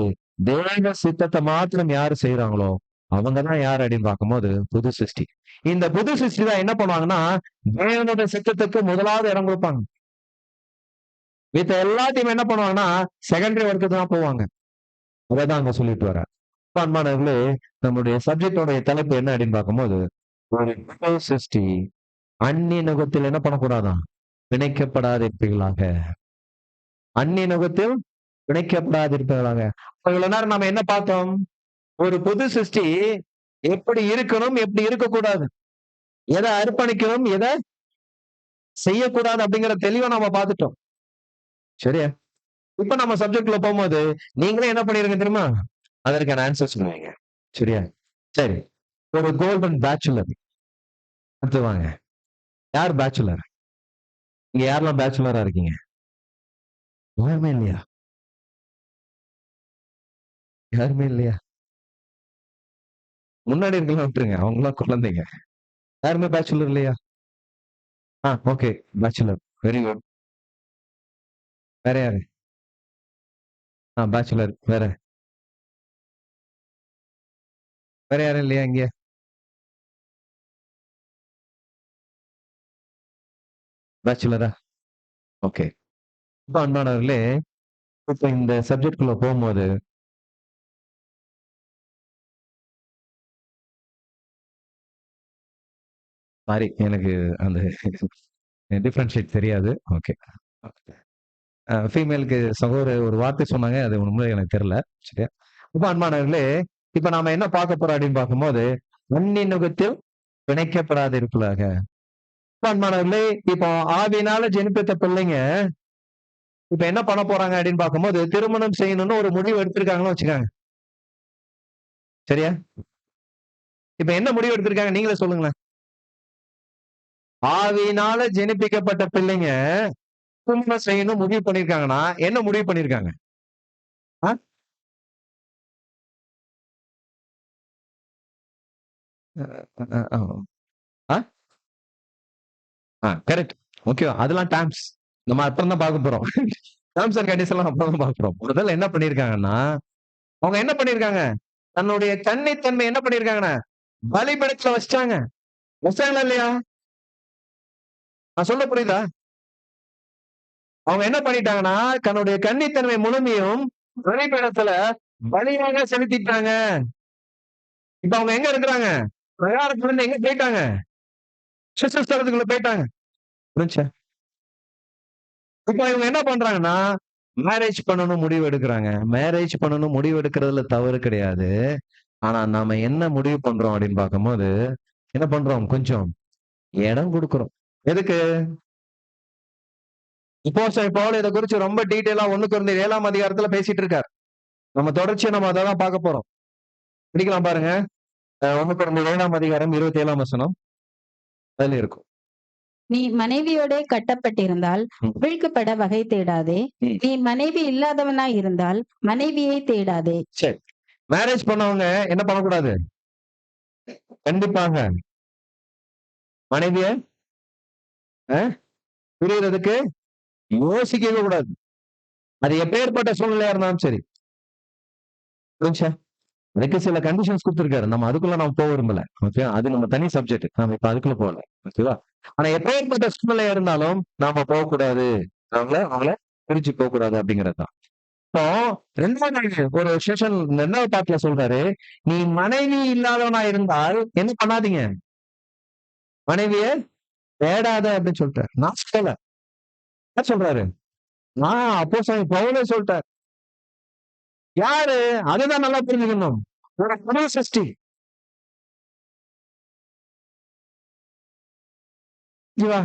தேவ சித்தத்தை மாத்திரம் யாரு செய்யறாங்களோ அவங்கதான் யார் அப்படின்னு பார்க்கும்போது புது சிருஷ்டி. இந்த புது சிருஷ்டி தான் என்ன பண்ணுவாங்கன்னா தேவனுடைய சித்தத்துக்கு முதலாவது இடம் கொடுப்பாங்க. மித்த எல்லாத்தையும் என்ன பண்ணுவாங்கன்னா செகண்டரி ஒர்க்கு தான் போவாங்க. அதான் அங்க சொல்லிட்டு வர. அன்பானவர்களே, நம்முடைய சப்ஜெக்டோடைய தலைப்பு என்ன அப்படின்னு பார்க்கும்போது ஒரு புது சிருஷ்டி அந்நிய நுகத்தில் என்ன பண்ணக்கூடாதான், பிணைக்கப்படாதிருப்பீர்களாக. அந்நிய நுகத்தில் பிணைக்கப்படாதிருப்பீர்களாக. இவ்வளவு நேரம் நாம என்ன பார்த்தோம், ஒரு புது சிருஷ்டி எப்படி இருக்கணும், எப்படி இருக்கக்கூடாது, எதை அர்ப்பணிக்கணும், எதை செய்யக்கூடாது அப்படிங்கிற தெளிவா நம்ம பார்த்துட்டோம். சரியா? இப்ப நம்ம சப்ஜெக்ட்ல போகும்போது நீங்களே என்ன பண்ணிருங்க தெரியுமா, அதற்கான ஆன்சர் சொல்லுவீங்க. சரியா? சரி, ஒரு கோல்டன் பேச்சுலர் அடுத்து வாங்க. யார் பேச்சுலர்? இங்க யாரெல்லாம் பேச்சுலரா இருக்கீங்க? யாருமே இல்லையா? யாருமே இல்லையா? முன்னாடி இருக்கலாம் விட்டுருங்க, அவங்களாம் குழந்தைங்க. யாருமே பேச்சுலர் இல்லையா? Okay, bachelor, very good. வேற யாரு? பேச்சுலர். வேற வேற யாரும் இல்லையா இங்க? பேச்சுலரா? ஓகே. இப்ப அன்பானவர்களே, இப்ப இந்த சப்ஜெக்ட் குள்ள போகும்போது சாரி, எனக்கு அந்த டிஃபரன்ஷியேட் தெரியாது. ஓகே. ஃபீமேலுக்கு சகோதரர் ஒரு வார்த்தை சொன்னாங்க, அது உண்மையிலே எனக்கு தெரியல. சரியா? இப்ப அன்பானவர்களே, இப்ப நாம என்ன பார்க்க போறோம் அப்படின்னு பார்க்கும்போது அந்நிய நுகத்தில் பிணைக்கப்படாது இருப்பதாக. இப்ப அன்பானவர்களே, இப்போ ஆவியினால ஜெனிப்பித்த பிள்ளைங்க இப்ப என்ன பண்ண போறாங்க அப்படின்னு பார்க்கும்போது திருமணம் செய்யணும்னு ஒரு முடிவு எடுத்திருக்காங்கன்னு வச்சுக்காங்க. சரியா? இப்ப என்ன முடிவு எடுத்திருக்காங்க நீங்களே சொல்லுங்களேன். ஆவியினால ஜெனிப்பிக்கப்பட்ட பிள்ளைங்க திருமணம் செய்யணும் முடிவு பண்ணிருக்காங்கன்னா என்ன முடிவு பண்ணிருக்காங்க? கரெக்ட். ஓகே, அதெல்லாம் டேர்ம்ஸ் நம்ம அப்புறம் தான் பார்க்க போறோம். டேர்ம்ஸ் அண்ட் கண்டிஷன் எல்லாம் அப்புறம் தான் பார்க்க போறோம். முதல்ல என்ன பண்ணிருக்காங்கன்னா, அவங்க என்ன பண்ணிருக்காங்க, தன்னுடைய தன்மை என்ன பண்ணிருக்காங்கன்னா பலிபீடத்துல வச்சிட்டாங்க. வச்சாங்களா இல்லையா? நான் சொல்ல புரியுதா? அவங்க என்ன பண்ணிட்டாங்கன்னா தன்னுடைய கன்னித்தன்மை முழுமையும் பலிபீடத்துல பலியாக செலுத்திட்டாங்க. இப்ப அவங்க எங்க இருக்கிறாங்க, பிரகாரத்துல இருந்து எங்க போயிட்டாங்க, சிசுஸ்தலத்துக்குள்ள போயிட்டாங்க. புரிஞ்சா? இப்ப இவங்க என்ன பண்றாங்கன்னா மேரேஜ் பண்ணணும் முடிவு எடுக்கிறாங்க. மேரேஜ் பண்ணணும் முடிவு எடுக்கிறதுல தவறு கிடையாது. ஆனா நாம என்ன முடிவு பண்றோம் அப்படின்னு பார்க்கும்போது என்ன பண்றோம், கொஞ்சம் இடம் கொடுக்கிறோம். எதுக்கு? இப்போ பவுல் இதை குறிச்சு ரொம்ப டீட்டெயிலா 1 கொரிந்தியர் 7ஆம் அதிகாரத்துல பேசிட்டு இருக்காரு. நம்ம தொடர்ச்சியா நம்ம அதான் பார்க்க போறோம். படிக்கலாம் பாருங்க. 1 Corinthians 7:27 அதுல இருக்கும். நீ மனைவியோடே கட்டப்பட்டிருந்தால் ம். வீழ்க்கப்பட வகை தேடாதே. ம். நீ மனைவி இல்லாதவனாய் இருந்தால் மனைவியை தேடாதே. சரி. மேரேஜ் பண்ணவங்க என்ன பண்ணக்கூடாது? கண்டிப்பாக மனைவிய புரியறதுக்கு யோசிக்கவே கூடாது. அது எப்பேற்பட்ட சூழ்நிலையா இருந்தாலும் சரி. புரிஞ்சா? அதுக்கு சில கண்டிஷன்ஸ் குடுத்திருக்காரு. நம்ம அதுக்குள்ள நம்ம போக விரும்பல. ஓகே. அது நம்ம தனி சப்ஜெக்ட். நம்ம இப்ப அதுக்குள்ள போகல. ஓகேவா? ஆனா எப்பேற்பட்ட சூழ்நிலையா இருந்தாலும் நாம போகக்கூடாது. அவங்கள பிரிச்சு போகக்கூடாது அப்படிங்கிறதுதான். இப்போ 2வது ஒரு செஷன் 2வது பார்ட்ல சொல்றாரு, நீ மனைவி இல்லாதவனா இருந்தால் என்ன பண்ணாதீங்க? மனைவிய தேடாத அப்படின்னு சொல்லிட்டாரு. நான் சொல்லல. யார் சொல்றாரு? அப்போஸ்தலன் பவுலே சொல்லிட்டார். யாரு? அதுதான் நல்லா புரிஞ்சுக்கணும். ஒரு புது சிருஷ்டி. ஓகேவா?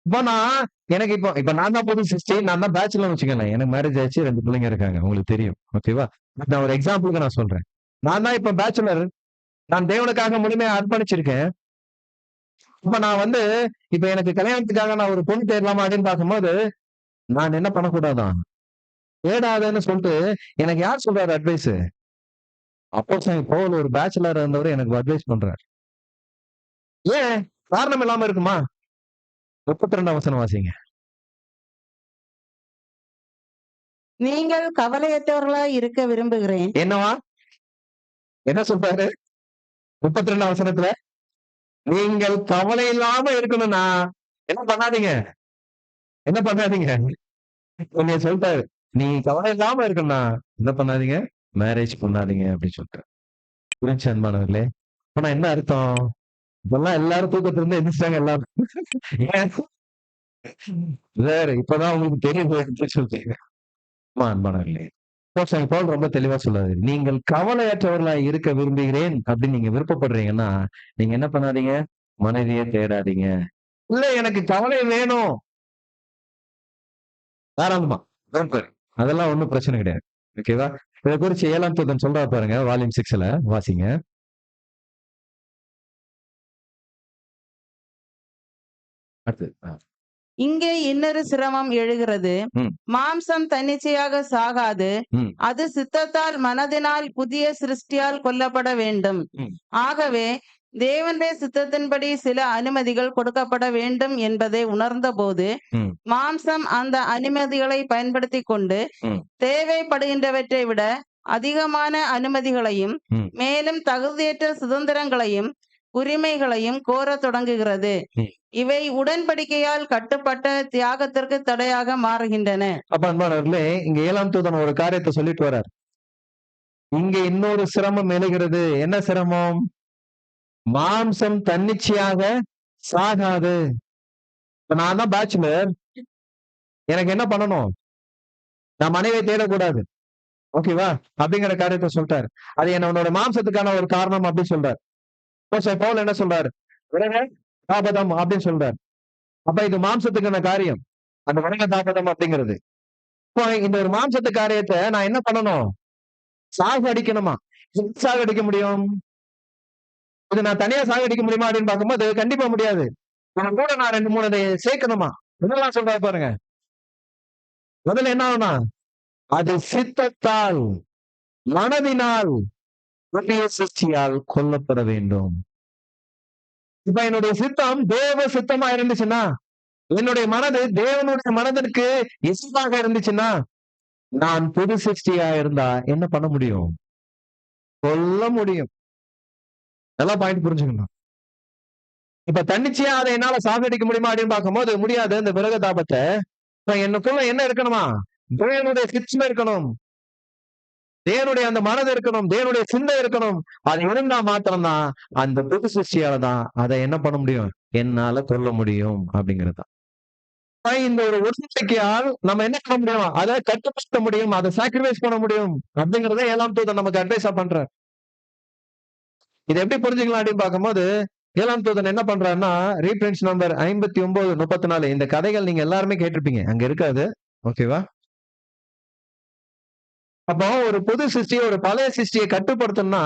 இப்போ எனக்கு இப்ப நான் தான் புது சிருஷ்டி. நான் தான் பேச்சுலர் வச்சுக்கோங்களேன். எனக்கு மேரேஜ் ஆயிடுச்சு. 2 பிள்ளைங்க இருக்காங்க. உங்களுக்கு தெரியும். ஓகேவா? நான் ஒரு எக்ஸாம்பிளுக்கு நான் சொல்றேன். நான் தான் இப்ப பேச்சுலர். நான் தேவனுக்காக முழுமையா அர்ப்பணிச்சிருக்கேன். இப்ப நான் இப்ப எனக்கு கல்யாணத்துக்காக நான் ஒரு பொண்ணு தேடலாமா அப்படின்னு பார்க்கும்போது, நான் என்ன பண்ணக்கூடாதான்? தேடாதன்னு சொல்லிட்டு எனக்கு யார் சொல்றாரு அட்வைஸ்? அப்போஸ்தலன் பவுல் ஒரு பேச்சுலரா இருந்தவரு எனக்கு அட்வைஸ் பண்றாரு. ஏன்? காரணம் இல்லாம இருக்குமா? 32 வாசிங்க. நீங்கள் கவலையற்றவர்களாய் இருக்க விரும்புகிறேன். என்னவா? என்ன சொல்றாரு? 32 நீங்கள் கவலை இல்லாம இருக்கணும்னா என்ன பண்ணாதீங்க? என்ன பண்ணாதீங்க? உன்னைய சொல்லிட்டாரு. நீ கவலை இல்லாம இருக்கணும்னா என்ன பண்ணாதீங்க? மேரேஜ் பண்ணாதீங்க அப்படின்னு சொல்லிட்டாரு. புரிஞ்சுச்சா அன்பானவர்களே? ஆனா என்ன அர்த்தம்? இப்பெல்லாம் எல்லாரும் தூக்கத்துல இருந்து எந்திரிச்சிட்டாங்க எல்லாரும். ஏன்? வேற இப்பதான் உங்களுக்கு தெரியும் சொல்றீங்க. அன்பானவர்களே. அப்போஸ்தலன் பவுல் ரொம்ப தெளிவா சொல்றாரு. நீங்கள் கவலையற்றவர்களாய் இருக்க விரும்புகிறேன் அப்படின்னு நீங்க விருப்பப்படுறீங்கன்னா, நீங்க என்ன பண்ணாதீங்க? மனைவியை தேடாதீங்க. இல்ல எனக்கு கவலை வேணும். தாராளமா. அதெல்லாம் ஒண்ணும் பிரச்சனை கிடையாது. ஓகேவா? இதை குறிச்சு 7ஆம் தூதன் சொல்றாரு பாருங்க. வால்யூம் 6ல வாசிங்க. அடுத்து. இங்கே இன்னொரு சிரமம் எழுகிறது. ம். மாம்சம் தன்னிச்சையாக சாகாது. ம். அது சித்தத்தால் மனதினால் புதிய சிருஷ்டியால் கொல்லப்பட வேண்டும். ம். ஆகவே தேவனுடைய சித்தத்தின்படி சில அனுமதிகள் கொடுக்கப்பட வேண்டும் என்பதை உணர்ந்தபோது ம். மாம்சம் அந்த அனுமதிகளை பயன்படுத்தி கொண்டு ம். தேவைப்படுகின்றவற்றை விட அதிகமான அனுமதிகளையும் ம். மேலும் தகுதியற்ற சுதந்திரங்களையும் உரிமைகளையும் கோரத் தொடங்குகிறது. ம். இவை உடன்படிக்கையால் கட்டுப்பட்ட தியாகத்திற்கு தடையாக மாறுகின்றன. அப்ப அன்பானவர்களே, இங்க 7ஆம் தூதன் ஒரு காரியத்தை சொல்லிட்டு வர்றார். இங்க இன்னொரு சிரமம் எழுகிறது. என்ன சிரமம்? மாம்சம் தன்னிச்சையாக சாகாது. இப்ப நான் தான் பேச்சுலர். எனக்கு என்ன பண்ணணும்? நான் மனைவியை தேடக்கூடாது. ஓகேவா? அப்படிங்கிற காரியத்தை சொல்லிட்டாரு. அது என்னோட மாம்சத்துக்கான ஒரு காரணம் அப்படின்னு சொல்றாரு. அப்போஸ்தலன் பவுல் என்ன சொல்றாரு? விலக தாபதம் அப்படின்னு சொல்றாரு. அப்ப இது மாம்சத்துக்கான காரியம். அந்த விலக தாபதம் அப்படிங்கிறது. இப்போ இந்த ஒரு மாம்சத்து காரியத்தை நான் என்ன பண்ணணும்? சாகடிக்கணுமா? சாகடிக்க முடியும்? இது நான் தனியா சாகடிக்க முடியுமா அப்படின்னு பார்க்கும்போது கண்டிப்பா முடியாது. இவன் கூட நான் 2, 3 சேர்க்கணுமா? இதெல்லாம் சொல்றாரு பாருங்க. முதல்ல என்ன ஆகும்னா, அது சித்தத்தால் மனதினால் புதிய சிருஷ்டியால் கொல்லப்பட வேண்டும். இப்ப என்னுடைய சித்தம் தேவ சித்தமா இருந்துச்சுன்னா, என்னுடைய மனது தேவனுடைய மனதிற்கு இசைவாக இருந்துச்சுன்னா, நான் புது சிருஷ்டியா இருந்தா என்ன பண்ண முடியும்? கொல்ல முடியும். நல்லா பாயிண்ட் புரிஞ்சுக்கணும். இப்ப தன்னிச்சையா அதை என்னால சாகடிக்க முடியுமா அப்படின்னு பார்க்கும்போது முடியாது. இந்த விரக தாபத்தை இப்ப எனக்குள்ள என்ன இருக்கணுமா? தேவனுடைய சித்தம் இருக்கணும். தேவனுடைய அந்த மனது இருக்கணும். தேவனுடைய சிந்தை இருக்கணும். அது இருந்தா மாத்திரம்தான் அந்த புது சிருஷ்டியால தான் அதை என்ன பண்ண முடியும்? என்னால கொல்ல முடியும் அப்படிங்கிறது. இந்த ஒரு உடன்படிக்கையால் நம்ம என்ன பண்ண முடியும்? அதை கட்டுப்படுத்த முடியும். அதை சாக்ரிஃபைஸ் பண்ண முடியும் அப்படிங்கறத 7ஆம் தூதன் நமக்கு அட்வைஸா பண்றார். இதை எப்படி புரிஞ்சுக்கலாம் அப்படின்னு பார்க்கும்போது 7ஆம் தூதன் என்ன பண்றாருன்னா, ரீஃபரன்ஸ் நம்பர் 59:34 இந்த கதைகள் நீங்க எல்லாருமே கேட்டிருப்பீங்க. அங்க இருக்காது. ஓகேவா? அப்போ ஒரு புது சிருஷ்டி ஒரு பழைய சிருஷ்டியை கட்டுப்படுத்தணும்னா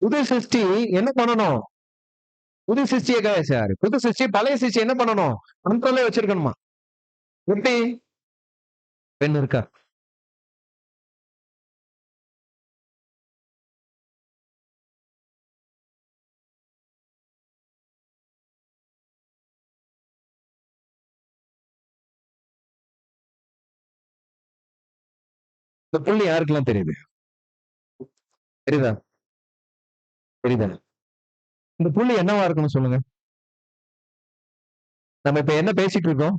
புது சிருஷ்டி என்ன பண்ணணும்? புது சிருஷ்டியை சார் புது சிருஷ்டி பழைய சிருஷ்டி என்ன பண்ணணும்? கண்ட்ரோல்லே வச்சிருக்கணுமா? எப்படி? பெண் இருக்கா? இந்த புள்ளி யாருக்கெல்லாம் தெரியுது? தெரியுதா? தெரியுதா? இந்த புள்ளி என்னவா இருக்குன்னு சொல்லுங்க. நம்ம இப்ப என்ன பேசிட்டு இருக்கோம்?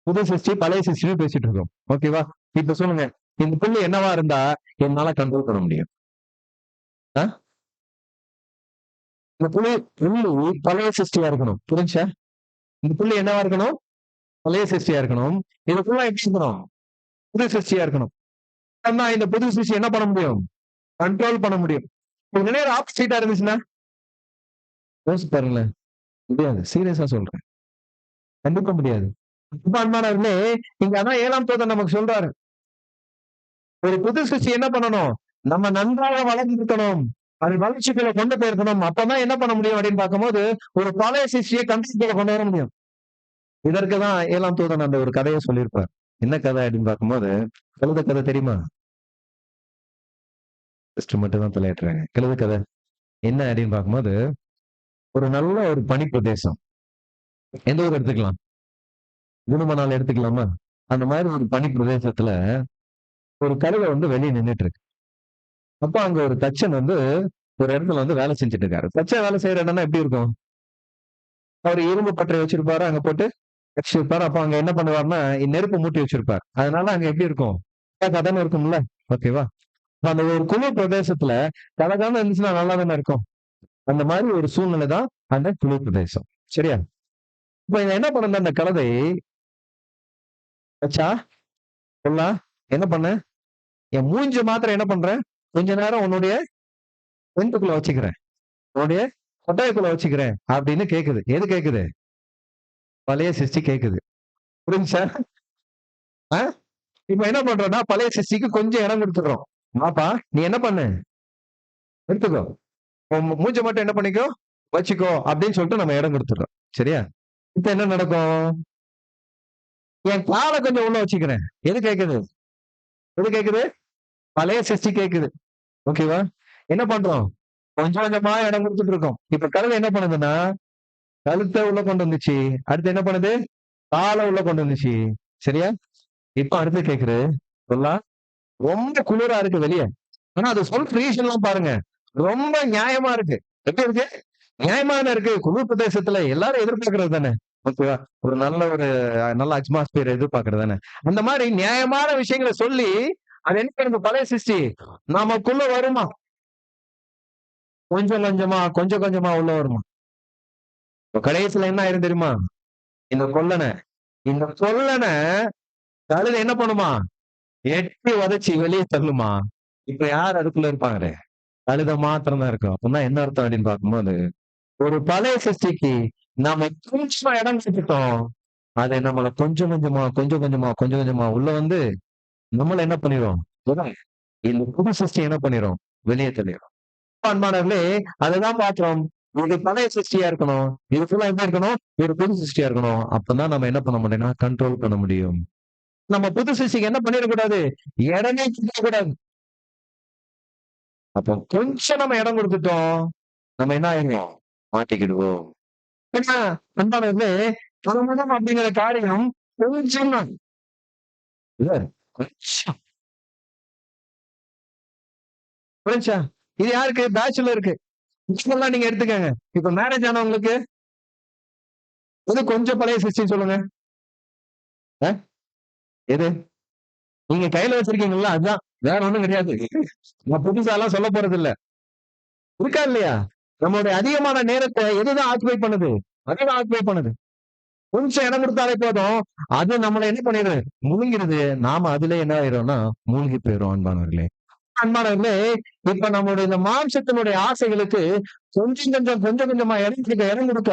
புது சிருஷ்டி பழைய சிருஷ்டின்னு பேசிட்டு இருக்கோம். ஓகேவா? இப்ப சொல்லுங்க, இந்த புள்ளி என்னவா இருந்தா என்னால கண்ட்ரோல் பண்ண முடியும்? ஆ? இந்த புள்ளி பழைய சிருஷ்டியா இருக்கணும். புரிஞ்சா? இந்த புள்ளி என்னவா இருக்கணும்? பழைய சிருஷ்டியா இருக்கணும். இது ஃபுல்லா எப்படி இருக்கணும்? புது சிருஷ்டியா இருக்கணும். ஆனா இந்த புது சிருஷ்டி என்ன பண்ண முடியும்? கண்ட்ரோல் பண்ண முடியும். உங்க நேரம் ஆப்போசிட்டா இருந்துச்சுன்னா யோசிச்சு பாருங்களேன். முடியாது. சீரியஸா சொல்றேன். கண்டிப்பா முடியாது. இப்ப அன்பானவர்களே, இங்க அதான் 7ஆம் தூதன் நமக்கு சொல்றாரு. ஒரு புது சிருஷ்டி என்ன பண்ணணும்? நம்ம நன்றாக வளர்ந்திருக்கணும். அது வளர்ச்சிக்குள்ள கொண்டு போயிருக்கணும். அப்பதான் என்ன பண்ண முடியும் அப்படின்னு பார்க்கும்போது, ஒரு பழைய சிருஷ்டியை கண்ட்ரோலுக்குள்ள கொண்டு வர முடியும். இதற்குதான் 7ஆம் தூதன் அந்த ஒரு கதையை சொல்லியிருப்பார். என்ன கதை அப்படின்னு பார்க்கும்போது, கழுத கதை தெரியுமா? சிஸ்டர் மட்டும் தான் தலையாட்டுறாங்க. கழுத கதை என்ன அப்படின்னு பார்க்கும்போது, ஒரு நல்ல ஒரு பனி பிரதேசம். எந்த ஊர் எடுத்துக்கலாம்? குணமணால் எடுத்துக்கலாமா? அந்த மாதிரி ஒரு பனி பிரதேசத்துல ஒரு கழுதை வந்து வெளியே நின்னுட்டு இருக்கு. அப்ப அங்க ஒரு தச்சன் வந்து ஒரு இடத்துல வந்து வேலை செஞ்சுட்டு இருக்காரு. தச்சன் வேலை செய்யற இடம்னா எப்படி இருக்கும்? அவர் இரும்பு பட்டறை வச்சிருப்பாரு, அங்க போட்டு வச்சிருப்பாரு. அப்ப அங்க என்ன பண்ணுவாருன்னா, நெருப்பு மூட்டி வச்சிருப்பாரு. அதனால அங்க எப்படி இருக்கும்? கதன்னு இருக்கும்ல. ஓகேவா? அந்த ஒரு குளிர் பிரதேசத்துல கலகாம இருந்துச்சுன்னா நல்லா தானே இருக்கும். அந்த மாதிரி ஒரு சூழ்நிலை தான் அந்த குளிர் பிரதேசம். சரியா? இப்ப இவன் என்ன பண்ண அந்த கழுதை வச்சா சொல்லா என்ன பண்ண? என் மூஞ்ச மாத்திரம் என்ன பண்றேன்? கொஞ்ச நேரம் உன்னுடைய வெண்டுக்குள்ள வச்சுக்கிறேன். உன்னுடைய கொட்டாய்க்குள்ள வச்சுக்கிறேன் அப்படின்னு கேக்குது. எது கேக்குது? பழைய சிருஷ்டி கேக்குது. புரிஞ்சுச்சா? ஆ? இப்ப என்ன பண்றோம்னா பழைய சிருஷ்டிக்கு கொஞ்சம் இடம் கொடுத்துடுறோம். வாப்பா நீ என்ன பண்ணு? எடுத்துக்கோ. உன் மூஞ்ச மட்டும் என்ன பண்ணிக்கோ? வச்சுக்கோ அப்படின்னு சொல்லிட்டு நம்ம இடம் கொடுத்துடுறோம். சரியா? இப்ப என்ன நடக்கும்? என் காலை கொஞ்சம் உள்ள வச்சுக்கிறேன். எது கேக்குது? எது கேக்குது? பழைய சிருஷ்டி கேக்குது. ஓகேவா? என்ன பண்றோம்? கொஞ்சம் கொஞ்சமா இடம் கொடுத்துட்டு இருக்கோம். இப்ப கழுதை என்ன பண்ணுதுன்னா, கழுத்தை உள்ள கொண்டு வந்துச்சு. அடுத்து என்ன பண்ணுது? காலை உள்ள கொண்டு வந்துச்சு. சரியா? இப்ப அடுத்து கேக்குது. சொல்லா ரொம்ப குளிரா இருக்கு வெளிய. ஆனா அது சொல்ற ரீசன் எல்லாம் பாருங்க. ரொம்ப நியாயமா இருக்கு. எப்படி இருக்கு? நியாயமா தானே இருக்கு. குளிர் பிரதேசத்துல எல்லாரும் எதிர்பார்க்கிறது தானே. ஓகேவா? ஒரு நல்ல அட்மாஸ்பியர் எதிர்பார்க்கிறது தானே. அந்த மாதிரி நியாயமான விஷயங்களை சொல்லி, அது என்ன பண்ணுது பழைய சிருஷ்டி நமக்குள்ள வருமா? கொஞ்சம் கொஞ்சமா உள்ள வருமா? இப்ப கடைசியில என்ன ஆயிரும் தெரியுமா? இந்த கொல்லனை இந்த கொல்லனை கழுதை என்ன பண்ணுமா? எட்டி உதைச்சு வெளியே தள்ளுமா? இப்ப யார் அதுக்குள்ள இருப்பாங்க? கழுதை மாத்திரம் தான் இருக்கும். அப்படின்னா என்ன அர்த்தம் அப்படின்னு பார்க்கும்போது, ஒரு பழைய சிருஷ்டிக்கு நாம கொஞ்சமா இடம் கொடுத்துட்டோம். அதை நம்மள கொஞ்சம் கொஞ்சமா உள்ள வந்து நம்மள என்ன பண்ணிரும்? இந்த புது சிருஷ்டி என்ன பண்ணிரும்? வெளியே தள்ளிடும். அன்பானவர்களே, அதுதான் பாக்குறோம். இது பழைய சிருஷ்டியா இருக்கணும். இது ஃபுல்லா எப்படி இருக்கணும்? ஒரு புது சிருஷ்டியா இருக்கணும். அப்பதான் நம்ம என்ன பண்ண முடியும்னா கண்ட்ரோல் பண்ண முடியும். நம்ம புது சிருஷ்டிக்கு என்ன பண்ணிடக்கூடாது? இடமே கொடுக்கக்கூடாது. அப்போ கொஞ்சம் நம்ம இடம் கொடுத்துட்டோம். நம்ம என்ன ஆயிடுவோம்? மாட்டிக்கிடுவோம். ஏன்னா அன்பானவர்களே, திருமணம் அப்படிங்கிற காரியம் கொஞ்சம் தான். இல்ல கொஞ்சம் புரிஞ்சா? இது யாருக்கு? பேச்சுலருக்கு. இப்பெல்லாம் நீங்க எடுத்துக்கங்க. இப்ப மேரேஜ் ஆனவங்களுக்கு எது கொஞ்சம் பழைய சிருஷ்டின்னு சொல்லுங்க. எது? நீங்க கையில வச்சிருக்கீங்கல்ல அதுதான். வேற ஒண்ணும் கிடையாது. நான் புதுசா எல்லாம் சொல்ல போறது இல்ல. இருக்கா இல்லையா? நம்மளுடைய அதிகமான நேரத்தை எதுதான் ஆக்குபை பண்ணுது? அதுதான் ஆக்குபை பண்ணுது. கொஞ்சம் இடம் கொடுத்தாலே போதும். அது நம்மள என்ன பண்ணிடுது? முழுங்கிடுது. நாம அதுல என்ன ஆயிரோம்னா மூழ்கி போயிரும் அன்பானவர்களே. அன்பானவர்களே, இப்ப நம்மளுடைய இந்த மாம்சத்தினுடைய ஆசைகளுக்கு கொஞ்சம் கொஞ்சமா இடம் கொடுக்க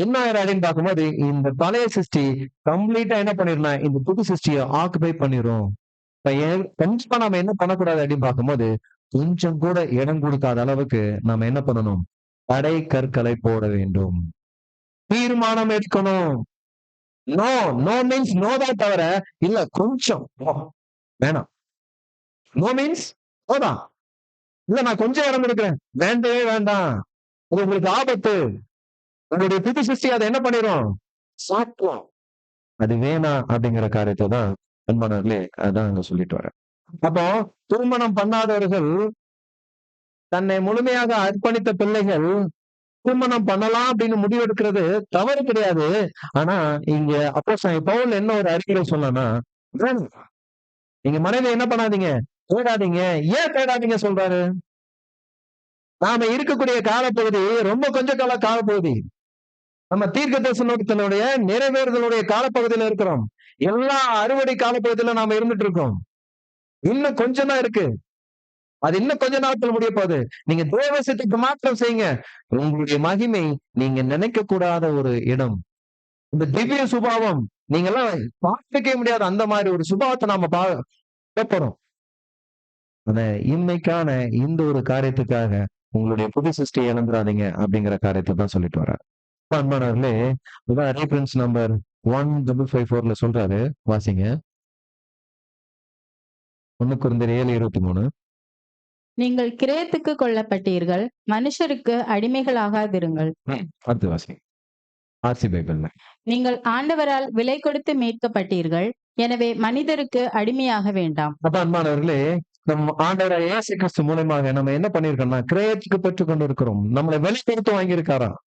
என்ன ஆயிரும் அப்படின்னு பார்க்கும்போது, இந்த பழைய சிருஷ்டி கம்ப்ளீட்டா என்ன பண்ணிடலாம்? இந்த புது சிருஷ்டியை ஆக்குபை பண்ணிரும். இப்ப கண்டிப்பா நம்ம என்ன பண்ணக்கூடாது அப்படின்னு பார்க்கும்போது, கொஞ்சம் கூட இடம் கொடுக்காத அளவுக்கு நாம என்ன பண்ணணும்? தடை கற்களை போட வேண்டும். தீர்மானம் எடுக்கணும். நோ, நோ மீன்ஸ் நோ தான் தவிர, இல்ல கொஞ்சம் வேணாம். நோ மீன்ஸ் நோ தான். இல்ல நான் கொஞ்சம் இடம் எடுக்கிறேன். வேண்டவே வேண்டாம். அது உங்களுக்கு ஆபத்து. உங்களுடைய புது சிருஷ்டி அதை என்ன பண்ணிரும்? சாப்பிடும். அது வேணாம் அப்படிங்கிற காரியத்தை தான் அன்பானவர்களே அதான் அங்க சொல்லிட்டு வரேன். அப்போ திருமணம் பண்ணாதவர்கள், தன்னை முழுமையாக அர்ப்பணித்த பிள்ளைகள் திருமணம் பண்ணலாம் அப்படின்னு முடிவெடுக்கிறது தவறு கிடையாது. ஆனா இங்க அப்போஸ்தலன் பவுல் என்ன ஒரு அறிவுரை சொன்னான்னா, வேணாம். நீங்க மனைவி என்ன பண்ணாதீங்க? தேடாதீங்க. ஏன் தேடாதீங்க சொல்றாரு? நாம இருக்கக்கூடிய காலப்பகுதி ரொம்ப கொஞ்ச காலப்பகுதி. நம்ம தீர்க்க தரிசனத்தினுடைய நிறைவேறுதலுடைய காலப்பகுதியில இருக்கிறோம். எல்லா அறுவடை காலப்பகுதியில நாம இருந்துட்டு இருக்கோம். இன்னும் கொஞ்சம் தான் இருக்கு. அது இன்னும் கொஞ்ச நாட்கள் முடிய போகுது. நீங்க தேவ சித்தத்தை மாத்திரம் செய்யுங்க. உங்களுடைய மகிமை நீங்க நினைக்க கூடாத ஒரு இடம். இந்த திவ்ய சுபாவம் நீங்க எல்லாம் பார்க்கவே முடியாத அந்த மாதிரி ஒரு சுபாவத்தை நாம போறோம். அந்த இன்மைக்கான இந்த ஒரு காரியத்துக்காக உங்களுடைய புது சிருஷ்டியை இழந்துடாதீங்க அப்படிங்கிற காரியத்தை தான் சொல்லிட்டு வர்றாரு. அன்பானவர்களே, ரெஃபரன்ஸ் நம்பர் 1554 சொல்றாரு, வாசிங்க. 1 கொரிந்தியர் 7:23. நீங்கள் கிரயத்துக்கு கொல்லப்பட்டீர்கள், மனுஷருக்கு அடிமைகளாகாதிருங்கள். அடுத்து வாசிங்க. ஆர்சி பைபிள்ல. நீங்கள் ஆண்டவரால் விலை கொடுத்து மீட்கப்பட்டீர்கள், எனவே மனிதருக்கு அடிமையாக வேண்டாம். அப்ப அன்பானவர்களே, நம் ஆண்டவராகிய இயேசு கிறிஸ்து மூலமாக நம்ம என்ன பண்ணிருக்கோம்னா, கிரயத்துக்கு பெற்றுக் கொண்டு இருக்கிறோம். நம்மளை விலை கொடுத்து வாங்கியிருக்காராம்.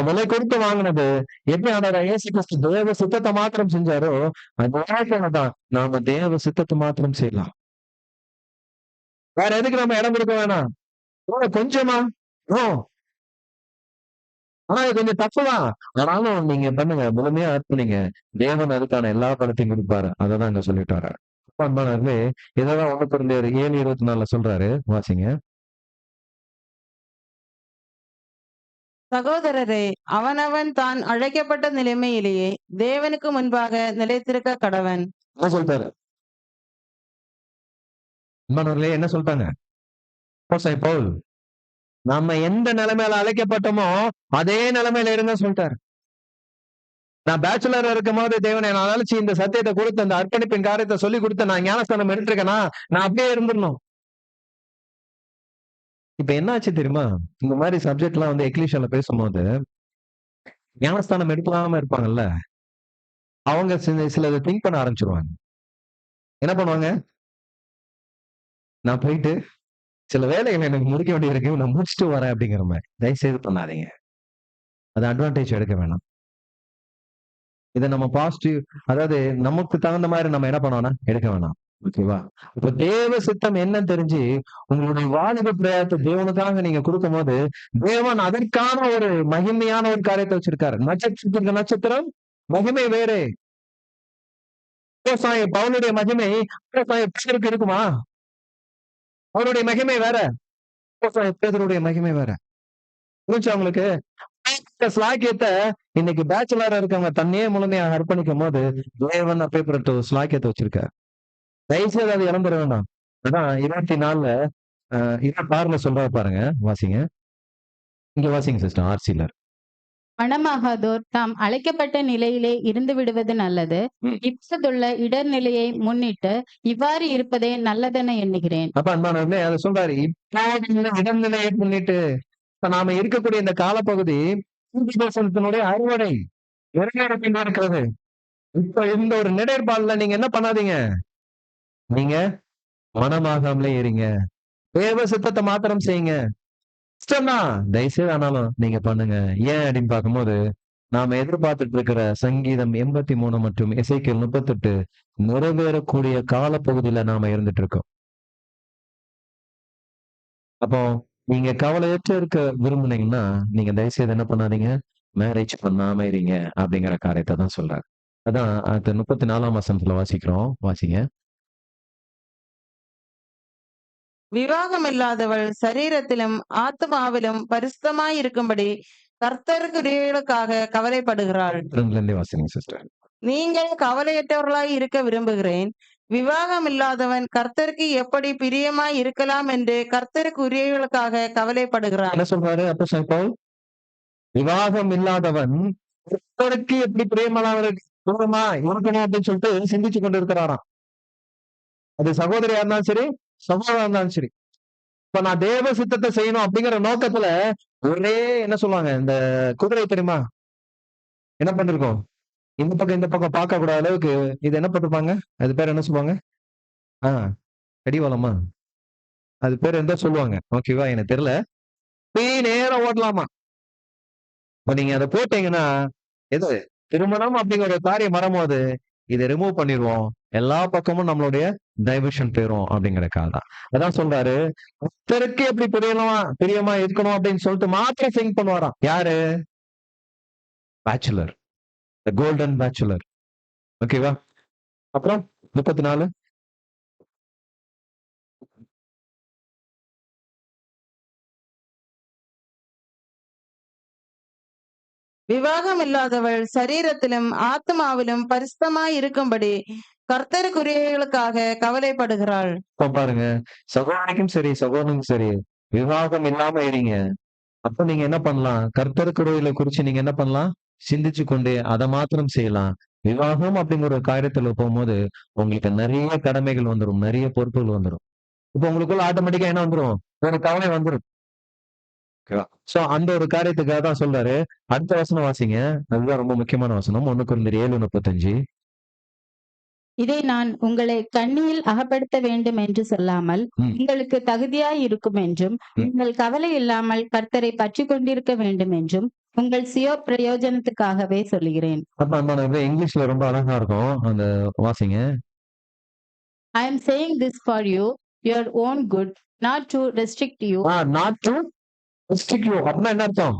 விலை கொடுத்து வாங்கினது எப்படி ஆண்டவராகிய இயேசு கிறிஸ்து தேவ சித்தத்தை மாத்திரம் செஞ்சாரோ, தான் நாம தேவ சித்தத்தை மாத்திரம் செய்யலாம். வேற எதுக்கு நம்ம இடம் கொடுக்க வேணாம். கொஞ்சமா ஆனா இது கொஞ்சம் தப்புதான். ஆனாலும் நீங்க பண்ணுங்க, முழுமையா அர்ப்பணிங்க. தேவன் அதுக்கான எல்லா பலத்தையும் கொடுப்பாரு. அததான் அங்க சொல்லிட்டு வர்றாரு. அன்பானவர்களே, இதெல்லாம் 1 கொரிந்தியர் 7:24 சொல்றாரு, வாசிங்க. சகோதரரே, அவனவன் தான் அழைக்கப்பட்ட நிலைமையிலேயே தேவனுக்கு முன்பாக நிலைத்திருக்க கடவன். என்ன சொல்றாரு? அன்பானவர்களே, என்ன சொல்றாங்க? அப்போஸ்தலன் பவுல், நம்ம எந்த நிலைமையில அழைக்கப்பட்டோமோ அதே நிலைமையில இருங்க சொல்லிட்டாரு. நான் பேச்சுலர் இருக்கும் போது தேவனை நான் அழைச்சி இந்த சத்தியத்தை கொடுத்து அந்த அர்ப்பணிப்பின் காரியத்தை சொல்லி கொடுத்து நான் ஞானஸ்தானம் எடுத்திருக்கேனா, நான் அப்படியே இருந்துடணும். இப்ப என்ன ஆச்சு தெரியுமா? இந்த மாதிரி சப்ஜெக்ட் எல்லாம் வந்து எக்லிஷியால பேசும்போது ஞானஸ்தானம் எடுக்காம இருப்பாங்கல்ல, அவங்க சிலதை திங்க் பண்ண ஆரம்பிச்சிருவாங்க. என்ன பண்ணுவாங்க? நான் போயிட்டு சில வேலைகள் எனக்கு முடிக்க வேண்டியிருக்கு, நான் முடிச்சுட்டு வரேன் அப்படிங்கிற மாதிரி. தயவுசெய்து பண்ணாதீங்க. அது அட்வான்டேஜ் எடுக்க வேணாம். இதை நம்ம பாசிட்டிவ், அதாவது நமக்கு தகுந்த மாதிரி நம்ம என்ன பண்ணோம்னா எடுக்க வேணாம். ஓகேவா? இப்ப தேவ சித்தம் என்ன தெரிஞ்சு உங்களுடைய வாலிப பிரயாசத்தை தேவனுக்காக நீங்க கொடுக்கும் போது தேவன் அதற்கான ஒரு மகிமையான ஒரு காரியத்தை வச்சிருக்காரு. நட்சத்திரத்துக்கு நட்சத்திரம் மகிமை வேறு. பவுனுடைய மகிமை பேருக்கு இருக்குமா? அவருடைய மகிமை வேற, பேதருடைய மகிமை வேற. புரிஞ்சு அவங்களுக்கு ஸ்லாக்கியத்தை இன்னைக்கு பேச்சுலரா இருக்கவங்க தன்னையே முழுமையாக அர்ப்பணிக்கும் போது தேவன் அப்பேற்பட்ட ஸ்லாக்கியத்தை வச்சிருக்காரு. தயவுசெய்து அதை இழந்துட வேண்டாம். அதான் 24 26 சொல்றாரு பாருங்க, வாசிங்க. இங்க வாசிங்க சிஸ்டர், ஆர்சிலர். மணமாகாதோர் தாம் அழைக்கப்பட்ட நிலையிலே இருந்து விடுவது நல்லது. இப்போதுள்ள இடர்நிலையை முன்னிட்டு இவ்வாறு இருப்பதே நல்லதென எண்ணுகிறேன். அப்ப அன்பானவர்களே, அதை சொல்றாரு, இப்போ இடர்நிலையை முன்னிட்டு நாம இருக்கக்கூடிய இந்த காலப்பகுதி அறுவடை நிறைவேறப்பின் இருக்கிறது. இப்ப இந்த ஒரு நிலைப்பாடுல நீங்க என்ன பண்ணாதீங்க, நீங்க மனமாகாமலே இருங்க. தேவ சித்தத்தை மாத்திரம் செய்யுங்க. இஷ்டம்தான், தயவுசெய்து ஆனாலும் நீங்க பண்ணுங்க. ஏன் அப்படின்னு பார்க்கும்போது நாம எதிர்பார்த்துட்டு இருக்கிற சங்கீதம் 83 மற்றும் எசேக்கியேல் 38 நிறைவேறக்கூடிய காலப்பகுதியில நாம இருந்துட்டு இருக்கோம். அப்போ நீங்க கவலையற்ற இருக்க விரும்புனீங்கன்னா நீங்க தயவுசெய்து என்ன பண்ணாதீங்க, மேரேஜ் பண்ணாம இருங்க அப்படிங்கிற காரியத்தை தான் சொல்றாரு. அதான் அது 34ஆம் வசனத்துல வாசிக்கிறோம், வாசிங்க. விவாகம் இல்லாதவள் சரீரத்திலும் ஆத்மாவிலும் பரிசுத்தமாய் இருக்கும்படி கர்த்தருக்குரியவர்களுக்காக கவலைப்படுகிறாள். வாசிங்க சிஸ்டர். நீங்கள் கவலையற்றவர்களாய் இருக்க விரும்புகிறேன். விவாகம் இல்லாதவன் கர்த்தருக்கு எப்படி பிரியமாய் இருக்கலாம் என்று கர்த்தருக்கு உரியவர்களுக்காக கவலைப்படுகிறான். என்ன சொல்றாரு அப்போஸ்தலன் பவுல்? விவாகம் இல்லாதவன் கர்த்தருக்கு எப்படி பிரியமானவருமா இருக்கணும் அப்படின்னு சொல்லிட்டு சிந்திச்சு கொண்டு இருக்கிறாராம். அது சகோதரியா இருந்தாலும் சரி, சகோதரா இருந்தாலும் சரி. இப்ப நான் தேவ சித்தத்தை செய்யணும் அப்படிங்கிற நோக்கத்துல ஒரே என்ன சொல்லுவாங்க, இந்த குதிரை தெரியுமா என்ன பண்ணிருக்கோம், இந்த பக்கம் பார்க்க கூடாத அளவுக்கு இது என்ன பண்ணிருப்பாங்க, அது பேர் என்ன சொல்லுவாங்க, கடிவாளமா, அது பேர் எந்த சொல்லுவாங்க, ஓகேவா, எனக்கு தெரியல. நேரம் ஓடலாமா. இப்ப நீங்க அதை போட்டீங்கன்னா எது திருமணம் அப்படிங்கிற ஒரு காரியம் வரும்போது இதை ரிமூவ் பண்ணிடுவோம், எல்லா பக்கமும் நம்மளுடைய டைவர்ஷன் போயிரும் அப்படிங்கறக்காக தான். அதான் சொல்றாரு, கர்த்தருக்கு எப்படி பிரியமா இருக்கணும் அப்படின்னு சொல்லிட்டு மாத்திரம் சிங் பண்ணுவாராம். யாரு? Bachelor, golden bachelor. ஓகேவா. அப்புறம் 34 விவாகம் இல்லாதவள் சரீரத்திலும் ஆத்மாவிலும் பரிசுத்தமாய் இருக்கும்படி கர்த்தருக்குரியவர்களுக்காக கவலைப்படுகிறாள். இப்ப பாருங்க, சகோதரிக்கும் சரி சகோதரனுக்கும் சரி விவாகம் இல்லாம இருங்க. அப்ப நீங்க என்ன பண்ணலாம், கர்த்தருக்குரியவர்களை குறிச்சு நீங்க என்ன பண்ணலாம், சிந்திச்சு கொண்டு அதை மாத்திரம் செய்யலாம். விவாகம் அப்படிங்கிற ஒரு காரியத்துல போகும்போது உங்களுக்கு நிறைய கடமைகள் வந்துடும், நிறைய பொறுப்புகள் வந்துடும். இப்ப உங்களுக்குள்ள ஆட்டோமேட்டிக்கா என்ன வந்துடும், ஒரு கவலை வந்துடும். சோ அந்த ஒரு காரியத்துக்காக தான் சொல்றாரு. அடுத்த வசனம் வாசிங்க, அதுதான் ரொம்ப முக்கியமான வசனம். 1 கொரிந்தியர் 7:35. இதை நான் உங்களை கண்ணியில் அகப்படுத்த வேண்டும் என்று சொல்லாமல் உங்களுக்கு தகுதியாய் இருக்கும் என்றும் நீங்கள் கவலை இல்லாமல் கர்த்தரை பற்றி கொண்டிருக்க வேண்டும் என்றும் உங்கள் சுய பிரயோஜனத்துக்காகவே சொல்லுகிறேன். இங்கிலீஷ்ல ரொம்ப அழகா இருக்கும், அந்த வாசிங்க. I am saying this for you, your own good, not to restrict you. Not to restrict you. அப்படின்னா என்ன அர்த்தம்?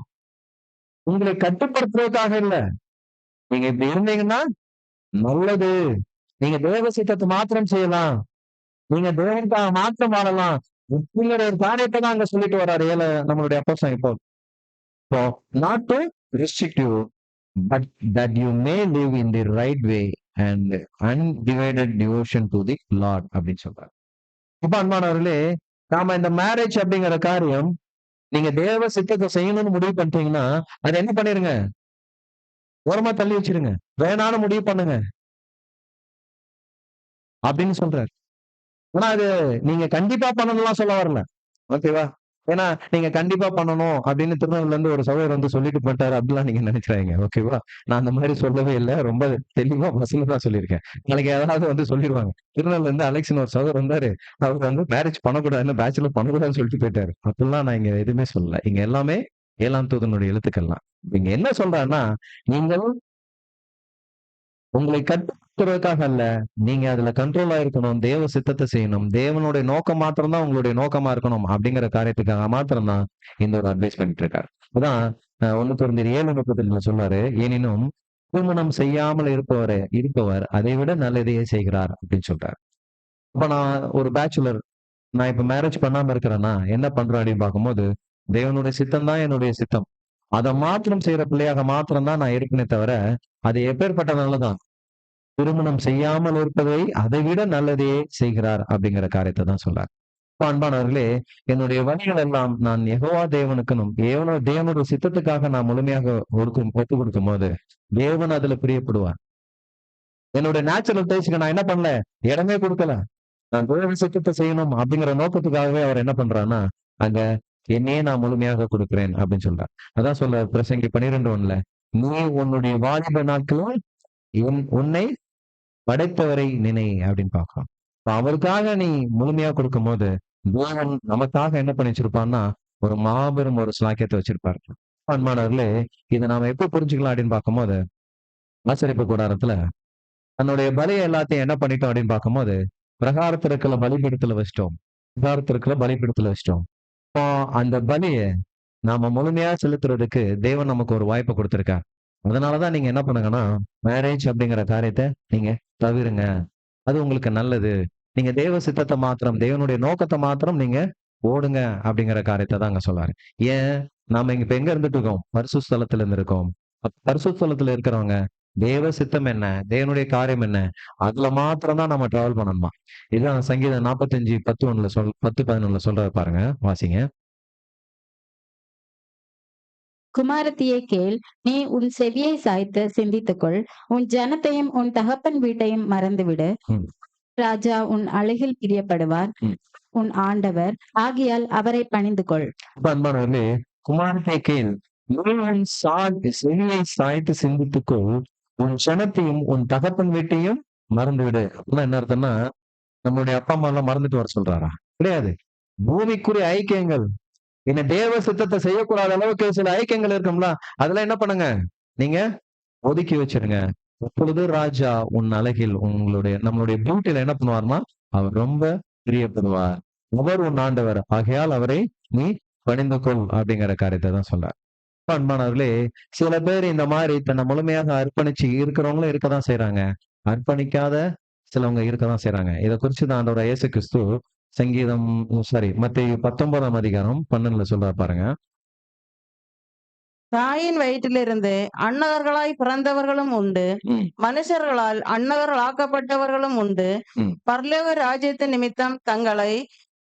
உங்களை கட்டுப்படுத்துறதுக்காக இல்ல. நீங்க இப்படி இருந்தீங்கன்னா நல்லது. நீங்க தேவ சித்தத்தை மாத்திரம் செய்யலாம், நீங்க தேவனுக்காக மாத்திரம் வாழலாம். ஒரு காரியத்தை தான் அங்க சொல்லிட்டு வர்றாரு நம்மளுடைய அப்போஸ்தலன் Pavul. So not to restrict you, but that you may live in the right way and undivided devotion to the Lord அப்படின்னு சொல்றாரு. இப்ப அன்பானவர்களே, நாம இந்த மேரேஜ் அப்படிங்கிற காரியம் நீங்க தேவ சித்தத்தை செய்யணும்னு முடிவு பண்ணிட்டீங்கன்னா அதை என்ன பண்ணிருங்க, ஓரமா தள்ளி வச்சிருங்க, வேணான்னு முடிவு பண்ணுங்க அப்படின்னு சொல்றாரு. ஆனா அது நீங்க கண்டிப்பா பண்ணணும்லாம் சொல்ல வரல, ஓகேவா. ஏன்னா நீங்க கண்டிப்பா பண்ணணும் அப்படின்னு திருநெல்வேலில இருந்து ஒரு சகோதரர் வந்து சொல்லிட்டு போட்டாரு அப்படிலாம் நீங்க நினைக்கிறாங்க, ஓகேவா. நான் அந்த மாதிரி சொல்லவே இல்லை, ரொம்ப தெளிவா வசனம் தான் சொல்லியிருக்கேன். நாளைக்கு ஏதாவது வந்து சொல்லிடுவாங்க, திருநெல்வேலில இருந்து அலெக்ஸ்னு ஒரு சகோதரர் வந்தாரு, அவர் வந்து மேரேஜ் பண்ணக்கூடாதுன்னு, பேச்சுலர் பண்ணக்கூடாதுன்னு சொல்லிட்டு போயிட்டாரு. அப்படிலாம் நான் இங்க எதுவுமே சொல்லல. இங்க எல்லாமே 7ஆம் தூதனுடைய எழுத்துக்கள்லாம். இங்க என்ன சொல்றாருன்னா, நீங்கள் உங்களை கட்டுப்படுத்துறதுக்காக அல்ல, நீங்க அதுல கண்ட்ரோலா இருக்கணும், தேவ சித்தத்தை செய்யணும், தேவனுடைய நோக்கம் மாத்திரம் தான் உங்களுடைய நோக்கமா இருக்கணும் அப்படிங்கிற காரியத்துக்காக மாத்திரம் தான் இந்த ஒரு அட்வைஸ் பண்ணிட்டு இருக்காரு. அதான் 1 கொரிந்தியர் 7:30 சொன்னாரு, எனினும் திருமணம் செய்யாமல் இருப்பவர் அதை விட நல்லதையே செய்கிறார் அப்படின்னு சொல்றாரு. இப்ப நான் ஒரு பேச்சுலர், நான் இப்ப மேரேஜ் பண்ணாம இருக்கிறேன்னா என்ன பண்றேன் அப்படின்னு பார்க்கும்போது, தேவனுடைய சித்தம் தான் என்னுடைய சித்தம், அதை மாத்திரம் செய்யற பிள்ளையாக மாத்திரம் தான் நான் இருப்பேனே தவிர அது எப்பேற்பட்ட நல்லதான், திருமணம் செய்யாமல் இருப்பதை அதை விட நல்லதையே செய்கிறார் அப்படிங்கிற காரியத்தை தான் சொல்றார். அன்பானவர்களே, என்னுடைய வழிகள் எல்லாம் நான் யெகோவா தேவனுக்கணும் தேவனுடைய சித்தத்துக்காக நான் முழுமையாக ஒப்பு கொடுக்கும் போது தேவன் அதுல பிரியப்படுவார். என்னுடைய நேச்சுரல் டேஸ்ட்க்கு நான் என்ன பண்ணல, இடமே கொடுக்கல, நான் தேவ சித்தத்தை செய்யணும் அப்படிங்கிற நோக்கத்துக்காகவே அவர் என்ன பண்றாருன்னா அங்க என்னையே நான் முழுமையாக கொடுக்கிறேன் அப்படின்னு சொல்றார். அதான் சொல்ற பிரசங்கி 12:1, நீ உன்னுடைய வாலிப நாட்களும் உன்னை படைத்தவரை நினை அப்படின்னு பார்க்கலாம். அவருக்காக நீ முழுமையா கொடுக்கும் போது தேவன் நமக்காக என்ன பண்ணி வச்சிருப்பான்னா ஒரு மாபெரும் ஒரு ஸ்லாக்கியத்தை வச்சிருப்பாரு. அன்பானவர்களே, இதை நாம எப்ப புரிஞ்சுக்கலாம் அப்படின்னு பார்க்கும்போது, ஆசரிப்பு கூடாரத்துல தன்னுடைய பலியை எல்லாத்தையும் என்ன பண்ணிட்டோம் அப்படின்னு பார்க்கும்போது பிரகாரத்திற்குள்ள பலிபீடத்துல வச்சிட்டோம். இப்போ அந்த பலியை நாம முழுமையா செலுத்துறதுக்கு தேவன் நமக்கு ஒரு வாய்ப்பை கொடுத்திருக்கார். அதனாலதான் நீங்க என்ன பண்ணுங்கன்னா, மேரேஜ் அப்படிங்கிற காரியத்தை நீங்க தவிருங்க, அது உங்களுக்கு நல்லது. நீங்க தேவ சித்தத்தை மாத்திரம், தேவனுடைய நோக்கத்தை மாத்திரம் நீங்க ஓடுங்க அப்படிங்கிற காரியத்தை தான் அங்க சொல்றாரு. ஏன் நாம இப்ப எங்க இருந்துட்டு இருக்கோம், பரிசுத்த ஸ்தலத்துல இருந்து இருக்கோம். பரிசுத்த ஸ்தலத்துல இருக்கிறவங்க தேவ சித்தம் என்ன, தேவனுடைய காரியம் என்ன, அதுல மாத்திரம் தான் நம்ம டிராவல் பண்ணணுமா. இதுதான் சங்கீதம் 45:10 10:11 சொல்றாரு பாருங்க, வாசிங்க. குமாரத்தியே கேள், நீ உன் செவியை சாய்த்து சிந்தித்துக்கொள், உன் ஜனத்தையும் உன் தகப்பன் வீட்டையும் மறந்துவிடு. ம். ராஜா உன் அழகில் பிரியப்படுவார், ம். உன் ஆண்டவர் ஆகியால் அவரை பணிந்து கொள். அப்ப அன்பானவர்களே, குமாரத்தை கேள், நீ உன் செவியை சாய்த்து சிந்தித்துக்கொள், உன் ஜனத்தையும் உன் தகப்பன் வீட்டையும் மறந்துவிடு. அப்படின்னா என்ன அர்த்தம்னா, நம்மளுடைய அப்பா அம்மா எல்லாம் மறந்துட்டு வர சொல்றாரா? கிடையாது. பூமிக்குரிய ஐக்கியங்கள், என்ன தேவ சித்தத்தை செய்யக்கூடாத அளவுக்கு சில ஐக்கியங்கள் இருக்கும்ல, அதெல்லாம் என்ன பண்ணுங்க, நீங்க ஒதுக்கி வச்சிருங்க. அப்பொழுது ராஜா உன் அழகில் நம்மளுடைய பியூட்டில என்ன பண்ணுவார்னா, அவர் ரொம்ப பிரியப்படுவார். அவர் உன் ஆண்டவர் ஆகையால் அவரை நீ பணிந்து கொள் அப்படிங்கிற காரியத்தை தான் சொல்றார். அன்பானவர்களே, சில பேர் இந்த மாதிரி தன்னை முழுமையாக அர்ப்பணிச்சு இருக்கிறவங்களும் இருக்கதான் செய்யறாங்க. அர்ப்பணிக்காத சிலவங்க இருக்கதான் செய்யறாங்க. இதை குறிச்சு தான் ஆண்டவர் இயேசு கிறிஸ்து சங்கீதம் மத்தேயு 19:12 சொல்றாரு பாருங்க. தாயின் வயிற்றிலிருந்து அன்னகர்களாய் பிறந்தவர்களும் உண்டு, ம். மனுஷர்களால் அன்னகர்களாக்கப்பட்டவர்களும் உண்டு, ம். பரலோக ராஜ்யத்தின் நிமித்தம் தங்களை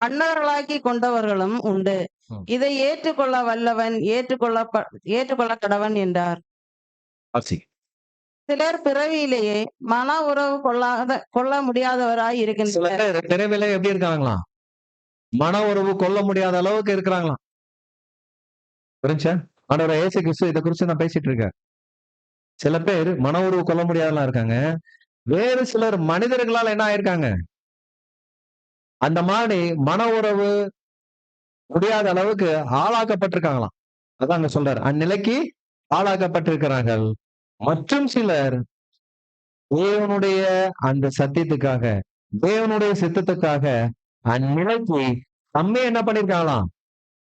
அன்னகர்களாக்கி கொண்டவர்களும் உண்டு. ம். இதை ஏற்றுக்கொள்ள வல்லவன் ஏற்றுக்கொள்ள கடவன் என்றார். வாசி. சிலர் பிறவியிலேயே மன உறவு கொள்ள முடியாதவராய் சில இருக்கின்றனர். பேர் பிறவில எப்படி இருக்காங்களாம்? மன உறவு கொள்ள முடியாத அளவுக்கு இருக்கிறாங்களாம். புரிஞ்சா? ஆண்டவர் இயேசு கிறிஸ்து இதை குறிச்சு நான் பேசிட்டு இருக்கேன். சில பேர் மன உறவு கொள்ள முடியாதலாம் இருக்காங்க. வேறு சிலர் மனிதர்களால் என்ன ஆயிருக்காங்க? அந்த மாதிரி மன உறவு முடியாத அளவுக்கு ஆளாக்கப்பட்டிருக்காங்களாம். அதான் அங்க சொல்றாரு, அந்நிலைக்கு ஆளாக்கப்பட்டிருக்கிறார்கள். மற்றும் சிலர் தேவனுடைய அந்த சத்தியத்துக்காக, தேவனுடைய சித்தத்துக்காக அந்நிலைக்கு தம்மே என்ன பண்ணிருக்காங்களாம்?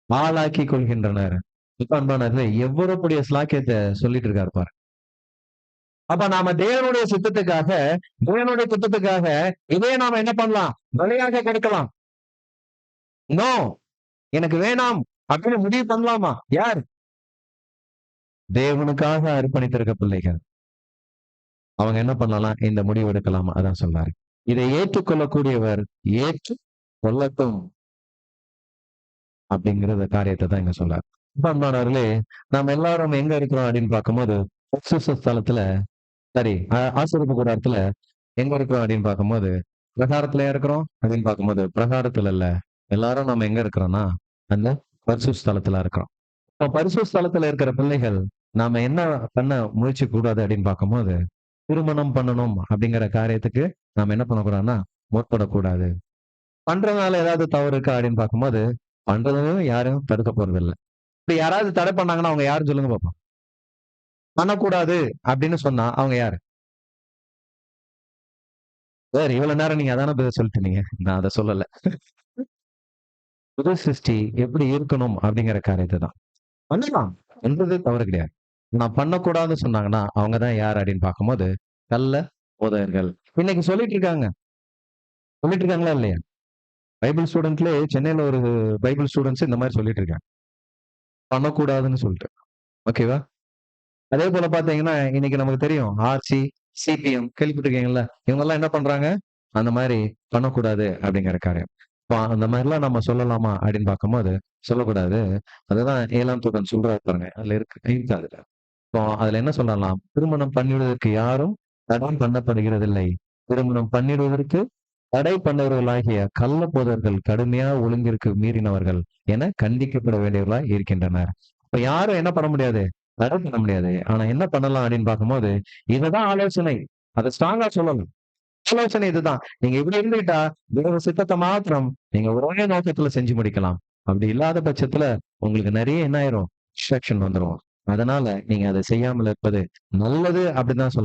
ஆளாக்கி கொள்கின்றனர். இப்ப அன்பானது எவ்வளவு ஸ்லாக்கியத்தை சொல்லிட்டு இருக்காரு பாரு. அப்ப நாம தேவனுடைய சித்தத்துக்காக, தேவனுடைய திட்டத்துக்காக இதே நாம என்ன பண்ணலாம்? பலியாக கொடுக்கலாம். நோ, எனக்கு வேணாம் அப்படின்னு முடிவு பண்ணலாமா? யார்? தேவனுக்காக அர்ப்பணித்திருக்க பிள்ளைகள் அவங்க என்ன பண்ணலாம்? இந்த முடிவு எடுக்கலாமா? அதான் சொல்றாரு. இதை ஏற்றுக்கொள்ளக்கூடியவர் ஏற்று கொள்ளட்டும் அப்படிங்கிற காரியத்தை தான் இங்க சொல்றாரு. அன்பானவர்களே, நாம் எல்லாரும் எங்க இருக்கிறோம் அப்படின்னு பார்க்கும்போது ஸ்தலத்துல ஆசீர்வாத கூடாரத்துல எங்க இருக்கிறோம் அப்படின்னு பார்க்கும்போது பிரகாரத்துல இருக்கிறோம் அப்படின்னு பார்க்கும்போது பிரகாரத்துல இல்ல. எல்லாரும் நம்ம எங்க இருக்கிறோம்னா அந்த பரிசு ஸ்தலத்துல இருக்கிறோம். இப்போ பரிசு ஸ்தலத்துல இருக்கிற பிள்ளைகள் நாம என்ன பண்ண முயற்சி கூடாது அப்படின்னு பார்க்கும்போது, திருமணம் பண்ணணும் அப்படிங்கிற காரியத்துக்கு நாம என்ன பண்ணக்கூடாதுன்னா முற்படக்கூடாது. பண்றதுனால ஏதாவது தவறு இருக்கா அப்படின்னு பார்க்கும்போது, பண்றதும் யாரும் தடுக்க போறது இல்லை. இப்படி யாராவது தடை பண்ணாங்கன்னா அவங்க யாருன்னு சொல்லுங்க பார்ப்போம். பண்ணக்கூடாது அப்படின்னு சொன்னா அவங்க யாரு? சார், இவ்வளவு நேரம் நீங்க அதான பதில் சொல்லிட்டீங்க. நான் அதை சொல்லல. புது சிருஷ்டி எப்படி இருக்கணும் அப்படிங்கிற காரியத்தை தான் பண்ணலாம் என்றது தவறு கிடையாது. நான் பண்ணக்கூடாதுன்னு சொன்னாங்கன்னா அவங்கதான் யார் அப்படின்னு பார்க்கும்போது கள்ள போதகர்கள் இன்னைக்கு சொல்லிட்டு இருக்காங்களா இல்லையா? பைபிள் ஸ்டூடெண்ட்லயே சென்னையில ஒரு பைபிள் ஸ்டூடெண்ட்ஸ் இந்த மாதிரி சொல்லிட்டு இருக்காங்க, பண்ணக்கூடாதுன்னு சொல்லிட்டு. ஓகேவா? அதே போல பாத்தீங்கன்னா இன்னைக்கு நமக்கு தெரியும் ஆர்சி, சிபிஎம் கேள்விப்பட்டிருக்கீங்கல்ல, இவங்க எல்லாம் என்ன பண்றாங்க? அந்த மாதிரி பண்ணக்கூடாது அப்படிங்கிற காரியம். அந்த மாதிரிலாம் நம்ம சொல்லலாமா அப்படின்னு பார்க்கும்போது சொல்லக்கூடாது. அதுதான் 7ஆம் தூதன் சொல்றாரு பாருங்க, அதுல இருக்காது. இப்போ அதுல என்ன சொல்லலாம்? திருமணம் பண்ணிடுவதற்கு யாரும் தடை பண்ணப்படுகிறதில்லை. திருமணம் பண்ணிடுவதற்கு தடை பண்ணவர்களாகிய கள்ள போதர்கள் கடுமையா ஒழுங்கிற்கு மீறினவர்கள் என கண்டிக்கப்பட வேண்டியவர்களாய் இருக்கின்றனர். இப்ப யாரும் என்ன பண்ண முடியாது? தடை பண்ண முடியாது. ஆனா என்ன பண்ணலாம் அப்படின்னு பார்க்கும்போது இதுதான் ஆலோசனை. அதை ஸ்ட்ராங்கா சொல்லணும். ஆலோசனை இதுதான். நீங்க இப்படி இருந்துகிட்டா தேவ சித்தத்தை மாத்திரம் நீங்க ஒரே நோக்கத்துல செஞ்சு முடிக்கலாம். அப்படி இல்லாத பட்சத்துல உங்களுக்கு நிறைய என்ன ஆயிரும்? டிஸ்ட்ராக்ஷன் வந்துடும். அதனால நீங்க அதை செய்யாமல் இருப்பது நல்லது அப்படிதான்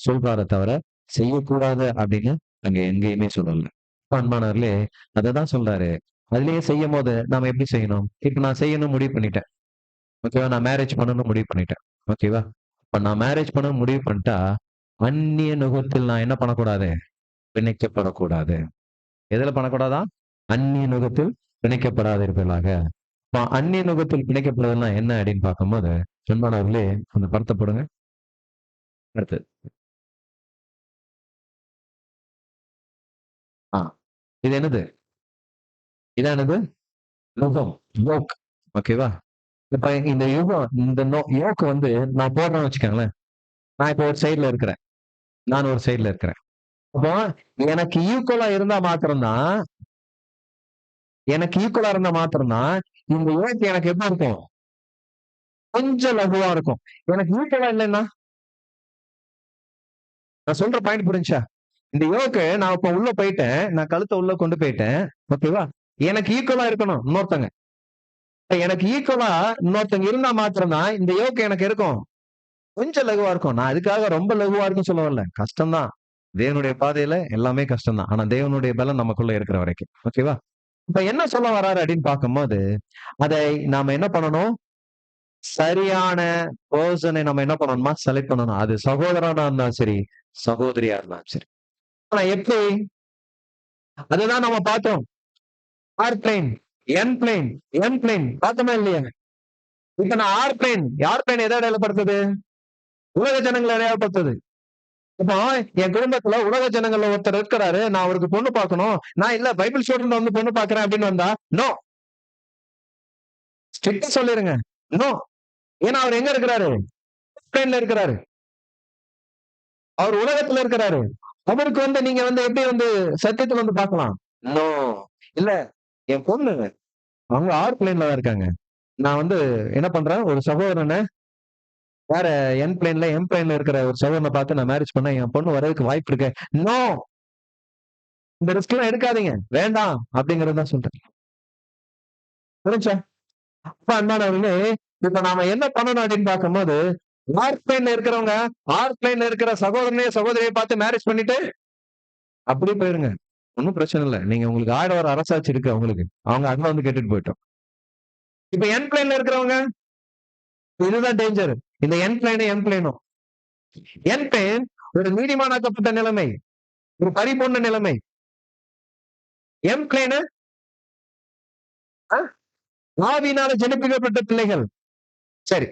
சொல்றாரு தவிர செய்யக்கூடாது அப்படின்னு அங்க எங்கேயுமே சொல்லல. அன்பானவர்களே, அததான் சொல்றாரு. அதுலயே செய்யும் போது நாம எப்படி செய்யணும்? இப்ப நான் செய்யணும் முடிவு பண்ணிட்டேன். ஓகேவா? நான் மேரேஜ் பண்ணணும் முடிவு பண்ணிட்டேன். ஓகேவா? இப்ப நான் மேரேஜ் பண்ணணும் முடிவு பண்ணிட்டா அந்நிய நுகத்தில் நான் என்ன பண்ணக்கூடாது? பிணைக்கப்படக்கூடாது. எதுல பண்ணக்கூடாதா? அந்நிய நுகத்தில் பிணைக்கப்படாதிருப்பீர்களாக. அந்நிய நுகத்தில் பிணைக்கப்படுவதுன்னா என்ன அப்படின்னு பார்க்கும்போது, அன்பானவர்களே, அந்த படத்தை போடுங்க. அடுத்து இது என்னது? இது என்னது? நுகம். யோக். ஓகேவா? இப்ப இந்த யுகம் இந்த யோக் வந்து நான் போடுறேன்னு வச்சுக்கோங்களேன். நான் இப்போ ஒரு சைடுல இருக்கிறேன். நான் ஒரு சைடுல இருக்கிறேன். அப்போ எனக்கு ஈக்குவலா இருந்தா மாத்திரம் தான் இந்த யோக் எனக்கு எப்படி இருக்கும்? கொஞ்சம் லகுவா இருக்கும். எனக்கு ஈக்குவலா இல்லைன்னா நான் சொல்ற பாயிண்ட் புரிஞ்சுச்சா? இந்த யோக்கு நான் இப்ப உள்ள போயிட்டேன். நான் கழுத்தை உள்ள கொண்டு போயிட்டேன். ஓகேவா? எனக்கு ஈக்குவலா இருக்கணும் இன்னொருத்தங்க. எனக்கு ஈக்குவலா இன்னொருத்தங்க இருந்தா மாத்திரம் தான் இந்த யோக்கு எனக்கு இருக்கும். கொஞ்சம் லகுவா இருக்கும். நான் அதுக்காக ரொம்ப லகுவா இருக்குன்னு சொல்ல வரல. கஷ்டம் தான். தேவனுடைய பாதையில எல்லாமே கஷ்டம் தான். ஆனா தேவனுடைய பலம் நமக்குள்ள இருக்கிற வரைக்கும். ஓகேவா? இப்ப என்ன சொல்ல வர்றாரு அப்படின்னு பார்க்கும்போது, அதை நாம என்ன பண்ணணும்? சரியான பெர்சனை நம்ம என்ன பண்ணணுமா? செலக்ட் பண்ணணும். அது சகோதரனா இருந்தாலும் சரி, சகோதரியா இருந்தாலும் சரி. ஆனா எப்படி? அதுதான் நம்ம பார்த்தோம். ஆர் பிளேன், என் பிளேன், என் பிளேன் பார்த்தோமா இல்லையா? இப்ப நான் ஆர் பிளேன், யார் பிளேன் எதை அடையாளப்படுத்துது? உலக ஜனங்களை அடையாளப்படுத்துது. இப்போ என் குடும்பத்துல உலக ஜனங்கள்ல ஒருத்தர் இருக்கிறாரு. நான் அவருக்கு பொண்ணு பார்க்கணும். நான் இல்ல பைபிள் ஸ்டூடெண்ட் வந்து பொண்ணு பார்க்கிறேன் அப்படின்னு வந்தா, நோ. ஸ்ட்ரிக்ட்டா சொல்லிருங்க. நோ. ஏன்னா அவர் எங்க இருக்கிறாரு? பிளேன்ல இருக்கிறாரு. அவர் உலகத்துல இருக்கிறாரு. அவருக்கு வந்து நீங்க வந்து எப்படி வந்து சத்தியத்துல வந்து பார்க்கலாம்? நோ. இல்ல என் பொண்ணு அவங்க ஆர் பிளேன்ல தான் இருக்காங்க. நான் வந்து என்ன பண்றேன்? ஒரு சகோதரனை வேற என் பிளேன்ல, எம் பிளேன்ல இருக்கிற ஒரு சகோதரனை பார்த்து நான் மேரேஜ் பண்ணா என் பொண்ணு வரதுக்கு வாய்ப்பு இருக்கு. நோ. இந்த ரிஸ்க் எல்லாம் எடுக்காதீங்க. வேண்டாம் அப்படிங்கறத தான் சொல்றேன். புரிஞ்சா? அப்ப அன்பானவர்களே, இப்ப நாம என்ன பண்ணணும் அப்படின்னு பார்க்கும்போது, ஆர் பிளேன்ல இருக்கிறவங்க, ஆர் பிளேன்ல இருக்கிற சகோதரனையோ சகோதரியை பார்த்து மேரேஜ் பண்ணிட்டு அப்படியே போயிருங்க. ஒண்ணும் பிரச்சனை இல்ல. நீங்க உங்களுக்கு 1000 ஒரு அரசாட்சி இருக்கு அவங்களுக்கு. அவங்க அங்க வந்து கேட்டுட்டு போயிட்டோம். இப்ப என் பிளேன்ல இருக்கிறவங்க, இதுதான் டேஞ்சர். இந்த என் பிளேனும் என் பிளேனும். என் பிளேன் ஒரு நீதிமானாக்கப்பட்ட நிலைமை, ஒரு பரிபூர்ண நிலைமை. எம் பிளேனு ஆவியினால ஜனிப்பிக்கப்பட்ட பிள்ளைகள். சரி.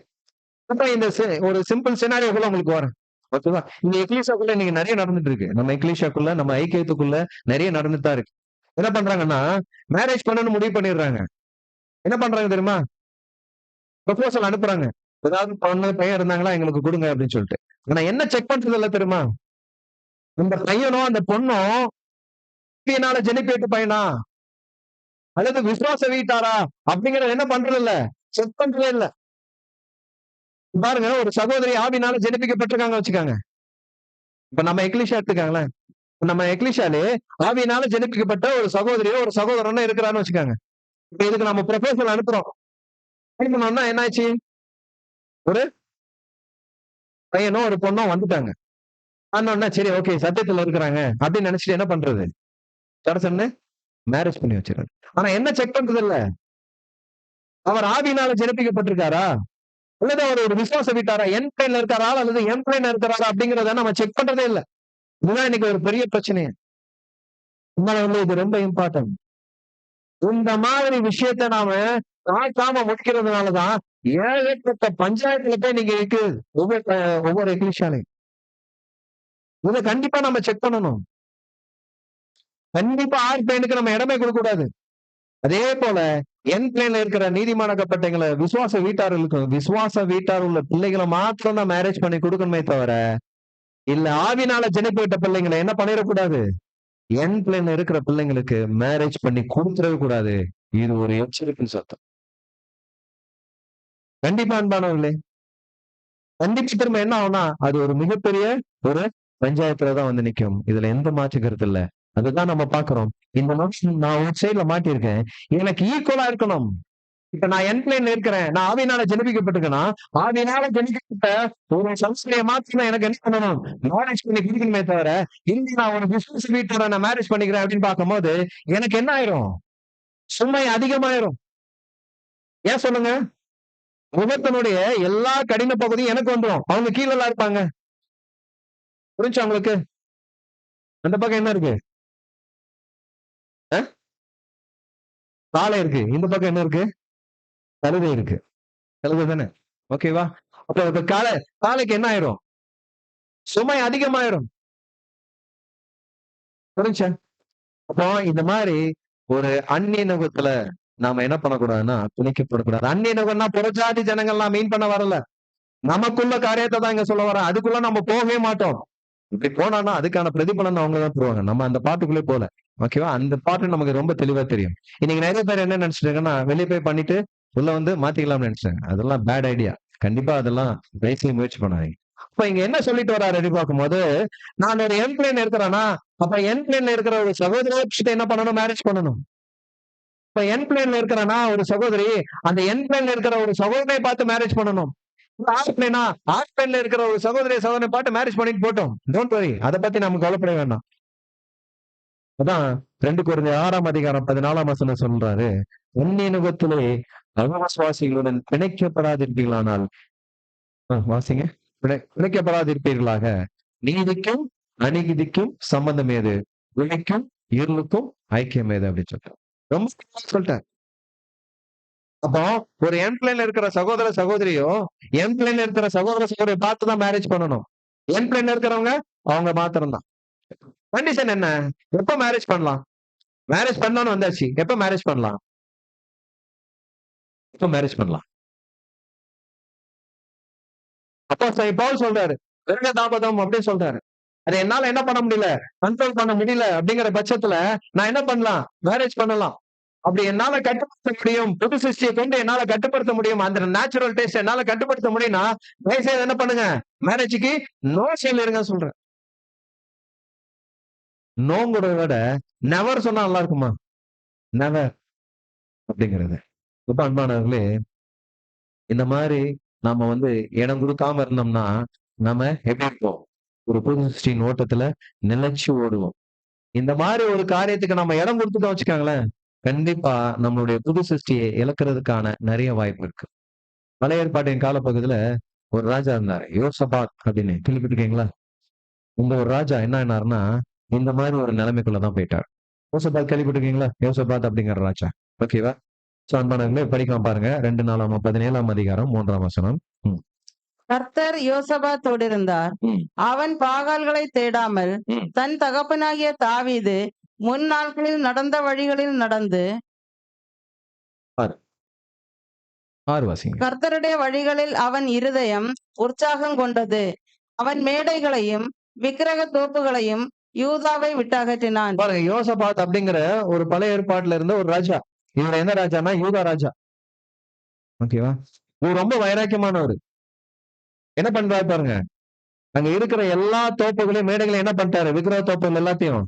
அப்ப இந்த ஒரு சிம்பிள் சினாரியோக்குள்ள உங்களுக்கு வரேன். ஓகேவா? இந்த எக்லீசியாக்குள்ள இன்னைக்கு நிறைய நடந்துட்டு இருக்கு. நம்ம எக்லீசியாக்குள்ள, நம்ம ஐக்கியத்துக்குள்ள நிறைய நடந்துட்டு தான் இருக்கு. என்ன பண்றாங்கன்னா, மேரேஜ் பண்ணணும்னு முடிவு பண்ணிடுறாங்க. என்ன பண்றாங்க தெரியுமா? ப்ரொபோசல் அனுப்புறாங்க. ஏதாவது பொண்ணு, பையன் இருந்தாங்களா எங்களுக்கு கொடுங்க அப்படின்னு சொல்லிட்டு. ஆனா என்ன செக் பண்றது இல்ல தெரியுமா? இந்த பையனும் அந்த பொண்ணும் ஆவியினால ஜனிப்பிட்ட பையனா அல்லது விசுவாச வீட்டாரா அப்படிங்கறத என்ன பண்றது இல்ல, செக் பண்றதே இல்ல. பாருங்க ஒரு சகோதரி ஆவியினால ஜனிப்பிக்கப்பட்டிருக்காங்க வச்சுக்காங்க. இப்ப நம்ம எக்லிஷா எடுத்துக்காங்களேன். நம்ம எக்லிஷாலே ஆவியினால ஜனிப்பிக்கப்பட்ட ஒரு சகோதரியோ ஒரு சகோதரனோ இருக்கிறான்னு வச்சுக்காங்க. இப்ப இதுக்கு நம்ம ப்ரொபோசல் அனுப்புறோம். அனுப்பணும்னா என்னாச்சு? ஒரு பையனோ ஒரு பொண்ணோ வந்துட்டாங்க. ஆனோடனே சரி ஓகே சத்தியத்துல இருக்கிறாங்க அப்படின்னு நினைச்சிட்டு என்ன பண்றது? சடசன்னு மேரேஜ் பண்ணி வச்சிடறாரு. ஆனா என்ன செக் பண்றது இல்ல? அவர் ஆவியினால ஜனிப்பிக்கப்பட்டிருக்காரா? அல்லது அவர் ஒரு விசுவாச வீட்டாரா? என் பிளேன்ல இருக்காரா அல்லது எம் பிளேன்ல இருக்கிறாரா அப்படிங்கறத நம்ம செக் பண்றதே இல்ல. இதுதான் இன்னைக்கு ஒரு பெரிய பிரச்சனையே. உண்மையிலே இது ரொம்ப இம்பார்ட்டன்ட். இந்த மாதிரி விஷயத்த நாம பார்க்காம முடிக்கிறதுனாலதான் ஏகப்பட்ட பஞ்சாயத்துல போய் நீங்க இருக்கு ஒவ்வொரு எக்லிஷாலையும். இதை கண்டிப்பா நம்ம செக் பண்ணணும். கண்டிப்பா ஆர் பிளேனுக்கு நம்ம இடமே கொடுக்க கூடாது. அதே போல என் பிளேன்ல இருக்கிற நீதிமானாக்கப்பட்டவங்களை விசுவாச வீட்டார் உள்ள பிள்ளைகளை மாத்திரம் தான் மேரேஜ் பண்ணி கொடுக்கணுமே தவிர, இல்ல ஆவினால ஜனிப்பிட்ட பிள்ளைங்களை என்ன பண்ணிடக்கூடாது? என் பிளேன்ல இருக்கிற பிள்ளைங்களுக்கு மேரேஜ் பண்ணி கொடுத்துடவே கூடாது. இது ஒரு எச்சரிக்கையின் சத்தம். கண்டிப்பா அன்பானவர்களே. கண்டிப்பா திரும்ப என்ன ஆகும்னா, அது ஒரு மிகப்பெரிய ஒரு பஞ்சாயத்துல தான் வந்து நிக்கும். இதுல எந்த மாற்று கருத்து இல்ல. அதுதான் நம்ம பாக்குறோம். இந்த மனுஷன் நான் ஒரு சைடுல மாட்டியிருக்கேன். எனக்கு ஈக்குவலா இருக்கணும். இப்ப நான் என் பிளேன்ல இருக்கிறேன். நான் ஆவியினால ஜனிப்பிக்கப்பட்டிருக்கேன்னா, ஆவியினால ஜனிக்கப்பட்ட ஒரு சம்ஸ்தையை மாத்தி நான் எனக்கு என்ன பண்ணணும்? மேரேஜ் பண்ணி குடிக்கணுமே தவிர, இங்க நான் ஒரு பிசினஸ் வீட்டோட நான் மேரேஜ் பண்ணிக்கிறேன் அப்படின்னு பார்க்கும்போது, எனக்கு என்ன ஆயிரும்? சுமை அதிகமாயிரும். ஏன் சொல்லுங்க? முகத்தினுடைய எல்லா கடின பகுதியும் எனக்கு வந்துரும். அவங்க கீழ எல்லாம் இருப்பாங்க. புரிஞ்சா உங்களுக்கு? அந்த பக்கம் என்ன இருக்கு? காளை இருக்கு. இந்த பக்கம் என்ன இருக்கு? கழுதை இருக்கு. கழுதை தானே? ஓகேவா? அப்ப இப்ப காளைக்கு என்ன ஆயிரும்? சுமை அதிகமாயிரும். புரிஞ்சா? அப்போ இந்த மாதிரி ஒரு அந்நிய நுகத்துல நாம என்ன பண்ணக்கூடாதுன்னா துணிக்கப்படக்கூடாது. அந்நிய நுகம்னா புறஜாதி ஜனங்கள்லாம் மீன் பண்ண வரல. நமக்குள்ள காரியத்தை தான் இங்க சொல்ல வரேன். அதுக்குள்ள நம்ம போகவே மாட்டோம். இப்படி போனான்னா அதுக்கான பிரதிபலன் அவங்க தான் தருவாங்க. நம்ம அந்த பாட்டுக்குள்ளே போல. ஓகேவா? அந்த பாட்டு நமக்கு ரொம்ப தெளிவா தெரியும். இன்னைக்கு நிறைய பேர் என்ன நினைச்சிட்டாங்கன்னா, வெளிய போய் பண்ணிட்டு உள்ள வந்து மாத்திக்கலாம்னு நினைச்சாங்க. அதெல்லாம் பேட் ஐடியா. கண்டிப்பா அதெல்லாம் தயவுசெய்து முயற்சி பண்ணாதீங்க. அப்ப இங்க என்ன சொல்லிட்டு வர்றாரு அப்படி பார்க்கும்போது, நான் ஒரு என் பிளேன்ல இருக்கிறேன்னா, அப்ப என் பிளேன்ல இருக்கிற ஒரு சகோதரிகிட்ட என்ன பண்ணணும்? மேரேஜ் பண்ணணும். இப்ப என் பிளேன்ல இருக்கிறேன்னா ஒரு சகோதரி, அந்த என் பிளேன்ல இருக்கிற ஒரு சகோதரியை பார்த்து மேரேஜ் பண்ணணும். ஆர்ட் பிளேனா, ஆர்ட் பிளேன்ல இருக்கிற ஒரு சகோதரனை பார்த்து மேரேஜ் பண்ணிட்டு போட்டோம். Don't worry. அத பத்தி நம்ம கவலைப்பட வேண்டாம். அதான் 2 கொரிந்தியர் 6ஆம் அதிகாரம் 14ஆம் வசனம் சொல்றாரு. "அந்நிய நுகத்திலே அவிசுவாசிகளுடன் பிணைக்கப்படாதிருப்பீர்களானால்" வாசிங்க. பிணைக்கப்படாதிருப்பீர்களாக. நீதிக்கும், அநீதிக்கும் சம்பந்தம் ஏது? ஒளிக்கும், இருளுக்கும் ஐக்கியம் ஏது? அப்படின்னு சொல்லிட்டார். ரொம்ப தெளிவா சொல்லிட்டார். அப்போ ஒரு என் பிளேன்ல இருக்கிற சகோதர சகோதரியோ, என் பிளேன்ல இருக்கிற சகோதர சகோதரியை பார்த்து தான் மேரேஜ் பண்ணணும். என் பிளேன்ல இருக்கிறவங்க அவங்க மாத்திரம் தான். கண்டிஷன் என்ன? எப்ப மேரேஜ் பண்ணலாம்? மேரேஜ் பண்ணணும்னு வந்தாச்சு. எப்ப மேரேஜ் பண்ணலாம்? எப்ப மேரேஜ் பண்ணலாம்? அப்போஸ்தலன் பவுல் சொல்றாரு. "விருங்க தாமதம்" அப்படின்னு சொல்றாரு. அது என்னால என்ன பண்ண முடியல? கண்ட்ரோல் பண்ண முடியல அப்படிங்கிற பட்சத்துல நான் என்ன பண்ணலாம்? மேரேஜ் பண்ணலாம். அப்படி என்னால கட்டுப்படுத்த முடியும். புது சிருஷ்டியை கொண்டு என்னால கட்டுப்படுத்த முடியும். அந்த நேச்சுரல் டேஸ்ட் என்னால கட்டுப்படுத்த முடியும்னா, தயவு செய்து என்ன பண்ணுங்க? மேரேஜ்க்கு நோ சொல்லிருங்க சொல்றேன். நோங்கிறத விட நெவர் சொன்னா நல்லா இருக்குமா? நெவர் அப்படிங்கிறது. ரொம்ப அன்பானவர்களே, இந்த மாதிரி நாம வந்து இடம் குடுக்காம இருந்தோம்னா, நாம எப்படி இருப்போம்? ஒரு புது சிருஷ்டியின் ஓட்டத்துல நிலைச்சு ஓடுவோம். இந்த மாதிரி ஒரு காரியத்துக்கு நம்ம இடம் குடுத்துட்டோம் வச்சுக்கோங்களேன், கண்டிப்பா நம்மளுடைய புது சிருஷ்டியை இழக்கிறதுக்கான நெறைய வாய்ப்பு இருக்கு. பழைய ஏற்பாட்டின் காலப்பகுதியில ஒரு ராஜா இருந்தாரு. யோசபாத் அப்படின்னு கேள்விப்பட்டிருக்கீங்களா? இந்த ஒரு ராஜா என்ன ஆனாருன்னா, இந்த மாதிரி ஒரு நிலைமைக்குள்ள தான் போயிட்டார். யோசபாத் கேள்விப்பட்டிருக்கீங்களா? யோசபாத் அப்படிங்கிற ராஜா. ஓகேவா? சோ அன்பானவர்களே படிக்கலாம் பாருங்க. 2 நாளாகமம் 17ஆம் அதிகாரம் 3ஆம் வசனம். ம். கர்த்தர் யோசபாத்தோடு இருந்தார். ம். அவன் பாகால்களை தேடாமல் ம். தன் தகப்பனாகிய தாவீது முன் நாட்களில் நடந்த வழிகளில் நடந்து 6 வாசிங்க. கர்த்தருடைய வழிகளில் அவன் இருதயம் உற்சாகம் கொண்டது. அவன் மேடைகளையும் விக்கிரக தோப்புகளையும் யூதாவை விட்டு அகற்றினான். பாருங்க யோசபாத் அப்படிங்கிற ஒரு பழைய ஏற்பாட்டுல இருந்த ஒரு ராஜா. இவர் என்ன ராஜான்னா யூதா ராஜா. ஓகேவா? இவர் ரொம்ப வைராக்கியமானவரு. என்ன பண்றாரு பாருங்க. அங்க இருக்கிற எல்லா தோப்புகளையும், மேடைகளையும் என்ன பண்ணிட்டாரு? விக்கிரக தோப்புகள் எல்லாத்தையும்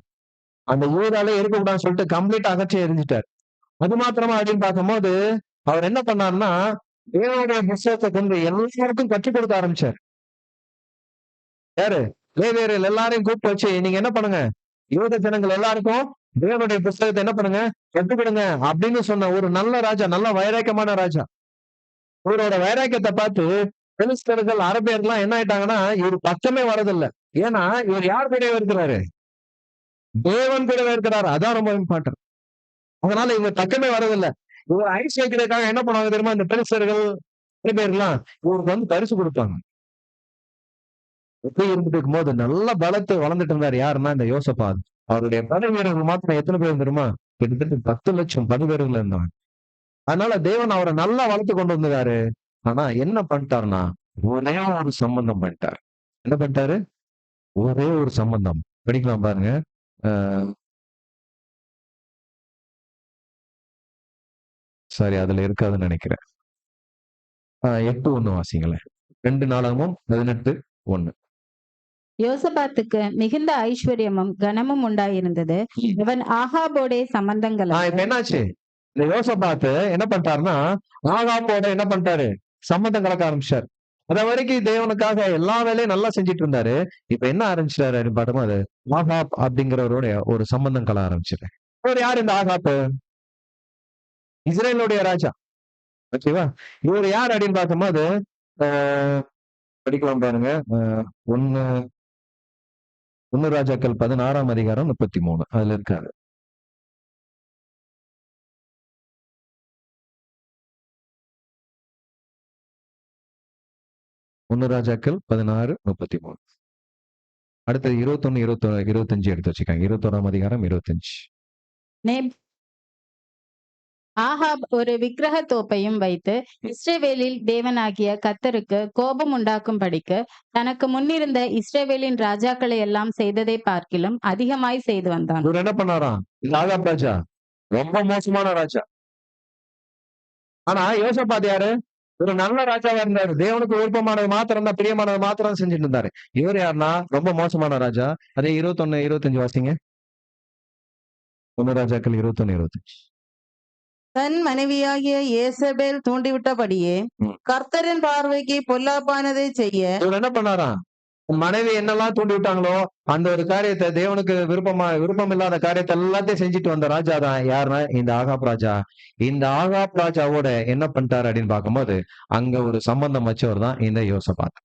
அந்த யூதாலே இருக்கக்கூடாதுன்னு சொல்லிட்டு கம்ப்ளீட்டா அகற்றி எறிஞ்சிட்டாரு. அது மாத்திரமா அப்படின்னு பார்க்கும்போது, அவர் என்ன பண்ணாருன்னா, தேவனுடைய புஸ்தகத்தை கொண்டு எல்லாருக்கும் கற்றுக் கொடுக்க ஆரம்பிச்சாரு. யாரு? லேவியர்கள் எல்லாரையும் கூப்பிட்டு வச்சு, நீங்க என்ன பண்ணுங்க? யூத ஜனங்கள் எல்லாருக்கும் தேவனுடைய புஸ்தகத்தை என்ன பண்ணுங்க? கற்றுக் கொடுங்க அப்படின்னு சொன்ன ஒரு நல்ல ராஜா, நல்ல வைராக்கியமான ராஜா. இவரோட வைராக்கியத்தை பார்த்து பெலிஸ்தர்கள், அரபியர்கள்லாம் என்ன ஆயிட்டாங்கன்னா, இவர் பக்கமே வரதில்ல. ஏன்னா, இவர் யார் கூடவே இருக்கிறாரு? தேவன் கூடவே இருக்கிறாரு. அதான் ரொம்ப இம்பார்ட்டன்ட். அதனால இவங்க பக்கமே வரதில்ல. இவர் ஐஸ் வைக்கிறதுக்காக என்ன பண்ணுவாங்க தெரியுமா? இந்த பெலிஸ்தர்கள், அரபியர்கள்லாம் இவருக்கு வந்து பரிசு கொடுப்பாங்க. எப்படி இருந்துட்டு இருக்கும்போது நல்ல பலத்தை வளர்ந்துட்டு இருந்தாரு. யாருன்னா இந்த யோசபாத். அவருடைய படை வீரர்கள் மாத்திரம் எத்தனை பேர் தெரியுமா? கிட்டத்தட்ட 10 லட்சம் படை வீரர்கள் இருந்தாங்க. அதனால தேவன் அவரை நல்லா வளர்த்து கொண்டு வந்தாரு. ஆனா என்ன பண்ணிட்டாருன்னா, ஒரே ஒரு சம்பந்தம் பண்ணிட்டாரு. என்ன பண்ணிட்டாரு? ஒரே ஒரு சம்பந்தம். படிக்கலாம் பாருங்க. அ சாரி அதுல இருக்காதுன்னு நினைக்கிறேன். 8:1 வாசிங்களேன். 2 நாளாகமம் 18:1. யோசபாத்துக்கு மிகுந்த ஐஸ்வர்யமும் கனமும் உண்டாயிருந்தது. அவன் ஆகாபோடே சம்பந்தங்கள் இப்ப என்னாச்சு? இந்த யோசபாத்து என்ன பண்ணிட்டாருன்னா, ஆகாபோட என்ன பண்ணிட்டாரு? சம்மந்தம் கலக்க ஆரம்பிச்சாரு. அது வரைக்கும் தேவனுக்காக எல்லா வேலையும் நல்லா செஞ்சுட்டு இருந்தாரு. இப்ப என்ன ஆரம்பிச்சிட்டாரு அப்படின்னு பார்க்கும்போது, ஆகாப் அப்படிங்கிறவரோட ஒரு சம்பந்தம் கல ஆரம்பிச்சிரு. இவர் யார் இந்த ஆகாப்பு? இஸ்ரேலுடைய ராஜா. ஓகேவா? இவர் யார் அப்படின்னு பார்க்கும்போது, ஆஹ் படிக்கலாம் பாருங்க. 1 1 ராஜாக்கள் 16ஆம் அதிகாரம் 33 அதுல இருக்காரு. 1 ராஜாக்கள் 16:33. அடுத்தது 21, 25 எடுத்து வச்சுக்காங்க. 21ஆம் அதிகாரம் 25. நேப் ஆகாப் ஒரு விக்கிரக தோப்பையும் வைத்து இஸ்ரவேலில் தேவனாகிய கர்த்தருக்கு கோபம் உண்டாக்கும்படிக்கு தனக்கு முன்னிருந்த இஸ்ரவேலின் ராஜாக்களை எல்லாம் செய்ததை பார்க்கிலும் அதிகமாய் செய்து வந்தான். இவர் என்ன பண்ணாராம்? இந்த ஆகாப் ராஜா ரொம்ப மோசமான ராஜா. ஆனா யோசபாத் யாரு? ஒரு நல்ல ராஜாவா இருந்தாரு. தேவனுக்கு விருப்பமானது மாத்திரம் தான், பிரியமானது மாத்திரம் செஞ்சுட்டு இருந்தாரு. இவர் யாருன்னா ரொம்ப மோசமான ராஜா. அதே 21, 25 வாசிங்க. 1 ராஜாக்கள் 21, 25. தன் மனைவியாகிய ஏசபேல் தூண்டிவிட்டபடியே ம். கர்த்தரின் பார்வைக்கு பொல்லாப்பானதை செய்ய இவர் என்ன பண்ணாராம்? மனைவி என்னெல்லாம் தூண்டி விட்டாங்களோ அந்த ஒரு காரியத்தை, தேவனுக்கு விருப்பம் இல்லாத காரியத்தை எல்லாத்தையும் செஞ்சுட்டு வந்த ராஜா தான் யாருன்னா இந்த ஆகாப் ராஜா. இந்த ஆகாப் ராஜாவோட என்ன பண்ணிட்டாரு அப்படின்னு பார்க்கும்போது அங்க ஒரு சம்பந்தம் வச்சவர் தான் இந்த யோசபாத்.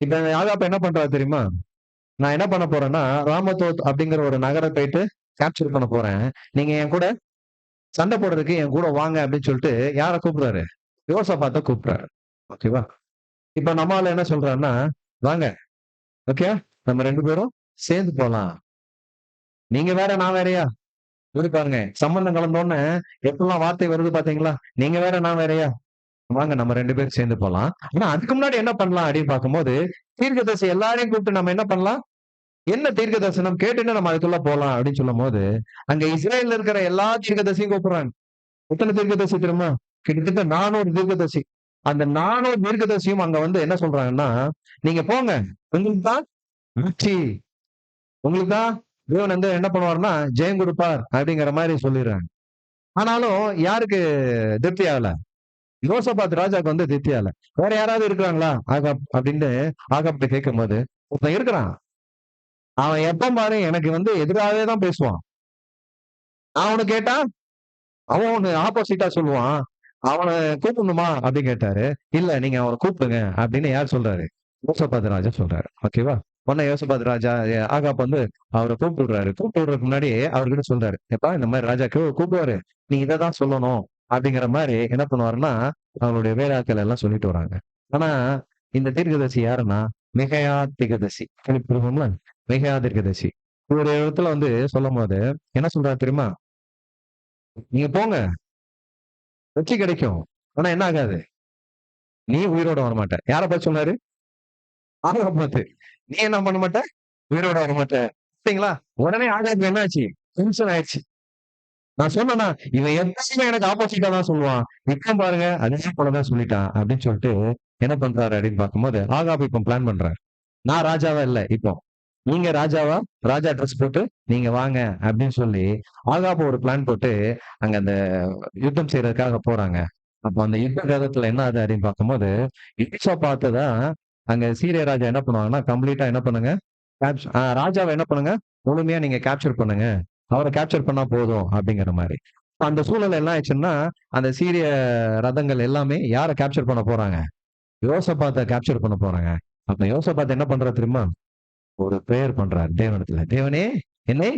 இப்ப இந்த ஆகாப் என்ன பண்றாரு தெரியுமா? நான் என்ன பண்ண போறேன்னா ராமதோத் அப்படிங்கிற ஒரு நகரை போயிட்டு கேப்சர் பண்ண போறேன். நீங்க என் கூட சண்டை போடுறதுக்கு என் கூட வாங்க அப்படின்னு சொல்லிட்டு யாரை கூப்பிடுறாரு? யோசபாத்தை கூப்பிடுறாரு. ஓகேவா? இப்ப நம்மால என்ன சொல்றாருன்னா, வாங்க, ஓகே, நம்ம 2 பேரும் சேர்ந்து போலாம். நீங்க வேற நான் வேறயா? இவரு பாருங்க, சம்பந்தம் கலந்தோடனே எப்பெல்லாம் வார்த்தை வருது பாத்தீங்களா? நீங்க வேற நான் வேறயா? வாங்க நம்ம 2 பேரும் சேர்ந்து போலாம். ஆனா அதுக்கு முன்னாடி என்ன பண்ணலாம் அப்படின்னு பார்க்கும்போது, தீர்க்கதரிசி எல்லாரையும் கூப்பிட்டு நம்ம என்ன பண்ணலாம்? என்ன தீர்க்க தரிசனம் கேட்டுட்டு நம்ம அதுக்குள்ள போலாம் அப்படின்னு சொல்லும் போது, அங்க இஸ்ரேல்ல இருக்கிற எல்லா தீர்க்கதரிசியும் கூப்பிடுறாங்க. எத்தனை தீர்க்கதரிசி தெரியுமா? கிட்டத்தட்ட 400 தீர்க்கதரிசி. அந்த 400 தீர்க்கதரிசியும் அங்க வந்து என்ன சொல்றாங்கன்னா, நீங்க போங்க, உங்களுக்கு தான் வெற்றி, உங்களுக்கு தான் தேவன் வந்து என்ன பண்ணுவாருன்னா ஜெயம் கொடுப்பார் அப்படிங்கிற மாதிரி சொல்லிடுறாங்க. ஆனாலும் யாருக்கு திருப்தி ஆகல? யோசபாத் ராஜாக்கு வந்து திருப்தி ஆகல. வேற யாராவது இருக்கிறாங்களா ஆகாப் அப்படின்னு ஆகாப்கிட்ட கேட்கும் போது, ஒருத்தன் இருக்கிறான். அவன் எப்ப பாரு எனக்கு வந்து எதிராகவே தான் பேசுவான். நான் அவனு கேட்டா அவன் ஒண்ணு ஆப்போசிட்டா சொல்லுவான். அவனை கூப்பிடணுமா அப்படின்னு கேட்டாரு. இல்ல நீங்க அவனை கூப்பிடுங்க அப்படின்னு யார் சொல்றாரு? யோசபாத் ராஜா சொல்றாரு. ஓகேவா? உடனே யோசபாத் ராஜா ஆகாப் வந்து அவரை கூப்பிடுறாரு. கூப்பிடுறதுக்கு முன்னாடி அவர்கிட்ட சொல்றாரு, எப்பா இந்த மாதிரி ராஜா கூப்பிடுவாரு, நீ இதைதான் சொல்லணும் அப்படிங்கிற மாதிரி என்ன பண்ணுவாருன்னா அவருடைய வேளாக்கள் எல்லாம் சொல்லிட்டு வராங்க. ஆனா இந்த தீர்க்கதரிசி யாருன்னா மிகையா தீர்க்கதரிசி. கேள்விப்பட்டிருக்கோம்ல? மிகையா தீர்க்கதரிசி. ஒரு இடத்துல வந்து சொல்லும் போது என்ன சொல்றாரு தெரியுமா? நீங்க போங்க, வெற்றி கிடைக்கும். ஆனா என்ன ஆகாது? நீ உயிரோட வரமாட்ட. யார பார்த்து சொன்னாரு? ஆகாப் பார்த்து. நீ என்ன பண்ண மாட்ட? உயிரோட வரமாட்ட. சரிங்களா? உடனே ஆகாப்க்கு என்ன ஆச்சு? டென்ஷன் ஆயிடுச்சு. நான் சொன்னேனா, இவன் எப்பவுமே எனக்கு ஆப்போசிட்டா தான் சொல்லுவான். இப்ப பாருங்க அதே போலதான் சொல்லிட்டான் அப்படின்னு சொல்லிட்டு என்ன பண்றாரு அப்படின்னு பார்க்கும்போது, ஆகாப் இப்ப பிளான் பண்றாரு. நான் ராஜாவா இல்ல இப்போ. நீங்க ராஜாவா? ராஜா ட்ரெஸ் போட்டு நீங்க வாங்க அப்படின்னு சொல்லி ஆகாப் ஒரு பிளான் போட்டு அங்க அந்த யுத்தம் செய்யறதுக்காக போறாங்க. அப்ப அந்த யுத்த காலத்துல என்ன ஆகுது அப்படின்னு பார்க்கும்போது, யோசபாத்தை தான் அங்க சீரிய ராஜா என்ன பண்ணுவாங்கன்னா கம்ப்ளீட்டா என்ன பண்ணுங்க, ராஜாவை என்ன பண்ணுங்க, முழுமையா நீங்க கேப்சர் பண்ணுங்க. அவரை கேப்சர் பண்ணா போதும் அப்படிங்கிற மாதிரி. அந்த சூழல் என்ன ஆயிடுச்சுன்னா, அந்த சீரிய ரதங்கள் எல்லாமே யாரை கேப்சர் பண்ண போறாங்க? யோசபாத்தை கேப்சர் பண்ண போறாங்க. அப்ப யோசபாத் என்ன பண்றாரு தெரியுமா? ஒரு பிரேயர் பண்றாரு தேவனிடத்துல. தேவனே என்னை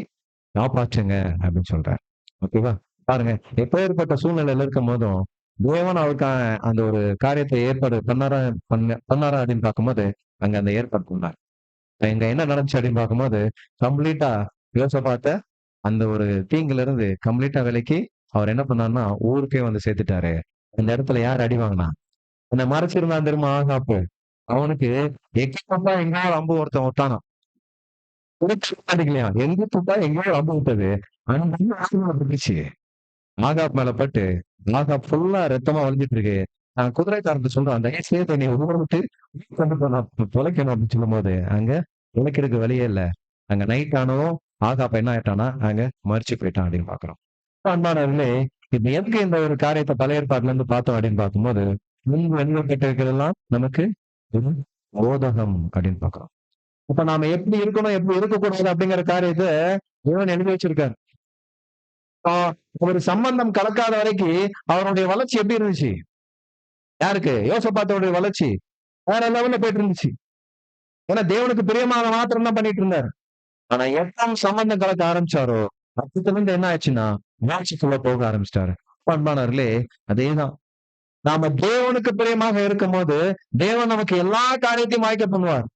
காப்பாற்றுங்க அப்படின்னு சொல்றாரு. ஓகேவா? பாருங்க, எப்பேற்பட்ட சூழ்நிலையில இருக்கும் போதும் தேவன் அவருக்கு அந்த ஒரு காரியத்தை ஏற்பாடு பண்ணாரா அப்படின்னு பார்க்கும்போது அங்க அந்த ஏற்பாடு பண்ணார். இங்க என்ன நடந்துச்சு அப்படின்னு பார்க்கும்போது கம்ப்ளீட்டா யோசபாத்த அந்த ஒரு தீங்குல இருந்து கம்ப்ளீட்டா விலக்கி அவர் என்ன பண்ணாருன்னா ஊருக்கே வந்து சேர்த்துட்டாரு. அந்த இடத்துல யார் அடி வாங்கினா? அந்த மறைச்சிருந்தான் தெரியுமா ஆகாப்பு? அவனுக்கு எக்கப்பா எங்கேயோ அம்பு ஒருத்தன் விட்டானாம். அடிக்கலையா? எங்க துப்பா எங்கேயோ அம்பு விட்டது. ஆகாப் ஆகாப் மேல பட்டு ஆகாப் ஃபுல்லா ரத்தமா வலிஞ்சிட்டு இருக்கு. நான் குதிரைக்காரன் சொல்றேன், அந்த சேர்த்து நீ ஊற விட்டு தொலைக்கணும் அப்படின்னு சொல்லும் போது அங்க உழைக்கிறதுக்கு வழியே இல்ல. அங்க நைட் ஆனதும் ஆகாப் என்ன ஆயிட்டானா அங்க மறிச்சு போயிட்டான் அப்படின்னு பாக்குறோம். அன்பானவர்களே, இப்ப எதுக்கு இந்த ஒரு காரியத்தை பழைய ஏற்பாடுல இருந்து பார்த்தோம் அப்படின்னு பார்க்கும்போது முன்பு எழுதப்பட்டிருக்கிறதெல்லாம் நமக்கு ஒரு போதகம் அப்படின்னு பாக்குறோம். இப்ப நாம எப்படி இருக்கணும் எப்படி இருக்கக்கூடாது அப்படிங்கிற காரியத்தை தேவன் எழுதி வச்சிருக்காரு. ஒரு சம்பந்தம் கலக்காத வரைக்கும் அவருடைய வளர்ச்சி எப்படி இருந்துச்சு? யாருக்கு? யோசபாத்தோடைய வளர்ச்சி வேற லெவல்ல போயிட்டு இருந்துச்சு. ஏன்னா தேவனுக்கு பிரியமான மாத்திரம் தான் பண்ணிட்டு இருந்தாரு. ஆனா எப்ப சம்பந்தம் கலக்க ஆரம்பிச்சாரோ அப்பத்துல இருந்து என்ன ஆச்சுன்னா வாட்சிக்குள்ள போக ஆரம்பிச்சிட்டாரு. அன்பானவர்களே, அதேதான் நாம தேவனுக்கு பிரியமாக இருக்கும் போது தேவன் நமக்கு எல்லா காரியத்தையும் வாய்க்க பண்ணுவார்.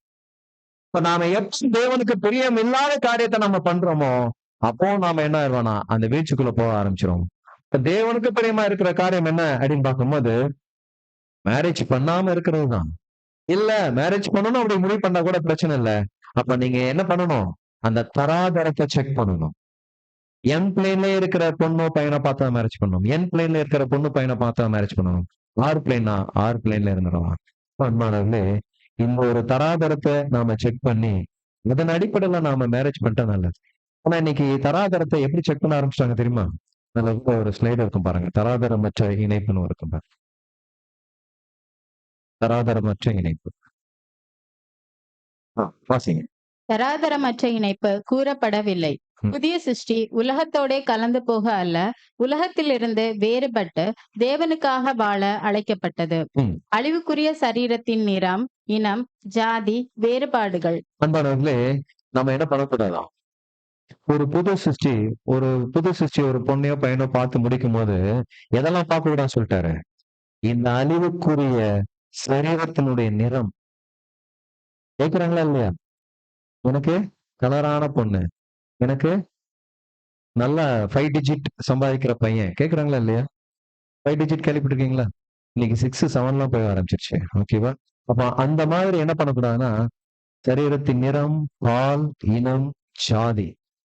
இப்ப நாம எப்ப தேவனுக்கு பிரியம் இல்லாத காரியத்தை நம்ம பண்றோமோ அப்போ நாம என்ன ஆயிடுவோம்னா அந்த வீழ்ச்சிக்குள்ள போக ஆரம்பிச்சிரும். இப்ப தேவனுக்கு பிரியமா இருக்கிற காரியம் என்ன அப்படின்னு பார்க்கும்போது மேரேஜ் பண்ணாம இருக்கிறது தான். இல்ல மேரேஜ் பண்ணணும் அப்படி முடிவு பண்ணா கூட பிரச்சனை இல்ல. அப்ப நீங்க என்ன பண்ணணும்? அந்த தராதரத்தை செக் பண்ணணும். என் பிளேன்ல இருக்கிற பொண்ணோ பையனை பார்த்தா மேரேஜ் பண்ணணும். என் பிளேன்ல இருக்கிற பொண்ணு பையனை பார்த்தா மேரேஜ் பண்ணணும். ஆர் பிளேனா ஆர் பிளேன்ல இருந்துடலாம். அன்பானவர்களே, இந்த ஒரு தராதரத்தை நாம செக் பண்ணி அதன் அடிப்படையில நாம மேரேஜ் பண்ணிட்டா நல்லது. ஆனா இன்னைக்கு தராதரத்தை எப்படி செக் பண்ண ஆரம்பிச்சிட்டாங்க தெரியுமா? அதுல கூட ஒரு ஸ்லைடு இருக்கும் பாருங்க. தராதரமற்ற இணைப்புன்னு இருக்கும் பாருங்க. தராதரமற்ற இணைப்பு. வாசிங்க. தராதரமற்ற இணைப்பு கூறப்படவில்லை. ம். புதிய சிருஷ்டி உலகத்தோடே கலந்து போக அல்ல, உலகத்திலிருந்து வேறுபட்டு தேவனுக்காக வாழ அழைக்கப்பட்டது. ம். அழிவுக்குரிய சரீரத்தின் நிறம், இனம், ஜாதி, வேறுபாடுகள். அன்பானவர்களே, நம்ம என்ன பண்ணக்கூடாதாம்? ஒரு புது சிருஷ்டி ஒரு பொண்ணையோ பையனோ பார்த்து முடிக்கும் போது எதெல்லாம் பார்க்க கூடாதுன்னு சொல்லிட்டாரு? இந்த அழிவுக்குரிய சரீரத்தினுடைய நிறம். கேக்குறாங்களா இல்லையா? எனக்கு கலரான பொண்ணு, எனக்கு நல்ல 5 டிஜிட் சம்பாதிக்கிற பையன். கேக்குறாங்களா இல்லையா? 5 டிஜிட் கேள்விப்பட்டிருக்கீங்களா? இன்னைக்கு 6, 7லாம் போக ஆரம்பிச்சிருச்சு. ஓகேவா? அப்ப அந்த மாதிரி என்ன பண்ணக்கூடாதுன்னா, சரீரத்தின் நிறம், பால், இனம், ஜாதி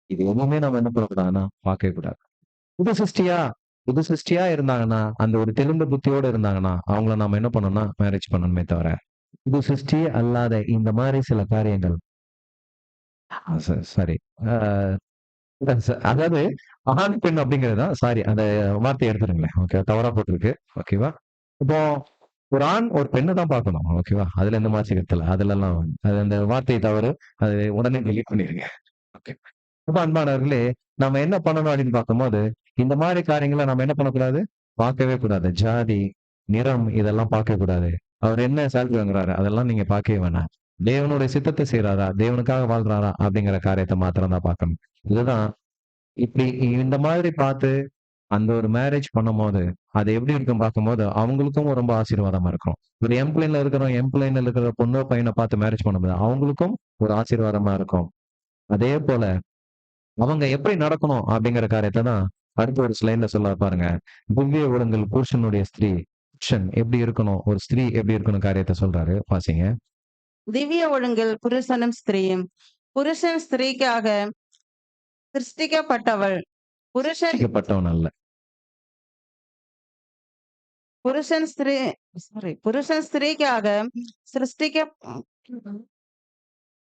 இது எதுவுமே நம்ம என்ன பண்ணக்கூடாதுன்னா பார்க்கவே கூடாது. புது சிருஷ்டியா புது சிருஷ்டியா இருந்தாங்கன்னா, அந்த ஒரு தெளிந்த புத்தியோட இருந்தாங்கன்னா, அவங்கள நாம என்ன பண்ணணும்னா மேரேஜ் பண்ணணுமே தவிர, புது சிருஷ்டி அல்லாத இந்த மாதிரி சில காரியங்கள் சாரி அதாவது ஆண் பெண் அப்படிங்கிறது தான் சாரி அந்த வார்த்தையை எடுத்துருங்களேன். ஓகே, தவறா போட்டிருக்கு. ஓகேவா? இப்போ ஒரு ஆண் ஒரு பெண்ணை தான் பார்க்கணும். ஓகேவா? அதுல எந்த மாற்று கருத்து இல்ல. அதுல எல்லாம் அது அந்த வார்த்தை தவறு. அது உடனே டெலீட் பண்ணிருங்க. ஓகே. அப்ப அன்பானவர்களே, நம்ம என்ன பண்ணணும் அப்படின்னு பார்க்கும்போது, இந்த மாதிரி காரியங்களை நம்ம என்ன பண்ணக்கூடாது? பார்க்கவே கூடாது. ஜாதி, நிறம் இதெல்லாம் பார்க்கவே கூடாது. அவர் என்ன சேலரி வாங்குறாரு? அதெல்லாம் நீங்க பார்க்கவே வேணாம். தேவனுடைய சித்தத்தை செய்றாரா? தேவனுக்காக வாழ்றாரா? அப்படிங்கிற காரியத்தை மாத்திரம் தான் பார்க்கணும். இதுதான் இப்படி இந்த மாதிரி பார்த்து அந்த ஒரு மேரேஜ் பண்ணும்போது, அது எப்படி இருக்கும் பார்க்கும்போது, அவங்களுக்கும் ரொம்ப ஆசீர்வாதமா இருக்கும். ஒரு எம் பிளைன்ல இருக்கிற பொண்ணோ, பையன பார்த்து மேரேஜ் பண்ணும்போது, அவங்களுக்கும் ஒரு ஆசீர்வாதமா இருக்கும். அதே போல அவங்க எப்படி நடக்கணும் அப்படிங்கிற காரியத்தை தான் அடுத்த ஒரு ஸ்லைட்ல சொல்ல பாருங்க. திவ்ய ஒழுங்கல் புருஷனுடைய புருஷன் எப்படி இருக்கணும், ஒரு ஸ்திரீ எப்படி இருக்கணும் காரியத்தை சொல்றாரு. வாசிங்க. திவ்ய ஒழுங்கில் புருஷனும் ஸ்திரீயும். புருஷன் ஸ்திரீக்காக சிருஷ்டிக்கப்பட்டவள். புருஷன் சிருஷ்டிக்கப்பட்டவன் அல்ல. புருஷன் ஸ்திரீ புருஷன் ஸ்திரீக்காக சிருஷ்டிக்க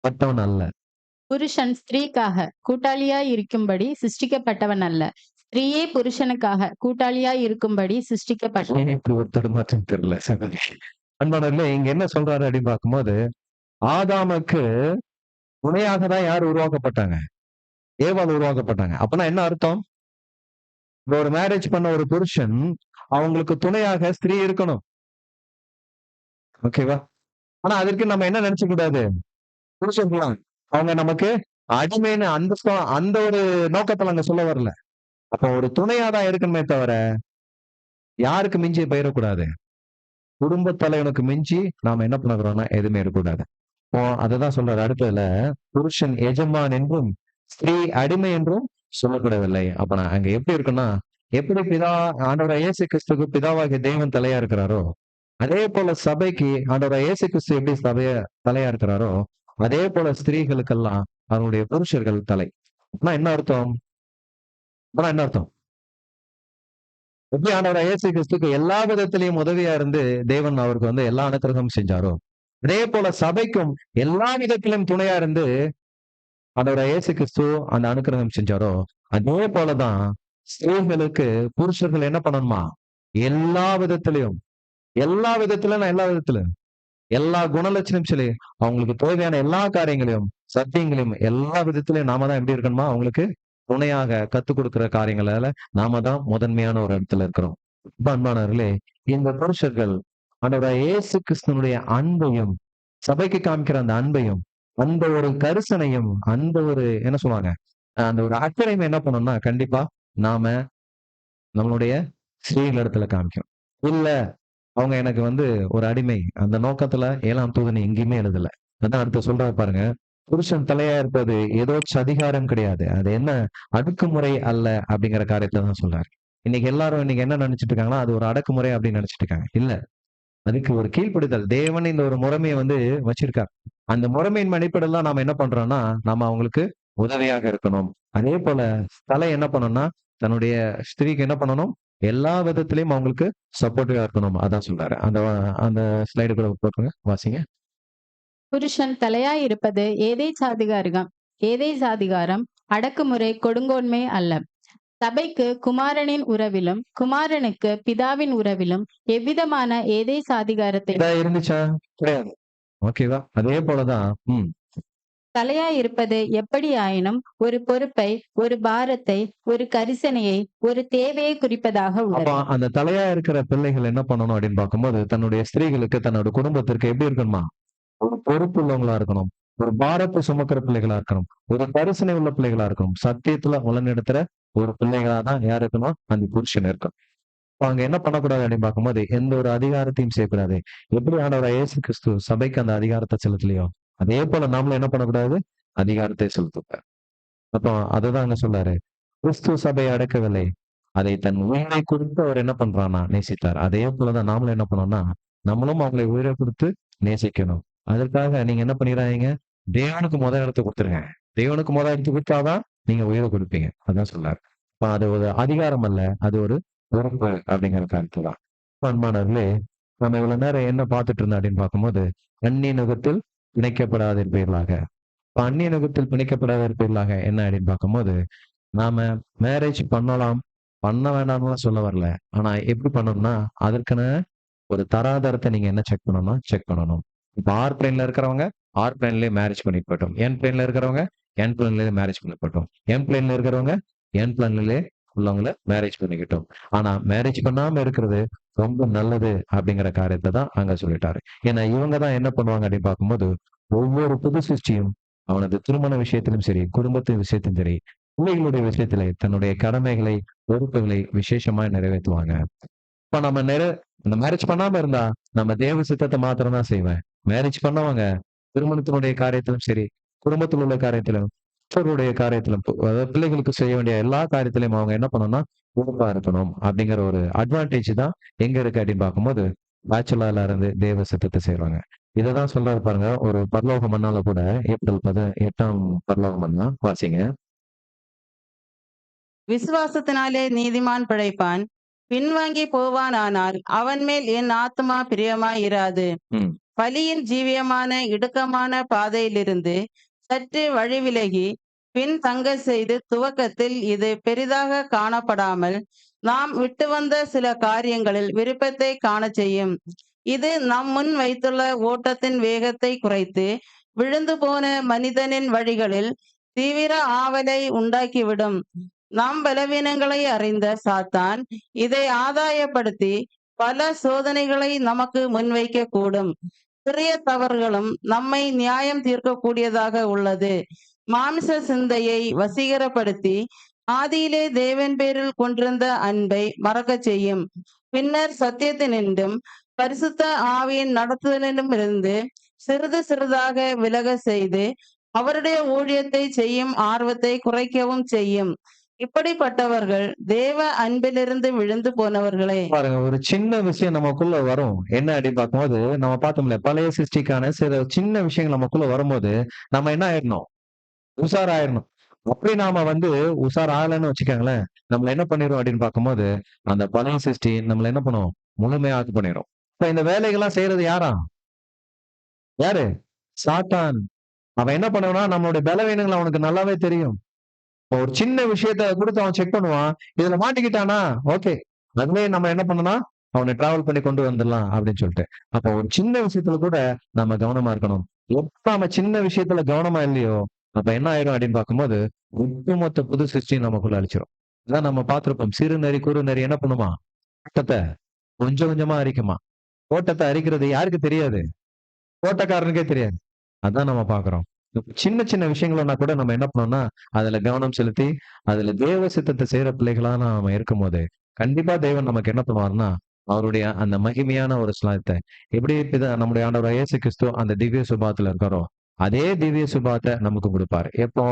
பட்டவன் அல்ல. புருஷன் ஸ்திரீக்காக கூட்டாளியாய் இருக்கும்படி சிருஷ்டிக்கப்பட்டவன் அல்ல, ஸ்திரீயே புருஷனுக்காக கூட்டாளியாய் இருக்கும்படி சிருஷ்டிக்கப்பட்டவன். ஏன் இப்படி ஒரு தடுமாற்றம் தெரியல சகோதரி. அன்பானவர்களே, இங்க என்ன சொல்றாரு அப்படின்னு பார்க்கும்போது, ஆதாமுக்கு துணையாக தான் யார் உருவாக்கப்பட்டாங்க? ஏவாள் உருவாக்கப்பட்டாங்க. அப்பனா என்ன அர்த்தம்? இப்ப ஒரு மேரேஜ் பண்ண ஒரு புருஷன் அவங்களுக்கு துணையாக ஸ்திரீ இருக்கணும். ஓகேவா? ஆனா அதற்கு நம்ம என்ன நினைச்ச கூடாது? புருஷன் அவங்க நமக்கு அடிமைன்னு அந்த ஒரு நோக்கத்துல அங்க சொல்ல வரல. அப்ப ஒரு துணையா தான் இருக்கணுமே தவிர யாருக்கு மிஞ்சி போயிடக்கூடாது. குடும்ப தலைவனுக்கு மிஞ்சி நாம என்ன பண்ணுறோம்னா எதுவுமே இருக்கக்கூடாது. இப்போ அததான் சொல்றாரு அடுத்ததுல, புருஷன் எஜமான் என்றும் ஸ்திரீ அடிமை என்றும் சொல்லப்படவில்லை. அப்ப நான் அங்க எப்படி இருக்குன்னா, எப்படி ஆண்டவராகிய இயேசு கிறிஸ்துவுக்கு பிதாவாகிய தேவன் தலையா இருக்கிறாரோ, அதே போல சபைக்கு ஆண்டவராகிய இயேசு கிறிஸ்து எப்படி தலையா இருக்கிறாரோ, அதே போல ஸ்திரீகளுக்கெல்லாம் அவருடைய புருஷர்கள் தலை. அப்படின்னா என்ன அர்த்தம்? எப்படி ஆண்டவராகிய இயேசு கிறிஸ்துக்கு எல்லா விதத்திலையும் உதவியா இருந்து தேவன் அவருக்கு எல்லா அனுக்கிரகமும் செஞ்சாரோ, அதே போல சபைக்கும் எல்லா விதத்திலும் துணையா இருந்து ஆண்டவராகிய இயேசு கிறிஸ்து அந்த அனுக்கிரகம் செஞ்சாரோ, அதே போலதான் ஸ்திரீகளுக்கு புருஷர்கள் என்ன பண்ணணுமா? எல்லா விதத்திலையும் எல்லா குணலட்சணம் சொல்லி அவங்களுக்கு தேவையான எல்லா காரியங்களையும் சத்தியங்களையும் எல்லா விதத்திலையும் நாம தான் எப்படி இருக்கணுமா? அவங்களுக்கு துணையாக கத்துக் கொடுக்கிற காரியங்களால நாம தான் முதன்மையான ஒரு இடத்துல இருக்கிறோம். அன்பானவர்களே, இந்த புருஷர்கள் ஆண்டவராகிய இயேசு கிறிஸ்துனுடைய அன்பையும் சபைக்கு காமிக்கிற அந்த அன்பையும் அந்த ஒரு கரிசனையும் அந்த ஒரு என்ன சொல்லுவாங்க அந்த ஒரு அக்கறையும் என்ன பண்ணணும்னா கண்டிப்பா நாம நம்மளுடைய ஸ்திரீகள் இடத்துல காமிக்கும். இல்ல அவங்க எனக்கு ஒரு அடிமை அந்த நோக்கத்துல 7ஆம் தூதன் எங்கேயுமே எழுதல. அதான் அடுத்து சொல்றாரு பாருங்க. புருஷன் தலையா இருப்பது ஏதோ அதிகாரம் கிடையாது. அது என்ன அடக்குமுறை அல்ல அப்படிங்கிற காரியத்தை தான் சொல்றாரு. இன்னைக்கு எல்லாரும் இன்னைக்கு என்ன நினைச்சிட்டு இருக்காங்கன்னா, அது ஒரு அடக்குமுறை அப்படின்னு நினைச்சிட்டு இருக்காங்க. இல்ல. அதுக்கு ஒரு கீழ்ப்படிதல். தேவன் இந்த ஒரு முறைமைய வச்சிருக்கார். அந்த முறைமையின் அடிப்படையில நாம என்ன பண்றோம்னா, நாம அவங்களுக்கு உதவியாக இருக்கணும். அதே போல தலை என்ன பண்ணணும்னா, தன்னுடைய ஸ்திரீக்கு என்ன பண்ணணும்? எல்லா விதத்திலயும் அவங்களுக்கு சப்போர்ட்டிவா இருக்கணும். அதான் சொல்றாரு. அந்த அந்த ஸ்லைடு கூட போட்டுருங்க. வாசிங்க. புருஷன் தலையாய் இருப்பது ஏதேச்சாதிகாரம், அடக்குமுறை, கொடுங்கோன்மை அல்ல. சபைக்கு குமாரனின் உறவிலும், குமாரனுக்கு பிதாவின் உறவிலும் எவ்விதமான ஏதேச்சாதிகாரத்தை இதா இருந்துச்சா? கிடையாது. ஓகேவா? அதே போலதான். தலையாய் இருப்பது எப்படியாயினும் ஒரு பொறுப்பை, ஒரு பாரத்தை, ஒரு கரிசனையை, ஒரு தேவையை குறிப்பதாக அப்ப உள்ளது. அந்த தலையா இருக்கிற பிள்ளைகள் என்ன பண்ணணும் அப்படின்னு பார்க்கும்போது, தன்னுடைய ஸ்திரீகளுக்கு, தன்னோட குடும்பத்திற்கு எப்படி இருக்கணுமா? ஒரு பொறுப்பு உள்ளவங்களா இருக்கணும். ஒரு பாரத்தை சுமக்கிற பிள்ளைகளா இருக்கணும். ஒரு கரிசனை உள்ள பிள்ளைகளா இருக்கணும். சத்தியத்துல வழிநடத்துற ஒரு பிள்ளைகளா தான் யார் இருக்கணும்? அந்த புருஷன் இருக்கணும். அப்ப அங்க என்ன பண்ணக்கூடாது அப்படின்னு பார்க்கும்போது, எந்த ஒரு அதிகாரத்தையும் செய்யக்கூடாது. எப்படி ஆண்டவர் இயேசு கிறிஸ்து சபைக்கு அந்த அதிகாரத்தை செலுத்தலையோ, அதே போல நாமளும் என்ன பண்ணக்கூடாது? அதிகாரத்தை செலுத்தக்கூடாது. அப்போ அதுதான் அங்க சொல்றாரு. கிறிஸ்து சபையை அடக்கவில்லை. அதை தன் உயிரை கொடுத்து அவர் என்ன பண்றார்னா நேசித்தார். அதே போலதான் நாமளும் என்ன பண்ணோம்னா, நம்மளும் அவங்களை உயிரை கொடுத்து நேசிக்கணும். அதற்காக நீங்க என்ன பண்ணிடாதீங்க? தேவனுக்கு இடத்த கொடுத்துருங்க. தேவனுக்கு இடத்த கொடுத்தாதான் நீங்க உயிரை கொடுப்பீங்க. அதான் சொல்றாரு. அப்ப அது ஒரு அதிகாரம் அல்ல. அது ஒரு பொறுப்பு அப்படிங்கிற கருத்து தான். அன்பானவர்களே, நம்ம இவ்வளவு நேரம் என்ன பார்த்துட்டு இருந்தோம் அப்படின்னு பார்க்கும்போது, அந்நிய நுகத்தில் பிணைக்கப்படாதிருப்பீர்களாக. இப்ப அந்நிய நுகத்தில் பிணைக்கப்படாதிருப்பீர்களாக என்ன அப்படின்னு பார்க்கும்போது, நாம மேரேஜ் பண்ணலாம், பண்ண வேண்டாம்னுலாம் சொல்ல வரல. ஆனா எப்படி பண்ணணும்னா, அதற்கான ஒரு தராதரத்தை நீங்க என்ன செக் பண்ணணும்னா, செக் பண்ணணும். இப்ப ஆர் பிளேன்ல இருக்கிறவங்க, ஆர் பிளேன்லயே மேரேஜ் பண்ணிட்டு போகட்டும். என் பிளேன்ல இருக்கிறவங்க, என் பிளேன்லயே மேரேஜ் பண்ணிட்டு போகட்டும். என் பிளேன்ல இருக்கிறவங்க, என் பிளேன்லயே உள்ளவங்கள மேரேஜ் பண்ணிக்கிட்டோம். ஆனா மேரேஜ் பண்ணாம இருக்கிறது ரொம்ப நல்லது அப்படிங்கிற காரியத்தை தான் அங்க சொல்லிட்டாரு. ஏன்னா இவங்க தான் என்ன பண்ணுவாங்க அப்படின்னு பார்க்கும்போது, ஒவ்வொரு புது சிருஷ்டியும் அவனது திருமண விஷயத்திலும் சரி, குடும்பத்தின் விஷயத்திலும் சரி, பிள்ளைகளுடைய விஷயத்திலே தன்னுடைய கடமைகளை, பொறுப்புகளை விசேஷமா நிறைவேற்றுவாங்க. இப்ப நம்ம இந்த மேரேஜ் பண்ணாம இருந்தா, நம்ம தேவ சித்தத்தை மாத்திரம் தான் செய்வேன். மேரேஜ் பண்ணவங்க திருமணத்தினுடைய காரியத்திலும் சரி, குடும்பத்தில் உள்ள காரியத்திலும், பெற்றோருடைய காரியத்திலும், அதாவது பிள்ளைகளுக்கு செய்ய வேண்டிய எல்லா காரியத்திலையும் அவங்க என்ன பண்ணணும்னா, பொறுப்பா இருக்கணும். அப்படிங்கிற ஒரு அட்வான்டேஜ் தான் எங்க இருக்கு அப்படின்னு பார்க்கும்போது, பேச்சுலர்ல இருந்து தேவ சித்தத்தை செய்வாங்க. இததான் சொல்றாரு பாருங்க. ஒரு பரலோக மன்னால கூட ஏப்ரல் 18ஆம் பரலோக மன்னா வாசிங்க. விசுவாசத்தினாலே நீதிமான் பிழைப்பான். பின்வாங்கி போவானானால் அவன் மேல் என் ஆத்துமா பிரியமாய் இராது. ம். பலியின் ஜீவியமான இடுக்கமான பாதையிலிருந்து சற்று வழி விலகி பின் தங்க செய்து துவக்கத்தில் இது பெரிதாக காணப்படாமல் நாம் விட்டு வந்த சில காரியங்களில் விருப்பத்தை காணச் செய்யும். இது நம் முன் வைத்துள்ள ஓட்டத்தின் வேகத்தை குறைத்து விழுந்து போன மனிதனின் வழிகளில் தீவிர ஆவலை உண்டாக்கிவிடும். நம் பலவீனங்களை அறிந்த சாத்தான் இதை ஆதாயப்படுத்தி பல சோதனைகளை நமக்கு முன்வைக்க கூடும். சிறிய தவறுகளும் நம்மை நியாயம் தீர்க்கக்கூடியதாக உள்ளது. மாமிச சிந்தையை வசீகரப்படுத்தி ஆதியிலே தேவன் பேரில் கொண்டிருந்த அன்பை மறக்கச் செய்யும். பின்னர் சத்தியத்தினின்றும் பரிசுத்த ஆவியின் நடத்துதலிலும் இருந்து சிறிது சிறிதாக விலக செய்து அவருடைய ஊழியத்தை செய்யும் ஆர்வத்தை குறைக்கவும் செய்யும். இப்படிப்பட்டவர்கள் தேவ அன்பிலிருந்து விழுந்து போனவர்களே. பாருங்க, ஒரு சின்ன விஷயம் நமக்குள்ள வரும். என்ன அப்படின்னு பார்க்கும்போது, நம்ம பார்த்தோம்ல, பழைய சிருஷ்டிக்கான சில சின்ன விஷயங்கள் நமக்குள்ள வரும்போது, நம்ம என்ன ஆயிடணும்? உஷாராயிரணும். அப்படி நாம உஷார் ஆகலைன்னு வச்சுக்கோங்களேன், நம்மள என்ன பண்ணிரும் அப்படின்னு பார்க்கும்போது, அந்த பழைய சிருஷ்டி நம்மள என்ன பண்ணும்? முழுமையா இது பண்ணிரும். இப்ப இந்த வேலைகள்லாம் செய்யறது யாரா? யாரு? சாத்தான். அவன் என்ன பண்ணுவான்னா, நம்மளுடைய பலவீனங்கள் அவனுக்கு நல்லாவே தெரியும். இப்போ ஒரு சின்ன விஷயத்த குடுத்து அவன் செக் பண்ணுவான். இதுல மாட்டிக்கிட்டானா, ஓகே. அதுலயே நம்ம என்ன பண்ணலாம்? அவன டிராவல் பண்ணி கொண்டு வந்துடலாம் அப்படின்னு சொல்லிட்டு. அப்போ ஒரு சின்ன விஷயத்துல கூட நம்ம கவனமா இருக்கணும். எப்ப நாம சின்ன விஷயத்துல கவனமா இல்லையோ, அப்ப என்ன ஆயிரும் அப்படின்னு பார்க்கும்போது, ஒட்டுமொத்த புது சிருஷ்டியும் நமக்குள்ள அழிச்சிரும். அதான் நம்ம பார்த்திருப்போம். சிறு நரி, குறு நரி என்ன பண்ணுமா? ஓட்டத்தை கொஞ்சம் கொஞ்சமா அரிக்குமா. ஓட்டத்தை அரிக்கிறது யாருக்கு தெரியாது? ஓட்டக்காரனுக்கே தெரியாது. அதான் நம்ம பார்க்கிறோம். சின்ன சின்ன விஷயங்களா கூட நம்ம என்ன பண்ணோம்னா, அதுல கவனம் செலுத்தி, அதுல தேவ சித்தத்தை செய்யற பிள்ளைகளா நாம இருக்கும்போது, கண்டிப்பா தேவன் நமக்கு என்ன பண்ணுவாருன்னா, அவருடைய அந்த மகிமையான ஒரு ஸ்லாத்தை எப்படி நம்முடைய ஆண்டவர் இயேசு கிறிஸ்து அந்த திவ்ய சுபாவத்துல இருக்காரோ, அதே திவ்ய சுபாவத்தை நமக்கு கொடுப்பாரு. எப்போ?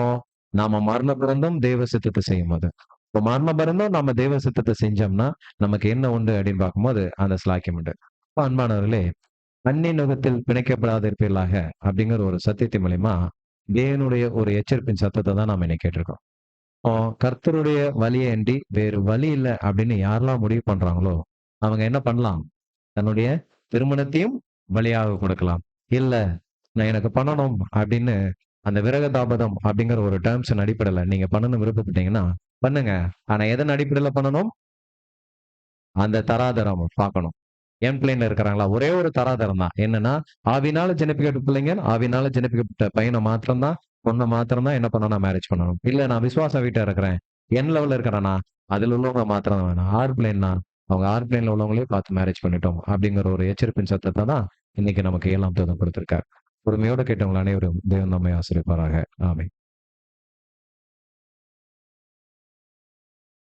நாம மரண பிறந்தும் தெய்வ சித்தத்தை செய்யும் போது. இப்போ மரண பிறந்தும் நம்ம தெய்வ சித்தத்தை செஞ்சோம்னா நமக்கு என்ன உண்டு அப்படின்னு பார்க்கும்போது அந்த ஸ்லாக்கியம் உண்டு. அப்ப அன்பானவர்களே, அந்நிய நுகத்தில் பிணைக்கப்படாதிருப்பீர்களாக அப்படிங்கிற ஒரு சத்தியத்தின் மூலியமா தேவனுடைய ஒரு எச்சரிப்பின் சத்தத்தை தான் நாம இன்னைக்கு கேட்டிருக்கோம். இப்போ கர்த்தருடைய வழியை அண்டி வேறு வழி இல்லை அப்படின்னு யாரெல்லாம் முடிவு பண்றாங்களோ அவங்க என்ன பண்ணலாம்? தன்னுடைய திருமணத்தையும் பலியாக கொடுக்கலாம். இல்ல நான் எனக்கு பண்ணணும் அப்படின்னு அந்த விரக தாபதம் அப்படிங்கிற ஒரு டேர்ம்ஸின் அடிப்படையில நீங்க பண்ணணும்னு விருப்பப்பட்டீங்கன்னா பண்ணுங்க. ஆனா எதன் அடிப்படையில பண்ணணும்? அந்த தராதரம் பார்க்கணும். என் பிள்ளைங்க இருக்கிறாங்களா? ஒரே ஒரு தராதரம் தான். என்னன்னா, ஆவினால ஜனிப்பிக்கப்பட்ட பிள்ளைங்க, ஆவினால ஜனிப்பிக்கப்பட்ட பையனை மாத்திரம் தான், பொண்ணை மாத்திரம் தான் என்ன பண்ணணும்? மேரேஜ் பண்ணணும். இல்ல நான் விசுவாச வீட்டா இருக்கிறேன். என் லெவல்ல இருக்கிறேனா? அதுல உள்ளவங்க மாத்திரம் தான் வேணும். ஆறு பிள்ளைன்னா அவங்க ஆறு பிள்ளைல உள்ளவங்களே பார்த்து மேரேஜ் பண்ணிட்டோம் அப்படிங்கிற ஒரு எச்சரிப்பின் சத்தத்தை தான் இன்னைக்கு நமக்கு 7ஆம் தூதன் கொடுத்திருக்கார். பொறுமையோட கேட்டவங்க அனைவரும் தேவன் நம்மை ஆசீர்வதிப்பாராக. ஆமென்.